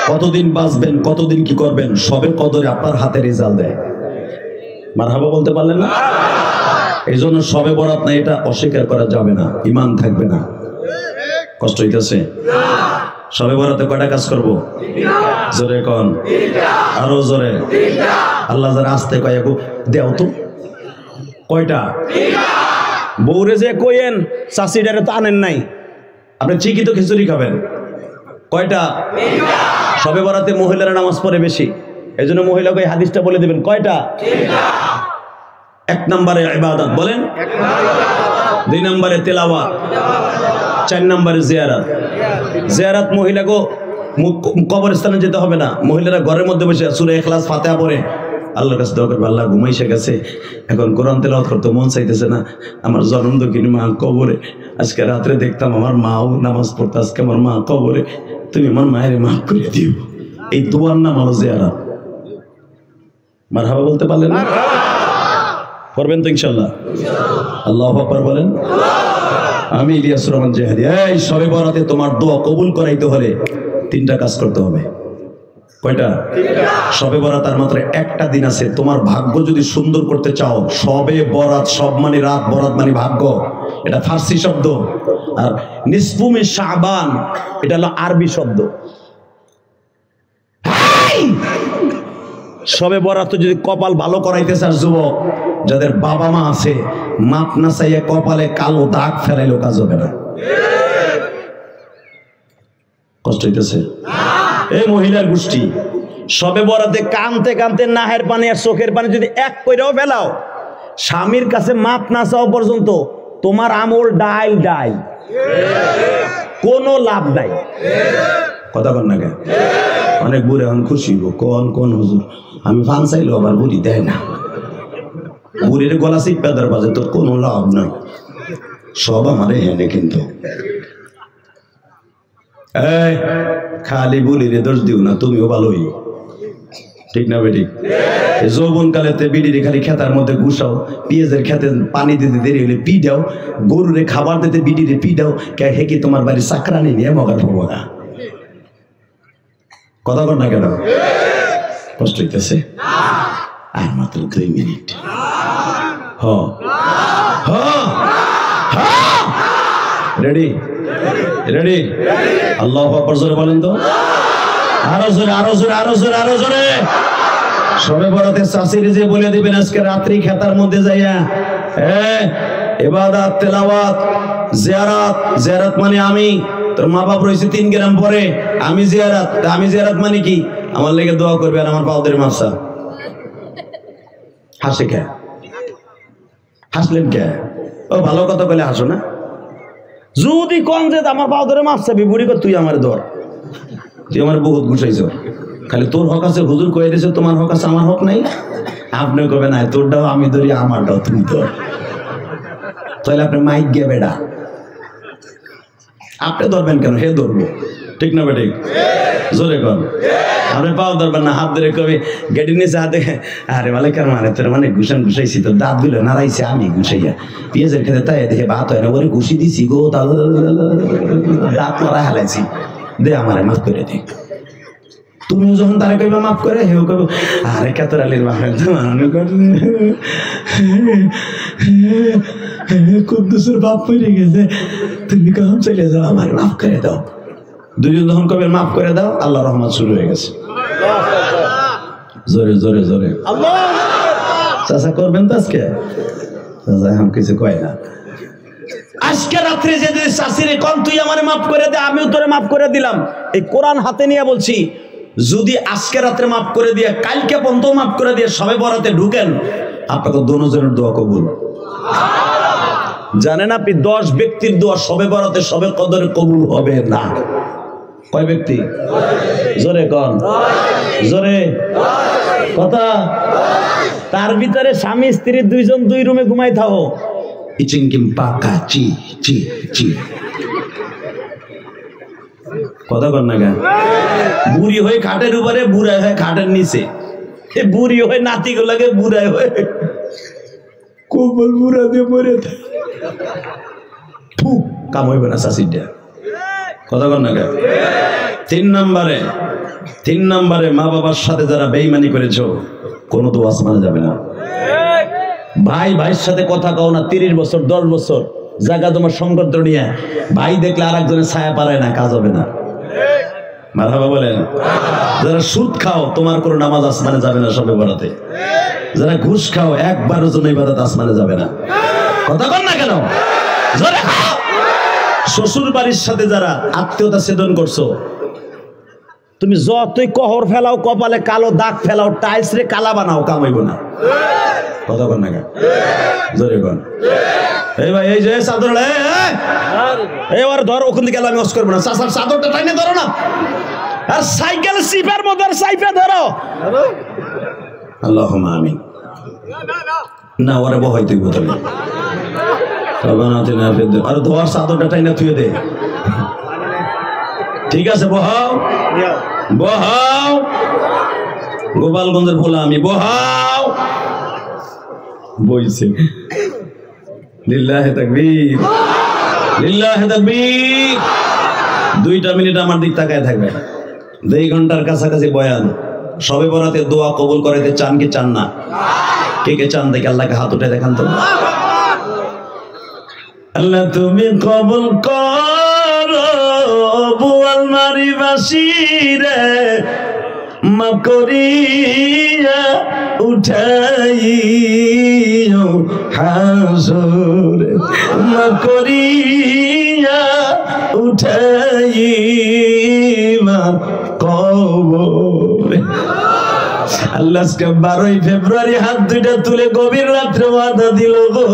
কতদিন বাঁচবেন, কতদিন কি করবেন, সবে কদরে আপনার হাতে রেজাল্ট দেয়। মারহাবা বলতে পারলেন না? এই জন্য সবে বরাত না, এটা অস্বীকার করা যাবে না, ইমান থাকবে না। কষ্ট হইতেছে? সবে বরাতে কয়টা কাজ করবো? জোরে কন, আরো জোরে। আল্লাহ যারা আসতে কয় দেও তো কয়টা? বউরে যে কইেন চাষিডারে তো আনেন নাই, আপনি ঠিকই তো খিচুড়ি খাবেন। কয়টা? সবে বরাতে মহিলারা নামাজ পড়ে বেশি, এই জন্য মহিলাকে হাদিসটা বলে দিবেন। কয়টা? 1 নম্বরে ইবাদত বলেন, 2 নম্বরে তেলাওয়াত, 4 নম্বরে জিয়ারত। জিয়ারত মহিলাকে কবরস্থানে যেতে হবে না, মহিলারা ঘরের মধ্যে বসে সূরা ইখলাস ফাতিহা পড়ে আল্লাহর কাছে দোয়া করবে, আল্লাহ ঘুমাইসে গেছে, এখন কোরআন তেলাওয়াত করতে মন চাইতেছে না, আমার জনম দক্ষিণ মা কবরে, আজকে রাত্রে দেখতাম আমার মাও নামাজ পড়তো, আজকে আমার মা কবরে, তুমি আমার মায়ের মাফ করে দিও। এই দোয়ার নাম হলো জিয়ারত। মারহাবা বলতে পারলেন না? করবেন তো ইনশাআল্লাহ? আল্লাহু আকবার বলেন। আমি ইলিয়াসুর রহমান জিহাদি। এই শবে বরাতে তোমার দোয়া কবুল করাইতে হলে 3টা কাজ করতে হবে। কয়টা? শবে বরাত আর মাত্র 1টা দিন আছে। তোমার ভাগ্য যদি সুন্দর করতে চাও, শবে বরাত, সব মানে রাত, বরাত মানে ভাগ্য, এটা ফার্সি শব্দ। আর নিসফু মিন শাবান এটা হলো আরবি শব্দ। শবে বরাত যদি কপাল ভালো করাইতে চাস যুবক, যাদের বাবা মা আছে, মাপ না চাইয়ে কপালে কালো দাগ ফেলাইলেও কাজ হবে না। কষ্ট হইতেছে? এই মহিলার গোষ্ঠী শবে বরাতে কানতে কানতে নাহের পানি আর চোখের পানি যদি এক কইরাও ফেলাও, স্বামীর কাছে মাপ না চাও পর্যন্ত তোমার আমল ডাইল ডাই, কোনো লাভ নাই। কথা কন না কেন? অনেক বুড়ে এখন খুশি কোন হুজুর আমি ফান চাইলো আবার বুড়ি দেয় না, বুড়ির গলা চিপাদার বাজে, তোর কোনো লাভ নাই, সব আমারে হেনে। কিন্তু এই খালি বুড়িরে দোষ দিও না, তুমিও ভালোই, ঠিক না বেটি? যৌবন কালেতে বিড়িরে খালি খেতার মধ্যে ঘুষাও, পেঁয়াজের খেতে পানি দিতে দেরি হলে পি দাও, গরুরে খাবার দিতে বিড়িরে পি দাও, কে হে কি তোমার বাড়ির চাকরানি নিয়ে মগার পাবো না? কথা বল না কেন? কষ্ট হইতেছে? আর মাত্র 2 মিনিট। রেডি? রেডি? আল্লাহু আকবার জোরে বলেন তো, আরো জোরে, আরো জোরে, আরো জোরে, আরো জোরে। শবে বরাতে চাষির যে বলে দিবেন আজকে রাত্রি খেতার মধ্যে যাইয়া ইবাদত, তেলাওয়াত, জিয়ারত। জিয়ারত মানে আমি, তোর মা বাপ রয়েছে 3 গ্রাম পরে, আমি জিয়ারত। আমি জিয়ারত মানে কি? আমার লেগে দোয়া করবে আর আমার পাউদের মাপসা। হাসে কে? হাসলেন কে? ও ভালো কথা বলে হাসো না। যদি কন যে আমার পাও ধরে মাপসাবি, বুড়ি কর তুই আমার ধর, তুই আমার বহুত গুছাইছ, খালি তোর হক আছে, হুজুর কয়ে দিয়েছে তোমার হক আছে, আমার হক নাই। আপনি কবে না তোরটাও আমি ধরি আমারটাও তুমি তো, তাহলে আপনি মাইক গিয়ে বেড়া আপনি ধরবেন কেন, হে ধরবো, ঠিক না বেঠিক? জোরে কর। আপনি পাও ধরবেন না, হাত ধরে কবি গেটির নিচে হাতে, আরে মালিকার মানে তোর মানে ঘুষাইছি, তোর দাঁত গুলো নাড়াইছে আমি ঘুষাইয়া, পেঁয়াজের খেতে তাই দেখে ভাত হয় না, ওরে ঘুষি দিছি গো, দাঁত মারা হালাইছি, দে আমারে মাফ করে দে। তুমিও যখন তারা কইবা মাফ করে, হেও কইব আরে কাতরালির বাপের কুদ্দুসের বাপ পড়ে গেছে, তুমি কখন চলে যাও, আমার মাফ করে দাও। দুজন যখন কবে মাফ করে দাও, আল্লাহ রহমত শুরু হয়ে গেছে। জোরে জোরে জোরে চাচা করবেন তো আজকে? চাচা এখন কিছু কয় না। আজকে রাত্রে যে চাষিরে কম তুই আমারে মাফ করে দে, আমিও তোরে মাফ করে দিলাম, এই কোরআন হাতে নিয়ে বলছি, যদি আজকে রাত্রে মাফ করে দিয়ে কালকে পর্যন্ত মাফ করে দিয়ে সবে বরাতে ঢুকেন, আপনাকে দুজনের দোয়া কবুল। জানেন আপনি 10 ব্যক্তির দোয়া সবে বরাতে সবে কদরে কবুল হবে না। কয় ব্যক্তি? জোরে কন, জোরে কথা। তার ভিতরে স্বামী স্ত্রী দুইজন 2 রুমে ঘুমাই থাকো, ইচিংকিম পাকা চি চি চি, কথা কর না কেন? বুড়ি হয়ে খাটের উপরে, বুড়াই হয়ে খাটের নিচে, বুড়ি হয়ে নাতি গুলাকে বুড়াই হয়ে কোমল বুড়া দিয়ে মরে থাকে, কাম হইবে না শাশিটা, কথা কর না কেন? 3 নম্বরে মা বাবার সাথে যারা বেঈমানি করেছো, কোনো দোয়া আসমানে যাবে না। ভাই ভাইয়ের সাথে কথা কও না, 30 বছর 10 বছর জায়গা তোমার সংকট নিয়ে, ভাই দেখলে আর একজনের ছায়া পারায় না, কাজ হবে না। মারহাবা বলেন। যারা সুদ খাও, তোমার কোনো নামাজ আসমানে যাবে না সবে বরাতে। যারা ঘুষ খাও, একবারও জন্য ইবাদত আসমানে যাবে না, কথা কর না কেন? জোরে খাও। শ্বশুর বাড়ির সাথে যারা আত্মীয়তা ছেদন করছো, তুমি যতই কহর ফেলাও, কপালে কালো দাগ ফেলাও, টাইলস রে কালা বানাও, কামাইব না, কথা কর না কেন? জোরে কর। এই ভাই, এই যে চাদর, এবার ধর, ওখান থেকে আমি অস করবো না, চাদরটা টাইনে ধরো না, আর সাইকেল সিপের মধ্যে সাইপে ধরো। আল্লাহুম্মা আমিন। না ওরে বহাই তুই বোতলে, আর ধোয়ার চাদরটা টাইনে থুয়ে দে, ঠিক আছে? বহাও বহাও, গোপালগঞ্জের ভোলা আমি, বহাও বইছে। লিল্লাহে তাকবীর, লিল্লাহে তাকবীর। 2 মিনিট আমার দিক তাকায় থাকবে। 2 ঘন্টার কাছাকাছি বয়ান, সবে বরাতে দোয়া কবুল করাইতে চান কি চান না? কে কে চান দেখে আল্লাহকে হাত উঠে দেখান তো। আল্লাহ তুমি কবুল করো বুয়াল মারি বাসিরে, মাফ করিয়া উঠাইও হাসরে, মাফ করিয়া উঠাইবা কবরে। আল্লাহ 12 ফেব্রুয়ারি হাত দুইটা তুলে গভীর রাত্রে ওয়াদা দিল গো,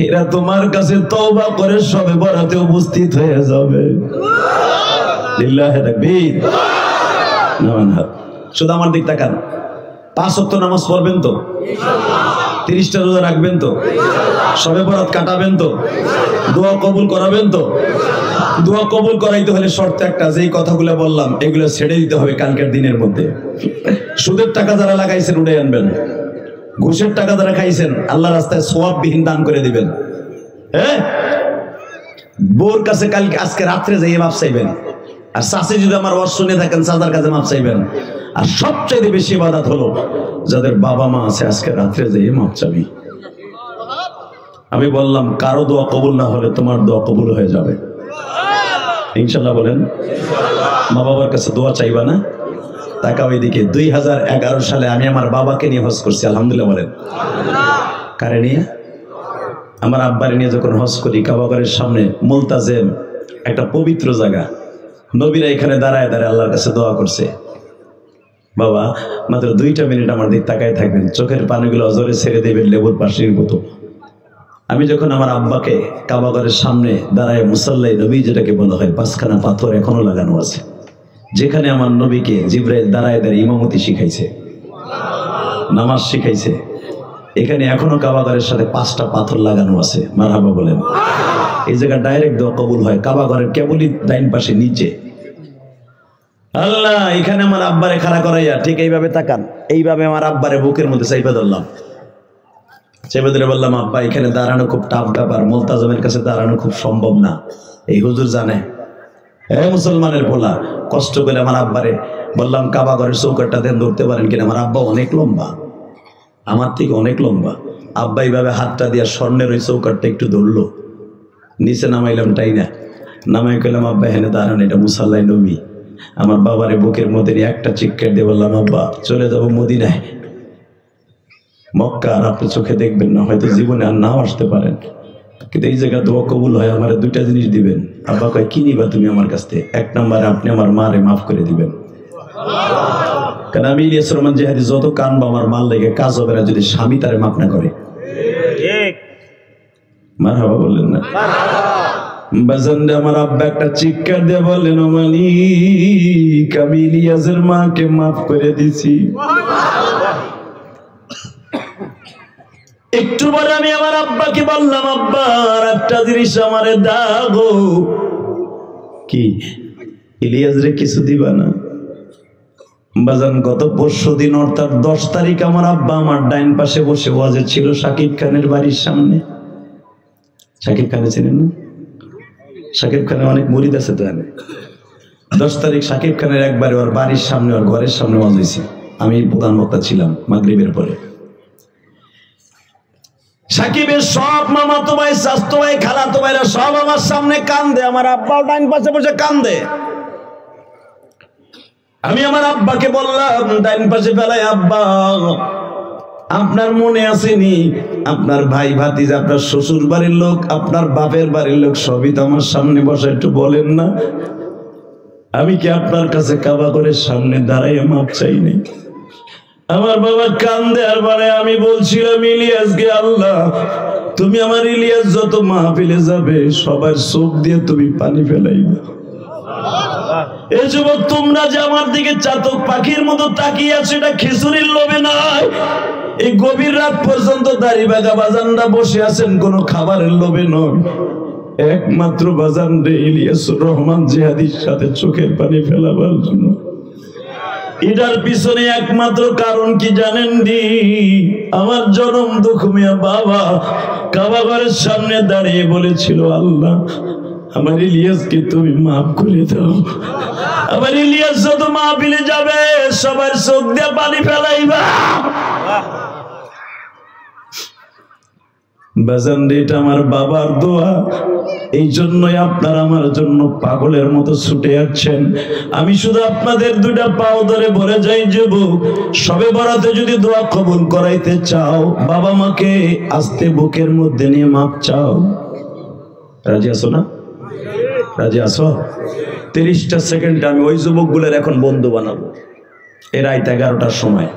এরা তোমার কাছে তওবা করে সবে বরাতে উপস্থিত হয়ে যাবে। লিল্লাহি তাকবীর। শুধু আমার দিক তাকান। 5 ওয়াক্ত নামাজ পড়বেন তো? ইনশাআল্লাহ। 30টা রোজা রাখবেন তো? ইনশাআল্লাহ। সবে বরাত কাটাবেন তো? দোয়া কবুল করাবেন তো? ইনশাআল্লাহ। দোয়া কবুল করাইতে হলে শর্ত একটা, যেই কথাগুলো বললাম এগুলো ছেড়ে দিতে হবে কালকের দিনের মধ্যে। সুদের টাকা যারা লাগাইছেন উঠে আনবেন, ঘুষের টাকা যারা খাইছেন আল্লাহ রাস্তায় সওয়াববিহীন দান করে দিবেন। হ্যাঁ, বোর কাছে কালকে আজকে রাত্রে যাইয়ে মাপ চাইবেন, আর চাষে যদি আমার ওয়াজ শুনে থাকেন চাচার কাছে মাপ চাইবেন। আর সবচেয়ে বেশি ইবাদত হলো যাদের বাবা মা আছে আজকে রাত্রে যাইয়ে মাপ চাবি। আমি বললাম কারো দোয়া কবুল না হলে তোমার দোয়া কবুল হয়ে যাবে ইনশাআল্লাহ। বলেন মা বাবার কাছে দোয়া চাইবা না? তাকাও এদিকে। 2011 সালে আমি আমার বাবাকে নিয়ে হজ করছি, আলহামদুলিল্লাহ। বলেন কারে নিয়ে? আমার আব্বারে নিয়ে যখন হজ করি, কাবাগরের সামনে মুলতাজেম, একটা পবিত্র জায়গা, নবীরা এখানে দাঁড়ায় দাঁড়ায় আল্লাহর কাছে দোয়া করছে। বাবা মাত্র 2টা মিনিট আমার দিক তাকায় থাকবেন, চোখের পানিগুলো অজরে ছেড়ে দেবেন লেবুর পাশির মতো। আমি যখন আমার আব্বাকে কাবাগরের সামনে দাঁড়ায়, মুসাল্লাই নবী যেটাকে বলা হয়, 5খানা পাথর এখনো লাগানো আছে, যেখানে আমার নবীকে জিবরাইল দাঁড়ায় দাঁড়ায় ইমামতি শিখাইছে। নামাজ শিখাইছে। এখানে এখনো কাবাঘরের সাথে 5টা পাথর লাগানো আছে, মারহাবা বলেন। এই জায়গা ডাইরেক্ট দোয়া কবুল হয়, কাবাঘরের কেবলই ডাইন পাশে নিচে। আল্লাহ এখানে আমার আব্বারে খাড়া করাইয়া ঠিক এইভাবে তাকান, এইভাবে আমার আব্বারে বুকের মধ্যে চাইপা ধরলাম, চেপে ধরে বললাম আব্বা এখানে দাঁড়ানো খুব টাফ ব্যাপার, মুলতাজমের কাছে দাঁড়ানো খুব সম্ভব না, এই হুজুর জানে। মুসলমানের পোলা কষ্ট করে আমার আব্বারে বললাম কাবাঘরের চৌকাটটা দেন, ধরতে পারেন কিনা। আমার আব্বা অনেক লম্বা, আমার থেকে অনেক লম্বা। আব্বা এইভাবে হাতটা দিয়া স্বর্ণের ওই চৌকাটটা একটু ধরলো, নিচে নামাইলাম টাই না, নামাই কইলাম আব্বা এখানে দাঁড়ান, এটা মুসাল্লাই নবী। আমার বাবারে বুকের মধ্যে একটা চিৎকার দিয়ে বললাম আব্বা চলে যাবো মদিনায়, মক্কা আর আপনি চোখে দেখবেন না, হয়তো জীবনে আর নাও আসতে পারেন, কিন্তু এই জায়গা দোয়া কবুল হয়। আমার 2টা জিনিস দিবেন। আব্বা কয় কি নিবা তুমি আমার কাছ থেকে? 1 নম্বরে আপনি আমার মারে মাফ করে দিবেন, কারণ আমি ইলিয়াস রহমান জিহাদি যত কানবো আমার মাল লেগে কাজ হবে না যদি স্বামী তারে মাফ না করে। মারহাবা বললেন না? বাজানরে আমার আব্বা একটা চিৎকার দিয়ে বললেন ও মালিক আমি ইলিয়াসের মাকে মাফ করে দিছি। একটু পরে আমি আমার আব্বাকে বললাম আব্বা আর একটা জিনিস আমারে দাও। কি? ইলিয়াস রে কিছু দিবা না? বাজান গত পরশুদিন অর্থাৎ 10 তারিখ আমার আব্বা আমার ডাইন পাশে বসে ওয়াজে ছিল শাকিব খানের বাড়ির সামনে। শাকিব খানে ছিলেন না? শাকিব খানের অনেক মুরিদ আছে তো। 10 তারিখ শাকিব খানের একবারে ওর বাড়ির সামনে ওর ঘরের সামনে ওয়াজ হয়েছে, আমি প্রধান বক্তা ছিলাম মাগরিবের পরে। সাকিবের সব মামাতো ভাই, চাচাতো ভাই, খালাতো ভাইরা সব আমার সামনে কান্দে, আমার আব্বাও ডাইন পাশে বসে কান্দে। আমি আমার আব্বাকে বললাম ডাইন পাশে ফেলাই আব্বা আপনার মনে আসেনি আপনার ভাই ভাতিজা আপনার শ্বশুর বাড়ির লোক আপনার বাপের বাড়ির লোক সবই তো আমার সামনে বসে, একটু বলেন না আমি কি আপনার কাছে কাবাঘরের সামনে দাঁড়াইয়া মাপ চাই নাই? আমার বাবা কান্দে আর বলে আমি বলছিলাম ইলিয়াসকে আল্লাহ তুমি আমার ইলিয়াস যত মাহফিলে যাবে সবার চোখ দিয়ে তুমি পানি ফেলাইবা। এই যুবক তোমরা যে আমার দিকে চাতক পাখির মতো তাকিয়ে আছো এটা খিচুড়ির লোভে নয়, এই গভীর রাত পর্যন্ত দাড়িবাগা বাজানরা বসে আছেন কোনো খাবারের লোভে নয়, একমাত্র বাজান রে ইলিয়াসুর রহমান জিহাদির সাথে চোখের পানি ফেলাবার জন্য। এটার পিছনে একমাত্র কারণ কি জানেন দি? আমার জনম দুঃখমিয়া বাবা কাবাঘরের সামনে দাঁড়িয়ে বলেছিল আল্লাহ আমার ইলিয়াসকে তুমি মাফ করে দাও। আমার ইলিয়াস যত মাহফিলে যাবে সবার চোখ দিয়ে পানি ফেলাইবা। বাজান এটা আমার বাবার দোয়া, এই জন্যই আপনারা আমার জন্য পাগলের মতো ছুটে যাচ্ছেন। আমি শুধু আপনাদের 2টা পাও ধরে বলে যাই যুবক সবে বরাতে যদি দোয়া কবুল করাইতে চাও বাবা মাকে আস্তে বুকের মধ্যে নিয়ে মাপ চাও। রাজি আছো না? রাজি আছো? 30টা সেকেন্ড আমি ওই যুবকগুলোর এখন বন্ধু বানাবো। এর রাত 11টার সময়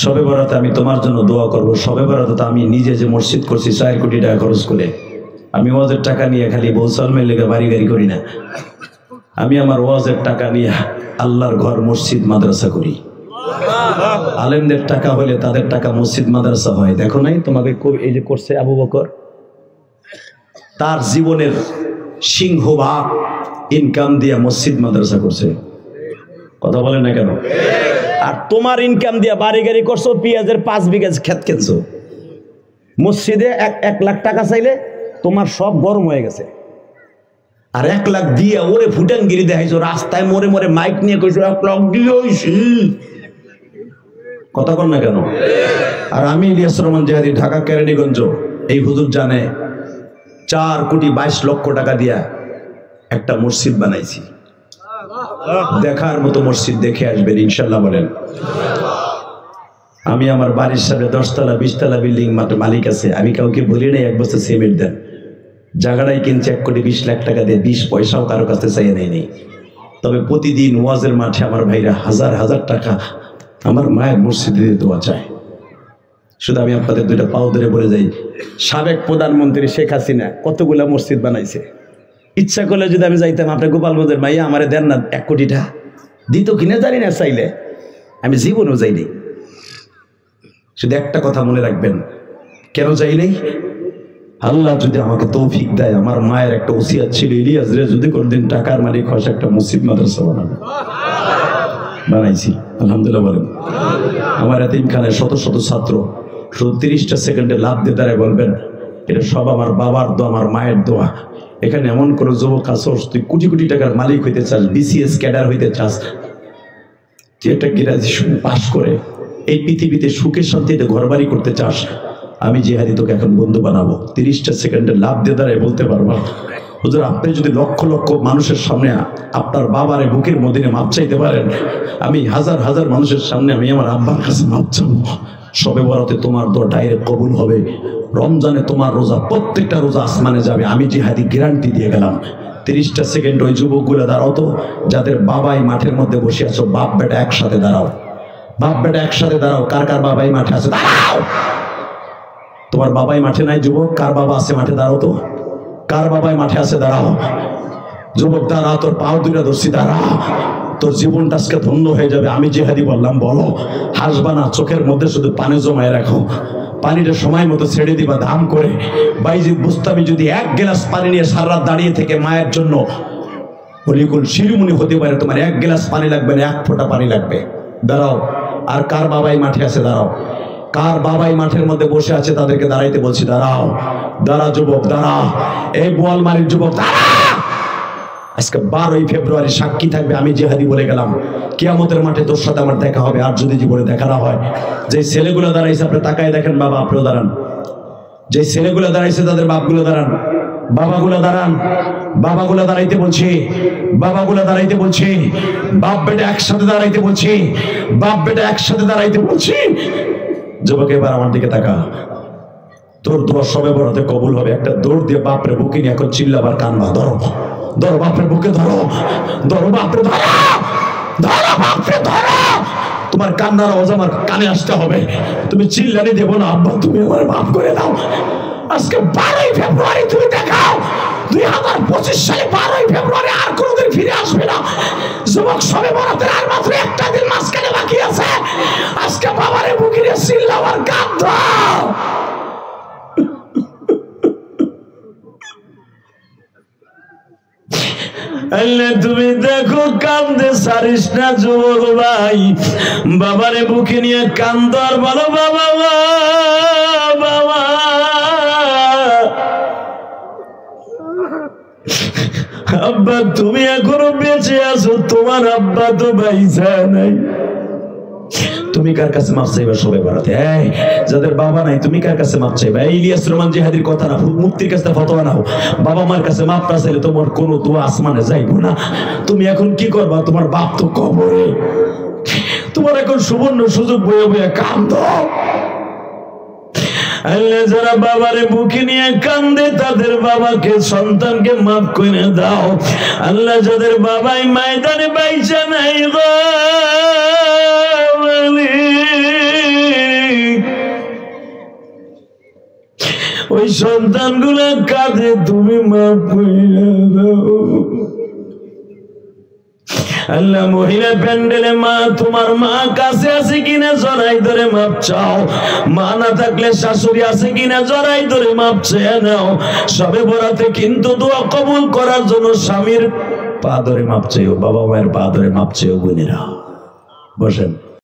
সবে বরাতে আমি তোমার জন্য দোয়া করব। সবে বরাতে তো আমি নিজে যে মসজিদ করছি 4 কোটি টাকা খরচ করে, আমি ওয়াজের টাকা নিয়ে খালি বৌসালমের লেগে বাড়ি গাড়ি করি না, আমি আমার ওয়াজের টাকা নিয়ে আল্লাহর ঘর মসজিদ মাদ্রাসা করি। আলেমদের টাকা হলে তাদের টাকা মসজিদ মাদ্রাসা হয়। দেখো নাই তোমাকে এই যে করছে আবু বকর, তার জীবনের সিংহভাগ ইনকাম দিয়ে মসজিদ মাদ্রাসা করছে। কথা বলেন না কেন? আর তোমার ইনকাম দিয়ে বাড়ি গাড়ি করছো, পেঁয়াজের 5 বিঘা ক্ষেত কিনছো, মসজিদে 1 লাখ টাকা চাইলে তোমার সব গরম হয়ে গেছে। আর 1 লাখ দিয়ে ওরে ফুটানগিরি দেখাইছো, রাস্তায় মোড়ে মোড়ে মাইক নিয়ে কইছো 1 লাখ দিয়ে হইছি। কথা বল না কেন? আর আমি ইলিয়াস রহমান জিহাদি ঢাকা কেরানীগঞ্জ, এই হুজুর জানে 4 কোটি 22 লক্ষ টাকা দিয়া একটা মসজিদ বানাইছি। দেখার মতো মসজিদ, দেখে আসবেন ইনশাল্লাহ। বলেন আমি আমার বাড়ির সামনে 10 তলা 20 তলা বিল্ডিং মালিক আছে, আমি কাউকে বলি নাই 1 বছর সিমেন্ট দেন, জায়গাটাই কিনছে 1 কোটি 20 লাখ টাকা দিয়ে, 20 পয়সাও কারো কাছে চাইয়ে নেই। তবে প্রতিদিন ওয়াজের মাঠে আমার ভাইরা হাজার হাজার টাকা আমার মায়ের মসজিদে দোয়া চায়। শুধু আমি আপনাদের 2টা পাও ধরে বলে যাই, সাবেক প্রধানমন্ত্রী শেখ হাসিনা কতগুলা মসজিদ বানাইছে। ইচ্ছা করলে যদি আমি যাইতাম আপনার গোপালগঞ্জের মাইয়া আমারে দেন না 1 কোটি টাকা দিত কিনা জানি না, চাইলে আমি জীবনেও যাইনি। শুধু একটা কথা মনে রাখবেন, কেন যাই নাই? আল্লাহ যদি আমাকে তৌফিক দেয়, আমার মায়ের একটা ওসিয়াত ছিল, ইলিয়াস রে যদি কোনদিন টাকার মালিক হয় একটা মসজিদ মাদ্রাসা বানাইছি। আলহামদুলিল্লাহ বলেন। আমার এতিমখানায় শত শত ছাত্র শুধু 30টা সেকেন্ডে লাভ দিয়ে দাঁড়ায় বলবেন এটা সব আমার বাবার দোয়া, আমার মায়ের দোয়া। এখানে এমন কোনো যুবক আছে, তুই কোটি কোটি টাকার মালিক হইতে চাস, বিসিএস ক্যাডার হইতে চাস, তুই একটা গ্রাজুয়েশন পাস করে এই পৃথিবীতে সুখে শান্তিতে ঘরবাড়ি করতে চাস, আমি জিহাদি তোকে এখন বন্ধু বানাবো। 30টা সেকেন্ডে লাভ দিয়ে দাঁড়ায় বলতে পারবো, হুজুর আপনি যদি লক্ষ লক্ষ মানুষের সামনে আপনার বাবারে বুকের মদিনে মাপ চাইতে পারেন, আমি হাজার হাজার মানুষের সামনে আমি আমার আব্বার কাছে মাপ চাবো। সবে বরাতে তোমার দোয়া ডাইরেক্ট কবুল হবে। রমজানে তোমার রোজা, প্রত্যেকটা রোজা আসমানে যাবে, আমি জিহাদি গ্যারান্টি দিয়ে গেলাম। 30টা সেকেন্ড ওই যুবকগুলো দাঁড়াও তো, যাদের বাবাই মাঠের মধ্যে বসে আছো, বাপ বেটা একসাথে দাঁড়াও, বাপ বেটা একসাথে দাঁড়াও। কার কার বাবাই মাঠে আছে দাঁড়াও। তোমার বাবাই মাঠে নাই যুবক, কার বাবা আছে মাঠে দাঁড়াও তো, কার বাবাই মাঠে আছে দাঁড়াও। যুবক দাঁড়া, তোর পাও দুইটা ধরছি দাঁড়া, তোর জীবনটা আজকে ধন্য হয়ে যাবে। আমি জিহাদি বললাম বলো, হাসবা না, চোখের মধ্যে শুধু পানি জমায় রাখো, পানিটা সময় মতো ছেড়ে দিবা দাম করে। বাইজিদ বুস্তামি যদি 1 গ্লাস পানি নিয়ে সারা রাত দাঁড়িয়ে থেকে মায়ের জন্য হলিকুল শিরোমণি হতে পারে, তোমার 1 গ্লাস পানি লাগবে না, 1 ফোঁটা পানি লাগবে। দাঁড়াও। আর কার বাবাই মাঠে আছে দাঁড়াও, কার বাবাই মাঠের মধ্যে বসে আছে তাদেরকে দাঁড়াইতে বলছি দাঁড়াও। দাঁড়া যুবক দাঁড়া, এই বোয়ালমারির যুবক দাঁড়া। আজকে 12ই ফেব্রুয়ারি সাক্ষী থাকবে, আমি জিহাদি বলে গেলাম, কিয়ামতের মাঠে তোর সাথে আমার দেখা হবে। আর যদি জীবনে দেখা না হয়, যে ছেলেগুলো দাঁড়াইছে আপনি তাকায় দেখেন, বাবা আপনিও দাঁড়ান, যে ছেলেগুলো দাঁড়াইছে তাদের বাপগুলো দাঁড়ান, বাবাগুলো দাঁড়ান, বাবাগুলো দাঁড়াইতে বলছি, বাবাগুলো দাঁড়াইতে বলছি, বাপ বেটা একসাথে দাঁড়াইতে বলছি, বাপ বেটা একসাথে দাঁড়াইতে বলছি। যুবক এবার আমার দিকে তাকা, তোর দোয়া সবে বরাতে কবুল হবে। একটা দৌড় দিয়ে বাপরে বুকে নিয়ে এখন চিল্লাবার কানবা, ধরো ধরো বাপরে বুকে ধরো, ধরো বাপরে ধরো, ধরো বাপরে ধরো। তোমার কান্নার আওয়াজ আমার কানে আসতে হবে, তুমি চিল্লানি দেবো না, আব্বা তুমি আমার মাফ করে দাও। আজকে 12ই ফেব্রুয়ারি তুমি দেখাও, 2025 সালে 12ই ফেব্রুয়ারি আর কোনোদিন ফিরে আসবে না। যুবক সবে বরাতের আর মাত্র একটা দিন মাঝখানে বাকি আছে। আজকে বাবারে বুকে নিয়ে চিল্লাবার কাঁদ। আল্লাহ তুমি দেখো, কান্দে সারিস না যুবক ভাই, বাবারে বুকে নিয়ে কান্দ আর বলো বাবা বাবা। আব্বা তুমি এখনো বেঁচে আছো, তোমার আব্বা তো বাইসা নাই। তুমি কার কাছে মাপ চাইবা সবে বরাতে? যাদের বাবা নাই তুমি কার কাছে মাপ চাইবা? ইলিয়াস রহমান জিহাদির কথা না, মুফতির কাছে ফতোয়া নাও। বাবা মার কাছে মাপ না চাইলে তোমার কোনো দোয়া আসমানে যাইবো না। তুমি এখন কি করবা? তোমার বাপ তো কবরে, তোমার এখন সুবর্ণ সুযোগ বয়ে বয়ে কান্দো। আল্লাহ যারা বাবারে বুকে নিয়ে কান্দে তাদের বাবাকে, সন্তানকে মাফ করে দাও। আল্লাহ যাদের বাবাই ময়দানে বাইচা নাই গো, ওই সন্তানগুলো কাঁদে, তুমি মাফ করে দাও। আল্লাহ মহিলা প্যান্ডেলে মা, তোমার মা কাছে আছে কিনা জড়াই ধরে মাপ চাও। মা না থাকলে শাশুড়ি আছে কিনা জড়াই ধরে মাপ চেয়ে নাও। সবে বরাতে কিন্তু দোয়া কবুল করার জন্য স্বামীর পা ধরে মাপ চেয়েও, বাবা মায়ের পা ধরে মাপ চেয়েও বোনেরা। বসেন।